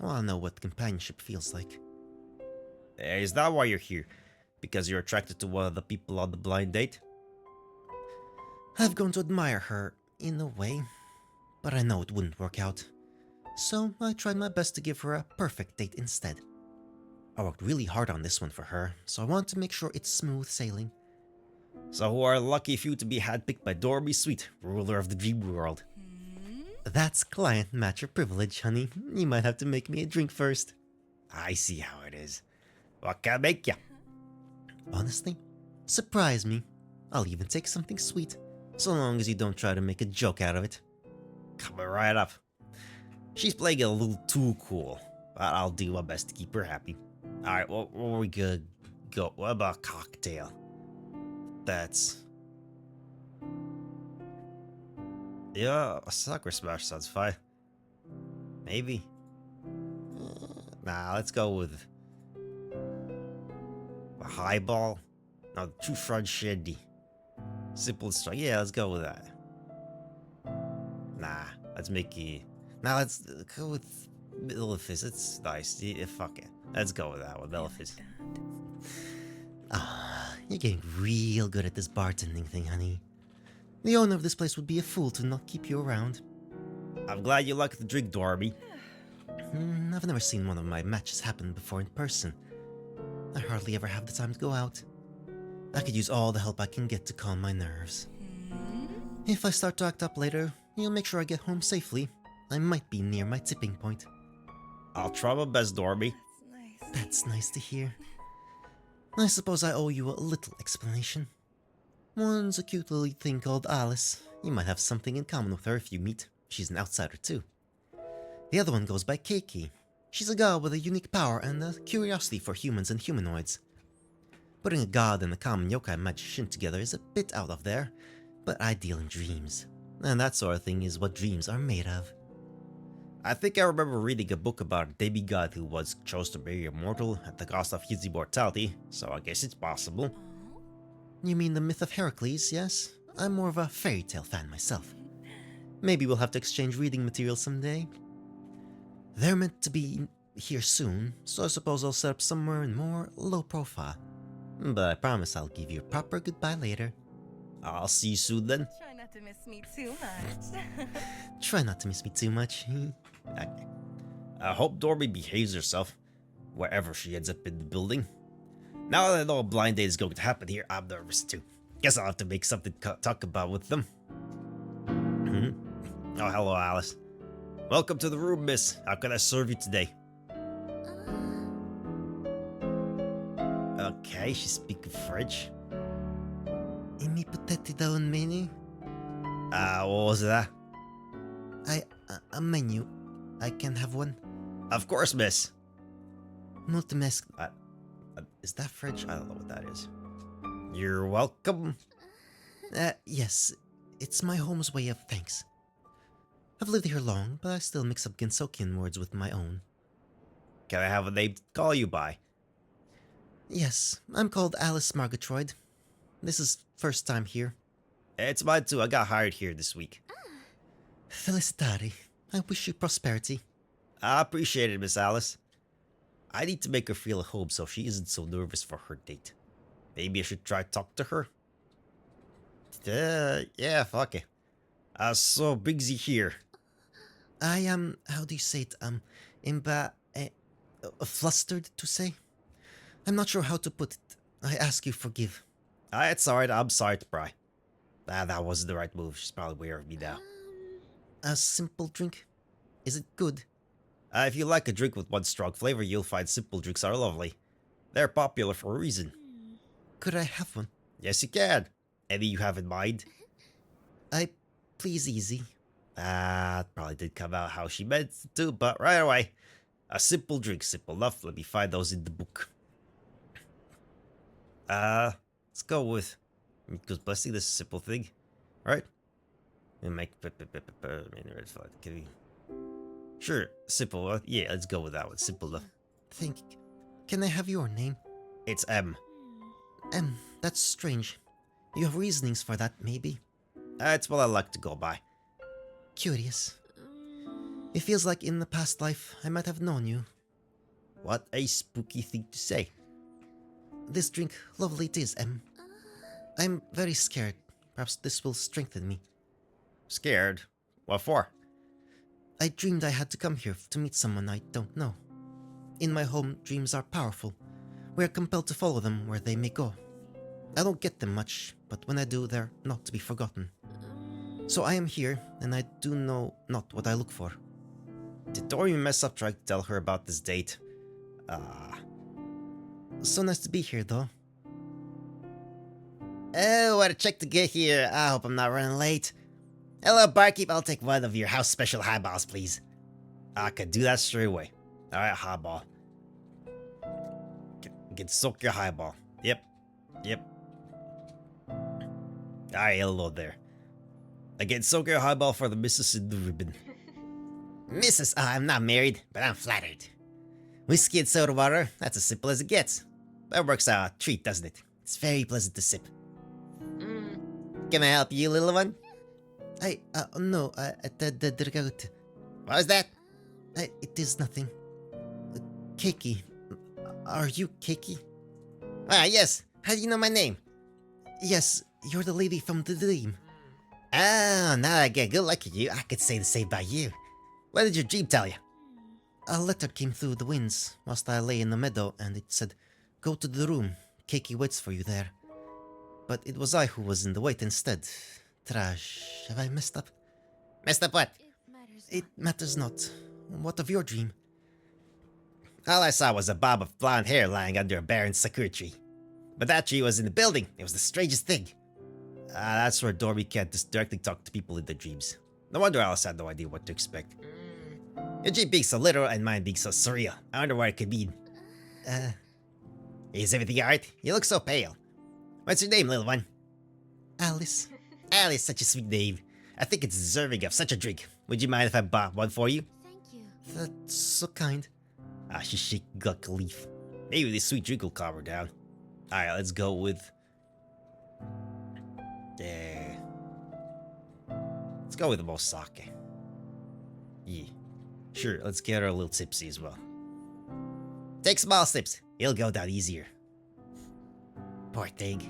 I want to know what companionship feels like. Is that why you're here? Because you're attracted to one of the people on the blind date? I've grown to admire her, in a way, but I know it wouldn't work out. So I tried my best to give her a perfect date instead. I worked really hard on this one for her, so I want to make sure it's smooth sailing. So who are the lucky few to be handpicked by Dorby Sweet, ruler of the dream world? That's client matcher privilege, honey. You might have to make me a drink first. I see how it is. What can I make ya? Honestly, surprise me. I'll even take something sweet, so long as you don't try to make a joke out of it. Coming right up. She's playing it a little too cool, but I'll do my best to keep her happy. Alright, well, where we good go? What about a cocktail? That's... Yeah, a sucker smash sounds fine. Maybe. Nah, let's go with... a highball? No, the true front shandy. Simple and strong. Yeah, let's go with that. Nah, let's make it... Nah, let's go with Malefice. It's nice. Yeah, fuck it. Let's go with that one, Malefice. You're getting real good at this bartending thing, honey. The owner of this place would be a fool to not keep you around. I'm glad you like the drink, Dorby. I've never seen one of my matches happen before in person. I hardly ever have the time to go out. I could use all the help I can get to calm my nerves. If I start to act up later, you'll make sure I get home safely. I might be near my tipping point. I'll try my best, Dorby. That's nice. That's nice to hear. I suppose I owe you a little explanation. One's a cute little thing called Alice. You might have something in common with her if you meet. She's an outsider too. The other one goes by Keiki. She's a god with a unique power and a curiosity for humans and humanoids. Putting a god and a common yokai magician together is a bit out of there, but I deal in dreams. And that sort of thing is what dreams are made of. I think I remember reading a book about a demigod who once chose to marry a mortal at the cost of his immortality, so I guess it's possible. You mean the myth of Heracles, yes? I'm more of a fairy tale fan myself. Maybe we'll have to exchange reading material someday. They're meant to be here soon, so I suppose I'll set up somewhere in more low profile. But I promise I'll give you a proper goodbye later. I'll see you soon then. Try not to miss me too much. Try not to miss me too much. Okay. I hope Dormy behaves herself, wherever she ends up in the building. Now that I know a blind date is going to happen here, I'm nervous too. Guess I'll have to make something to talk about with them. Oh, hello, Alice. Welcome to the room, miss. How can I serve you today? Okay, she's speaking French. Imi potete da un menu? What was that? A menu. I can have one. Of course, miss. Not mes. Is that French? I don't know what that is. You're welcome. Yes. It's my home's way of thanks. I've lived here long, but I still mix up Gensokian words with my own. Can I have a name to call you by? Yes, I'm called Alice Margatroyd. This is first time here. It's mine too. I got hired here this week. Felicitari. I wish you prosperity. I appreciate it, Miss Alice. I need to make her feel at home so she isn't so nervous for her date. Maybe I should try to talk to her. Yeah, fuck it. So busy here. I am, how do you say it, flustered to say? I'm not sure how to put it. I ask you forgive. It's alright, I'm sorry to pry. That wasn't the right move. She's probably aware of me now. A simple drink? Is it good? If you like a drink with one strong flavor, you'll find simple drinks are lovely. They're popular for a reason. Could I have one? Yes, you can. Any you have in mind? Please easy. Probably did come out how she meant it to, but right away. A simple drink, simple enough. Let me find those in the book. Let's go with, because blessing this simple thing, right? And make sure, simple. Yeah, let's go with that one. Simple enough. Think. Can I have your name? It's M. That's strange. You have reasonings for that, maybe? It's what I like to go by. Curious. It feels like in the past life I might have known you. What a spooky thing to say. This drink, lovely it is, M. I'm very scared. Perhaps this will strengthen me. Scared? What for? I dreamed I had to come here to meet someone I don't know. In my home, dreams are powerful. We are compelled to follow them where they may go. I don't get them much, but when I do, they're not to be forgotten. So I am here, and I do know not what I look for. Did Dory mess up trying to tell her about this date? So nice to be here, though. Oh, what a check to get here. I hope I'm not running late. Hello, barkeep. I'll take one of your house special highballs, please. I can do that straight away. Alright, highball. Can soak your highball. Yep. Alright, hello there. Again, soak your highball for the missus in the ribbon. Missus, I'm not married, but I'm flattered. Whiskey and soda water, that's as simple as it gets. That works out a treat, doesn't it? It's very pleasant to sip. Can I help you, little one? No, What was that? it is nothing. Keiki. Are you Keiki? Ah, yes. How do you know my name? Yes, you're the lady from the dream. Oh, now I get good luck at you. I could say the same about you. What did your dream tell you? A letter came through the winds whilst I lay in the meadow, and it said, "Go to the room. Keiki waits for you there." But it was I who was in the wait instead. Trash. Have I messed up? Messed up what? It matters not. What of your dream? All I saw was a bob of blonde hair lying under a barren sakura tree. But that tree was in the building. It was the strangest thing. That's where Dorby can't just directly talk to people in their dreams. No wonder Alice had no idea what to expect. Your dream being so literal and mine being so surreal. I wonder what it could mean. Is everything alright? You look so pale. What's your name, little one? Alice. Alice, such a sweet name. I think it's deserving of such a drink. Would you mind if I bought one for you? Thank you. That's so kind. She's shaking like a leaf. Maybe this sweet drink will calm her down. Alright, let's go with... Let's go with the most sake. Yeah. Sure, let's get her a little tipsy as well. Take small sips. It'll go down easier. Poor thing.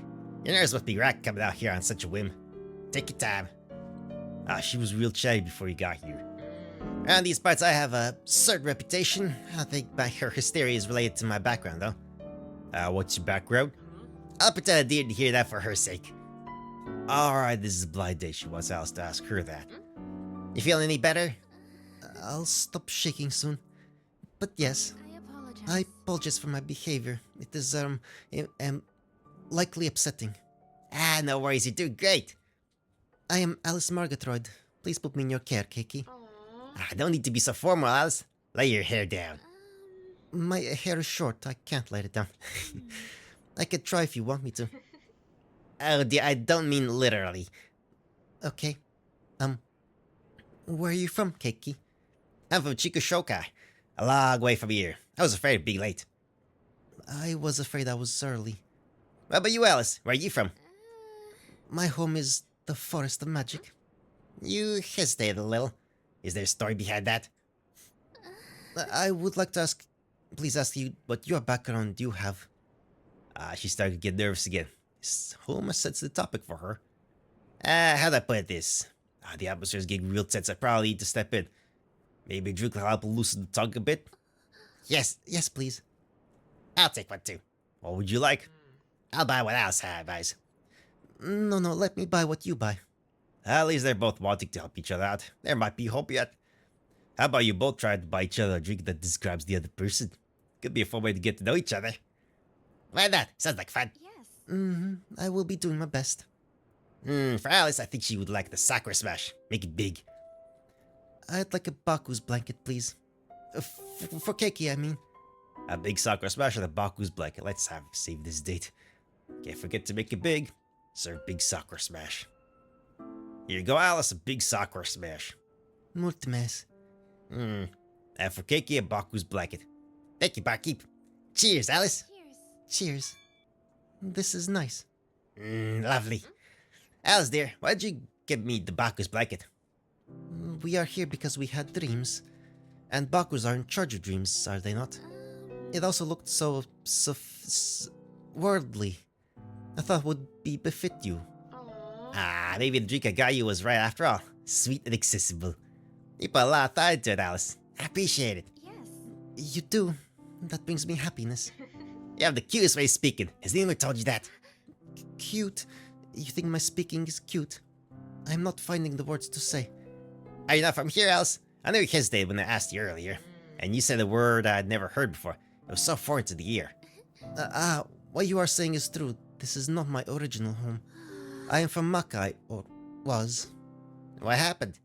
Your nerves must be racked coming out here on such a whim. Take your time. She was real chatty before you got here. Around these parts, I have a certain reputation. I think her hysteria is related to my background, though. What's your background? I'll pretend I didn't hear that for her sake. Alright, this is a blind date. She wants Alice to ask her that. You feeling any better? I'll stop shaking soon. But yes, I apologize. I apologize for my behavior. It is, likely upsetting. No worries, you're doing great. I am Alice Margatroyd. Please put me in your care, Kiki. Don't need to be so formal, Alice. Lay your hair down. My hair is short. I can't let it down. I could try if you want me to. Oh dear, I don't mean literally. Okay. Where are you from, Kiki? I'm from Chikushokai. A long way from here. I was afraid of being late. I was afraid I was early. What about you, Alice? Where are you from? My home is the Forest of Magic. You hesitated a little. Is there a story behind that? I would like to please ask you what your background you have. She started to get nervous again. This home a sensitive topic for her. How'd I put this? The atmosphere's getting real tense. I probably need to step in. Maybe a drink will help loosen the tongue a bit. Yes, please. I'll take one too. What would you like? I'll buy what else I buys. No, let me buy what you buy. At least they're both wanting to help each other out. There might be hope yet. How about you both try to buy each other a drink that describes the other person? Could be a fun way to get to know each other. Why not? Sounds like fun. Yes. I will be doing my best. For Alice, I think she would like the Sakura Smash. Make it big. I'd like a Baku's blanket, please. For Keiki, I mean. A big Sakura Smash and a Baku's blanket. Let's save this date. Can't forget to make it big. Serve big Sakura Smash. Here you go, Alice, a big Sakura Smash. Multimes. And for Keiki, a Baku's blanket. Thank you, barkeep. Cheers, Alice. Cheers. Cheers. This is nice. Lovely. Alice, dear, why did you give me the Baku's blanket? We are here because we had dreams. And Bakus are in charge of dreams, are they not? It also looked so worldly. I thought would befit you. Maybe the drink I got you was right after all. Sweet and accessible. You put a lot of thought into it, Alice. I appreciate it. Yes. You do. That brings me happiness. You have the cutest way of speaking. Has anyone told you that? Cute? You think my speaking is cute? I'm not finding the words to say. Are you not from here, Alice? I know you hesitated when I asked you earlier. And you said a word I'd never heard before. It was so foreign to the ear. What you are saying is true. This is not my original home. I am from Makai, or was. What happened?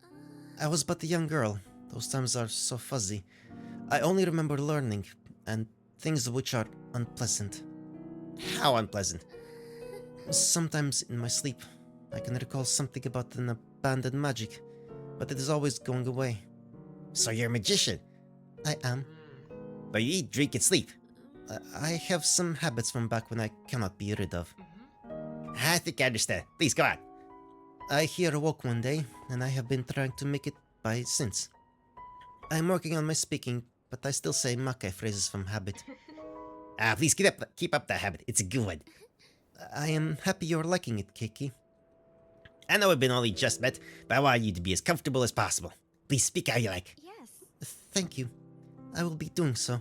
I was but a young girl. Those times are so fuzzy. I only remember learning, and things which are unpleasant. How unpleasant? Sometimes in my sleep, I can recall something about an abandoned magic, but it is always going away. So you're a magician? I am. But you eat, drink, and sleep. I have some habits from back when I cannot be rid of. I think I understand. Please, go on. I here awoke one day, and I have been trying to make it by since. I'm working on my speaking, but I still say Makai phrases from habit. Please keep up that habit. It's a good one. I am happy you're liking it, Keiki. I know we've been only just met, but I want you to be as comfortable as possible. Please speak how you like. Yes. Thank you. I will be doing so.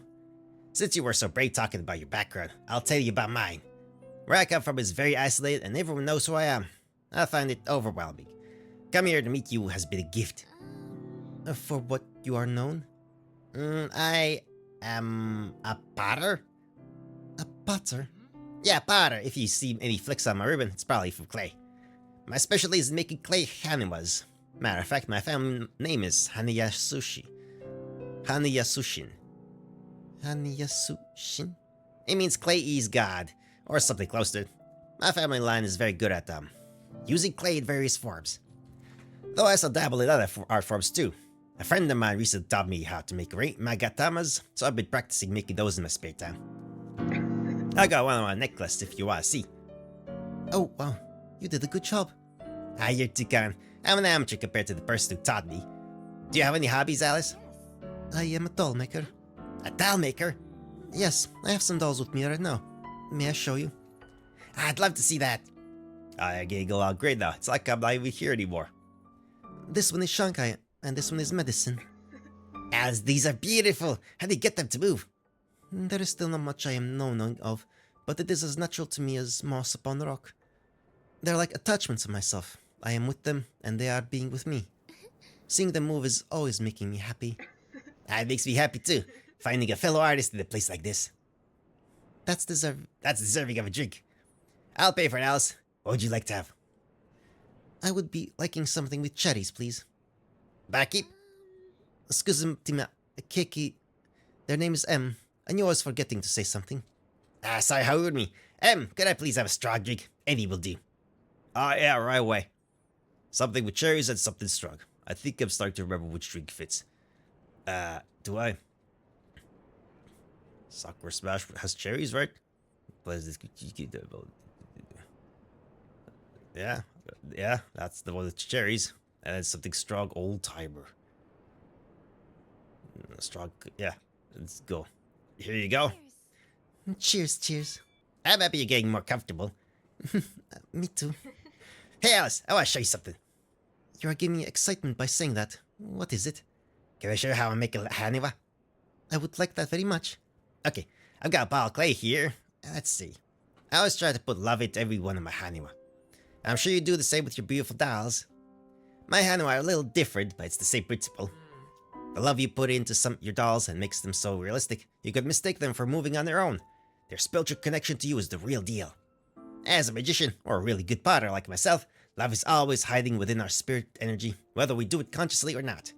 Since you were so brave talking about your background, I'll tell you about mine. Where I come from is very isolated and everyone knows who I am. I find it overwhelming. Coming here to meet you has been a gift. For what you are known? I am a potter? A potter? Yeah, potter. If you see any flicks on my ribbon, it's probably from clay. My specialty is making clay haniwas. Matter of fact, my family name is Hanayasushin. Hanayasushin? It means clay is God, or something close to it. My family line is very good at using clay in various forms. Though I still dabble in other art forms too. A friend of mine recently taught me how to make magatamas, so I've been practicing making those in my spare time. I got one on my necklace if you want to see. Oh, wow. You did a good job. Ah, you're too kind. I'm an amateur compared to the person who taught me. Do you have any hobbies, Alice? I am a doll maker. A doll maker? Yes, I have some dolls with me right now. May I show you? I'd love to see that. I giggle out great now. It's like I'm not even here anymore. This one is Shanghai, and this one is medicine. Alice, these are beautiful. How do you get them to move? There is still not much I am knowing of, but it is as natural to me as moss upon the rock. They're like attachments of myself. I am with them, and they are being with me. Seeing them move is always making me happy. It makes me happy too, finding a fellow artist in a place like this. That's deserving of a drink. I'll pay for it, Alice. What would you like to have? I would be liking something with cherries, please. Barkeep? Excuse me, Kiki. Their name is M. I knew I was forgetting to say something. Sorry, how rude me. M, could I please have a strong drink? Any will do. Yeah, right away. Something with cherries and something strong. I think I'm starting to remember which drink fits. Do I? Sakura Smash has cherries, right? Yeah, that's the one with cherries. And then something strong, old timer. Strong, yeah. Let's go. Here you go. Cheers, cheers. I'm happy you're getting more comfortable. Me too. Hey Alice, I want to show you something. You are giving me excitement by saying that. What is it? Can I show you how I make a haniwa? I would like that very much. Okay, I've got a ball of clay here. Let's see. I always try to put love into every one of my haniwa. I'm sure you do the same with your beautiful dolls. My haniwa are a little different, but it's the same principle. The love you put into your dolls and makes them so realistic, you could mistake them for moving on their own. Their spiritual connection to you is the real deal. As a magician, or a really good potter like myself, love is always hiding within our spirit energy, whether we do it consciously or not.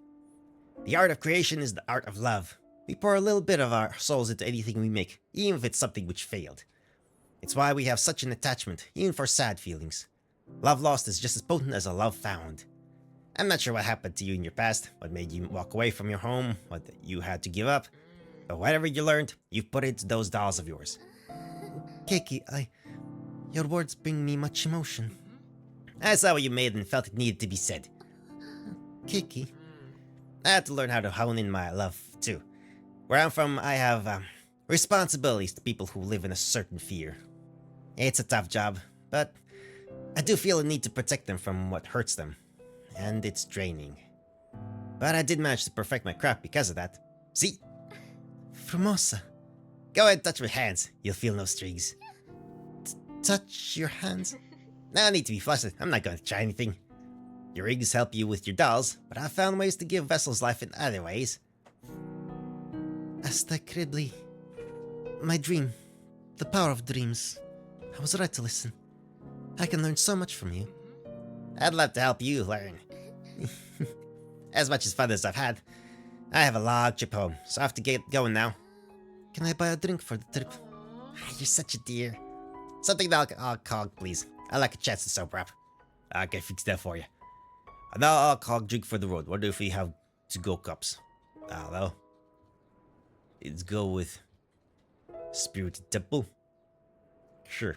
The art of creation is the art of love. We pour a little bit of our souls into anything we make, even if it's something which failed. It's why we have such an attachment, even for sad feelings. Love lost is just as potent as a love found. I'm not sure what happened to you in your past, what made you walk away from your home, what you had to give up. But whatever you learned, you've put into those dolls of yours. Keiki, your words bring me much emotion. I saw what you made and felt it needed to be said. Keiki. I had to learn how to hone in my love, too. Where I'm from, I have responsibilities to people who live in a certain fear. It's a tough job, but I do feel a need to protect them from what hurts them. And it's draining. But I did manage to perfect my craft because of that. See? Formosa. Go ahead and touch my hands. You'll feel no strings. Touch your hands? No need to be flustered. I'm not going to try anything. Your rings help you with your dolls, but I've found ways to give vessels life in other ways. Asta Kribli. My dream. The power of dreams. I was right to listen. I can learn so much from you. I'd love to help you learn. As much as fun as I've had, I have a long trip home, so I have to get going now. Can I buy a drink for the trip? You're such a dear. Something alcohol, please. I like a chance to sober up. I can fix that for you. Another alcohol drink for the road. What if we have to-go cups? I don't know. Let's go with Spirited Temple. Sure.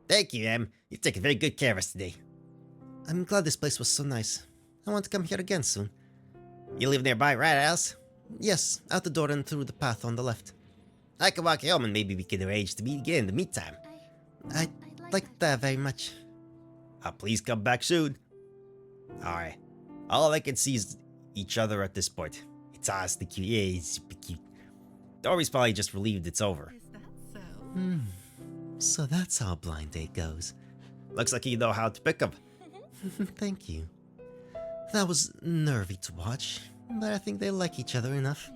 Thank you, Em. You've taken very good care of us today. I'm glad this place was so nice. I want to come here again soon. You live nearby, right, Alice? Yes, out the door and through the path on the left. I can walk you home and maybe we can arrange to meet again in the meantime. I'd like that very much. Please come back soon. Alright. All I can see is each other at this point. It's honestly cute. Yeah, it's super cute. Dory's probably just relieved it's over. Is that so? So that's how a blind date goes. Looks like you know how to pick up. Thank you. That was nervy to watch, but I think they like each other enough.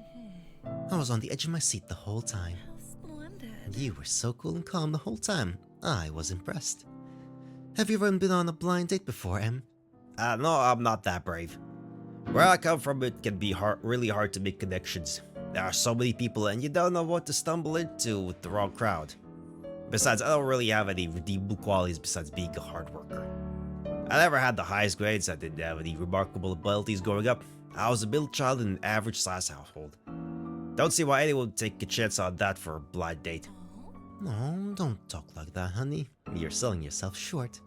I was on the edge of my seat the whole time. How splendid. And you were so cool and calm the whole time. I was impressed. Have you ever been on a blind date before, Em? No, I'm not that brave. Where I come from, it can be really hard to make connections. There are so many people and you don't know what to stumble into with the wrong crowd. Besides, I don't really have any redeemable qualities besides being a hard worker. I never had the highest grades, I didn't have any remarkable abilities growing up. I was a middle child in an average size household. Don't see why anyone would take a chance on that for a blind date. Oh, don't talk like that, honey. You're selling yourself short.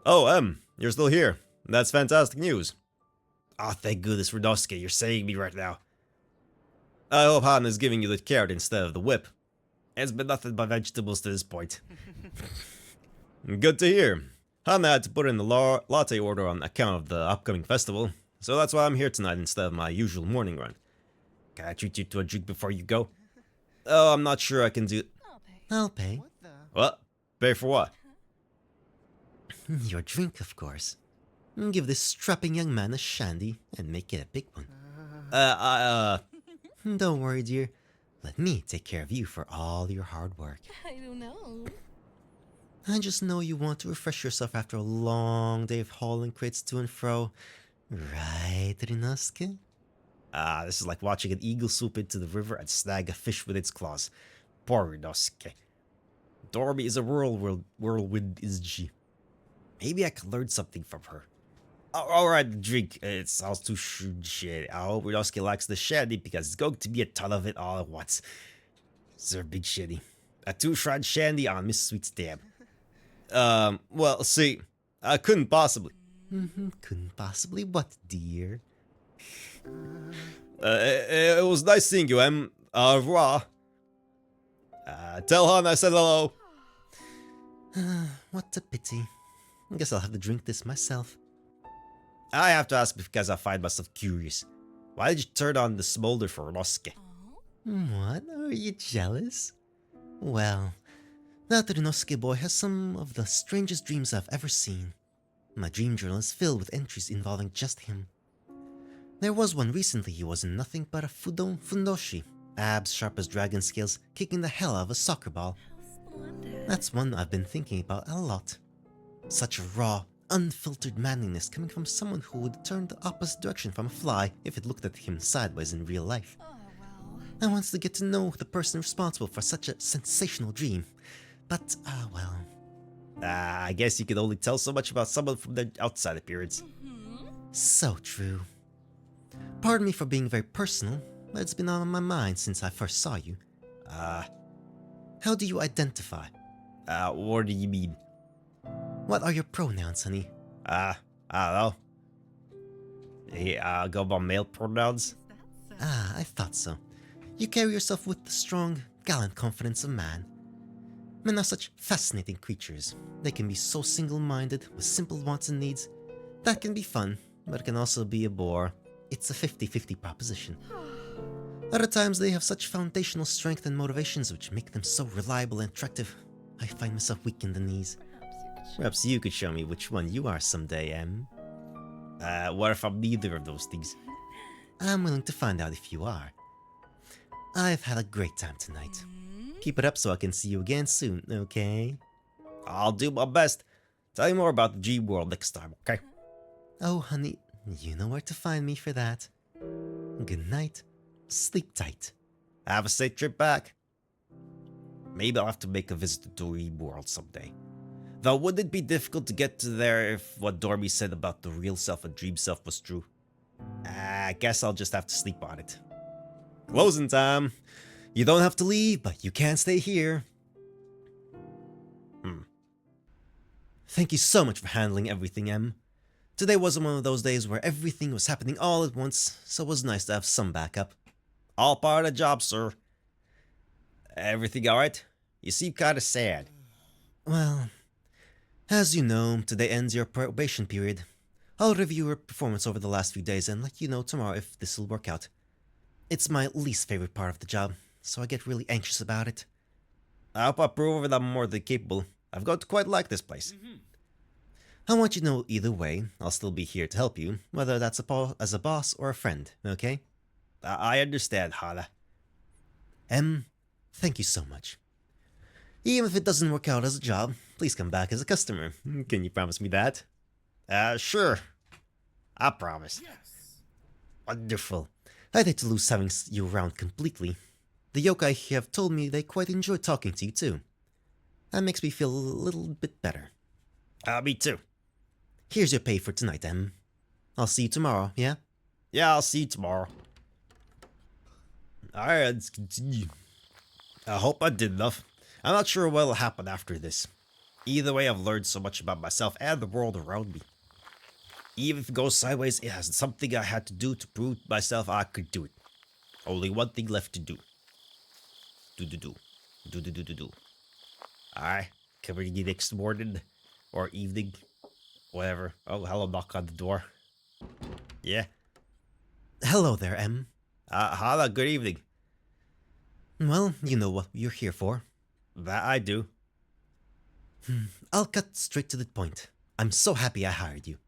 Oh, you're still here. That's fantastic news. Oh, thank goodness, Ryunosuke, you're saving me right now. I hope Han is giving you the carrot instead of the whip. It's been nothing but vegetables to this point. Good to hear. Hana had to put in the latte order on account of the upcoming festival, so that's why I'm here tonight instead of my usual morning run. Can I treat you to a drink before you go? Oh, I'm not sure I can do... I'll pay. What the? What? Pay for what? Your drink, of course. Give this strapping young man a shandy and make it a big one. Don't worry, dear. Let me take care of you for all your hard work. I don't know. I just know you want to refresh yourself after a long day of hauling crates to and fro. Right, Ryunosuke? This is like watching an eagle swoop into the river and snag a fish with its claws. Poor Ryunosuke. Dormy is a whirlwind, is she? Maybe I could learn something from her. Alright, drink. It sounds too shit. I hope Ryunosuke likes the shandy because it's going to be a ton of it all at once. Sir Big Shandy. A 2-shot shandy on Miss Sweet's dam. Well, see, I couldn't possibly... Couldn't possibly what, dear? It was nice seeing you, Au revoir. Tell Han I said hello. What a pity. I guess I'll have to drink this myself. I have to ask because I find myself curious. Why did you turn on the smolder for Ryunosuke? What? Are you jealous? Well, that Ryunosuke boy has some of the strangest dreams I've ever seen. My dream journal is filled with entries involving just him. There was one recently he was in nothing but a fundoshi, abs sharp as dragon scales, kicking the hell out of a soccer ball. Splendid. That's one I've been thinking about a lot. Such a raw, unfiltered manliness coming from someone who would turn the opposite direction from a fly if it looked at him sideways in real life. Oh, well. I wants to get to know the person responsible for such a sensational dream. But, well... I guess you could only tell so much about someone from their outside appearance. So true. Pardon me for being very personal, but it's been on my mind since I first saw you. How do you identify? What do you mean? What are your pronouns, honey? I don't know. Hey, go by male pronouns? I thought so. You carry yourself with the strong, gallant confidence of man. Men are such fascinating creatures. They can be so single-minded, with simple wants and needs. That can be fun, but it can also be a bore. It's a 50-50 proposition. Other times they have such foundational strength and motivations which make them so reliable and attractive. I find myself weak in the knees. Perhaps you could show me which one you are someday, What if I'm neither of those things? I'm willing to find out if you are. I've had a great time tonight. Keep it up so I can see you again soon, okay? I'll do my best. Tell me more about the G World next time, okay? Oh, honey, you know where to find me for that. Good night. Sleep tight. Have a safe trip back. Maybe I'll have to make a visit to Dream World someday. Though, wouldn't it be difficult to get to there if what Dormy said about the real self and dream self was true? I guess I'll just have to sleep on it. Closing time. You don't have to leave, but you can't stay here. Thank you so much for handling everything, Em. Today wasn't one of those days where everything was happening all at once, so it was nice to have some backup. All part of the job, sir. Everything alright? You seem kinda sad. Well, as you know, today ends your probation period. I'll review your performance over the last few days and let you know tomorrow if this will work out. It's my least favorite part of the job, so I get really anxious about it. I hope I prove that I'm more than capable. I've got to quite like this place. I want you to know either way, I'll still be here to help you, whether that's as a boss or a friend, okay? I understand, Hana. Em, thank you so much. Even if it doesn't work out as a job, please come back as a customer. Can you promise me that? Sure. I promise. Wonderful. I'd hate to lose having you around completely. The yokai have told me they quite enjoy talking to you too. That makes me feel a little bit better. Me too. Here's your pay for tonight, Em. I'll see you tomorrow, yeah? Yeah, I'll see you tomorrow. Alright, let's continue. I hope I did enough. I'm not sure what'll happen after this. Either way, I've learned so much about myself and the world around me. Even if it goes sideways, it has something I had to do to prove to myself I could do it. Only one thing left to do. Do. Alright, come in the next morning or evening, whatever. Oh, hello, knock on the door. Yeah. Hello there, Em. Hello, good evening. Well, you know what you're here for. That I do. I'll cut straight to the point. I'm so happy I hired you.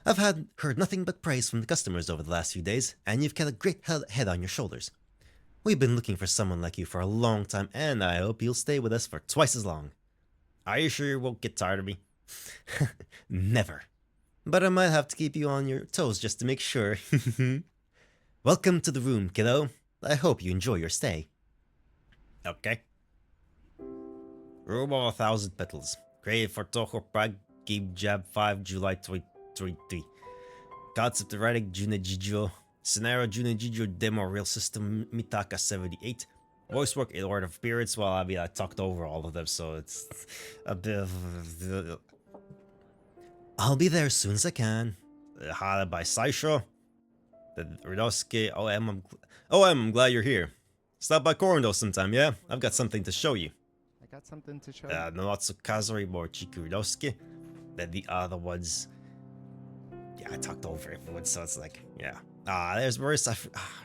I've heard nothing but praise from the customers over the last few days, and you've got a great head on your shoulders. We've been looking for someone like you for a long time, and I hope you'll stay with us for twice as long. Are you sure you won't get tired of me? Never. But I might have to keep you on your toes just to make sure. Welcome to the room, kiddo. I hope you enjoy your stay. Okay. Room of 1,000 Petals. Created for Touhou Prague Game Jam 5 July 2023. Concept of writing Junejijo. Scenario Junejijo Demo Real System Mitaka 78. Voice work in order of appearance. Well, I mean, I talked over all of them, so it's a bit of... I'll be there as soon as I can. Hana by Saisho. Then Rinosuke. I'm glad you're here. Stop by Corondale sometime, yeah? I've got something to show you. I got something to show. Nonotsu Kazori Morichiku Rinosuke. Then the other ones. Yeah, I talked over everyone, so it's like, yeah. There's Marissa.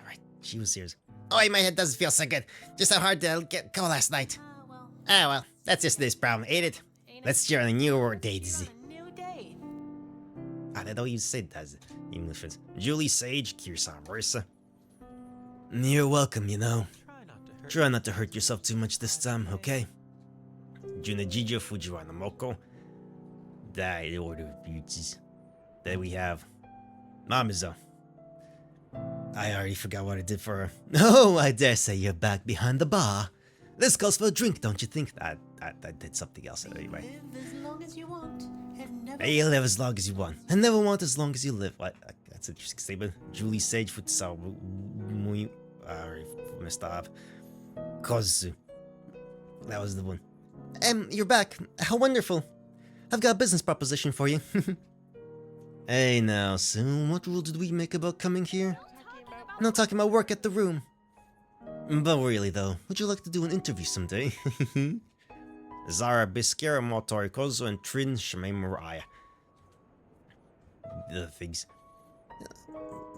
Right, she was here. Oh, my head doesn't feel so good. Just so hard to go last night. Well, that's just this problem, ain't it? Let's join a new days. I don't know you said that. English friends. Julie Sage, Kirsan Marissa. You're welcome, you know. Try Try not to hurt yourself too much this time, okay? Junejijo Fujiwara Moko. Die in order of beauties. Then we have Mamizo. I already forgot what I did for her. Oh, I dare say you're back behind the bar. This calls for a drink, don't you think? I did something else anyway. Live as long as you want and never You live as long as you want, and never want as long as you live. What? That's an interesting statement. Julie Sage Futsal Mui. Messed up. Kozu. That was the one. You're back. How wonderful. I've got a business proposition for you. Hey now, Sue, what rule did we make about coming here? Not talking about work at the room. But really though, would you like to do an interview someday? Zara Biscara Motori Kozu and Trin Shimei Mariah. The things.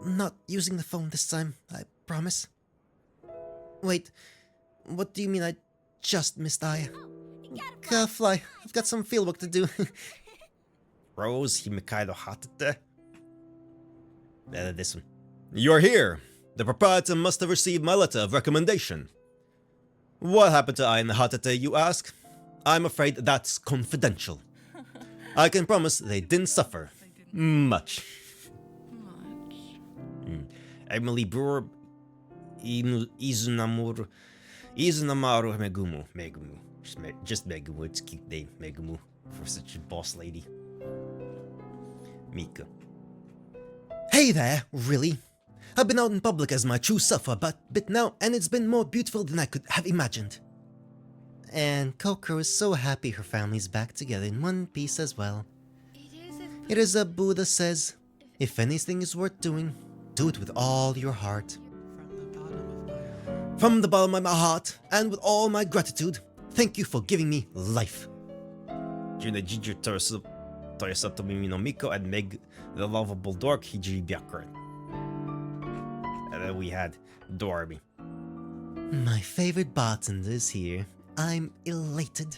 Not using the phone this time, I promise. Wait, what do you mean I just missed Aya? Gotta fly, I've got some fieldwork to do. Rose Himikaido Hatate. This one. You're here! The proprietor must have received my letter of recommendation. What happened to Aya and Hatate, you ask? I'm afraid that's confidential. I can promise they didn't suffer. Much. Emily Brewer, Izunamaru Megumu. Just Megumu, it's a cute name, Megumu, for such a boss lady. Mika. Hey there, really? I've been out in public as my true self for about a bit now, and it's been more beautiful than I could have imagined. And Kokoro is so happy her family's back together in one piece as well. It is as Buddha says, if anything is worth doing, do it with all your heart. From the bottom of my heart, and with all my gratitude, thank you for giving me life. Junejijo Toyosato Mimi no Miko and Meg the lovable dork Hijiri Byakuren. And then we had Dormy. My favorite bartender is here. I'm elated.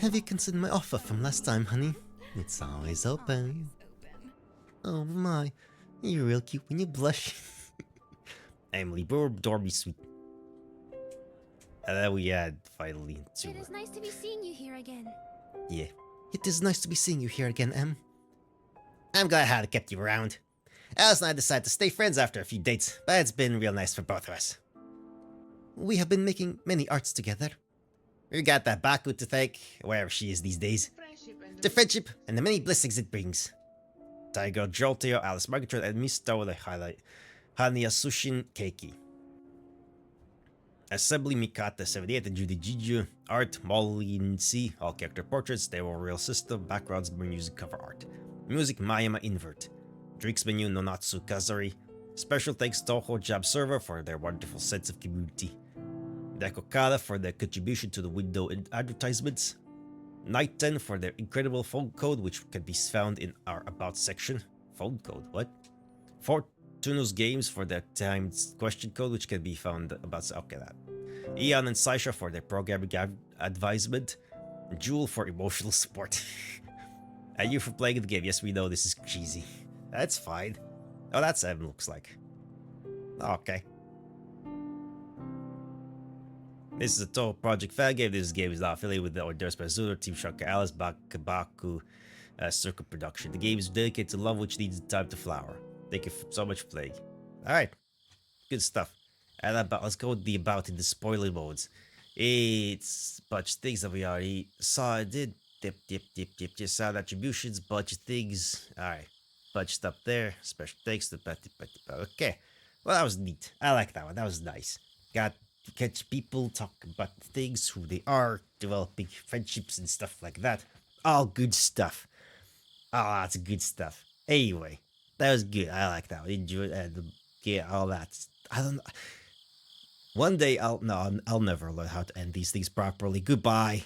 Have you considered my offer from last time, honey? It's always open. Oh my, you're real cute when you blush. Emily Brewer, Dormy Sweet. And then we had finally to. It is nice to be seeing you here again. Yeah. It is nice to be seeing you here again, Em. I'm glad how I kept you around. Alice and I decided to stay friends after a few dates, but it's been real nice for both of us. We have been making many arts together. We got that Baku to thank, wherever she is these days. The friendship and the many blessings it brings. Taigo Jolteo, Alice Margaret, and Misto the highlight. Hania Sushin Keiki. Assembly Mikata 78 and Judy Jiju. Art Molinsi. All character portraits. They were real system. Backgrounds, music cover art. Music Mayama Invert. Drinks menu Nonatsu Kazari. Special thanks Touhou Job Server for their wonderful sense of community. Dekokada for their contribution to the window advertisements. Night 10 for their incredible phone code, which can be found in our About section. Phone code, what? Fortuno's Games for their timed question code, which can be found about. Okay, that. Eon and Saisha for their programming advisement. Jewel for emotional support. And you for playing the game. Yes, we know this is cheesy. That's fine. Oh, that's M looks like. Okay. This is a total project fan game. This game is not affiliated with the or endorsed by Zuno, Team Shaka Alice, Baku, Circuit Production. The game is dedicated to love which needs time to flower. Thank you so much for playing. Alright. Good stuff. And let's go with the about in the spoiler modes. It's a bunch of things that we already saw. I did. Just sound attributions, bunch of things. Alright. Bunch of stuff there. Special thanks to Okay. Well, that was neat. I like that one. That was nice. Got to catch people, talk about things, who they are, developing friendships and stuff like that. All good stuff. Oh, that's good stuff. Anyway, that was good. I like that one. Enjoy all that. I don't know. One day I'll never learn how to end these things properly. Goodbye.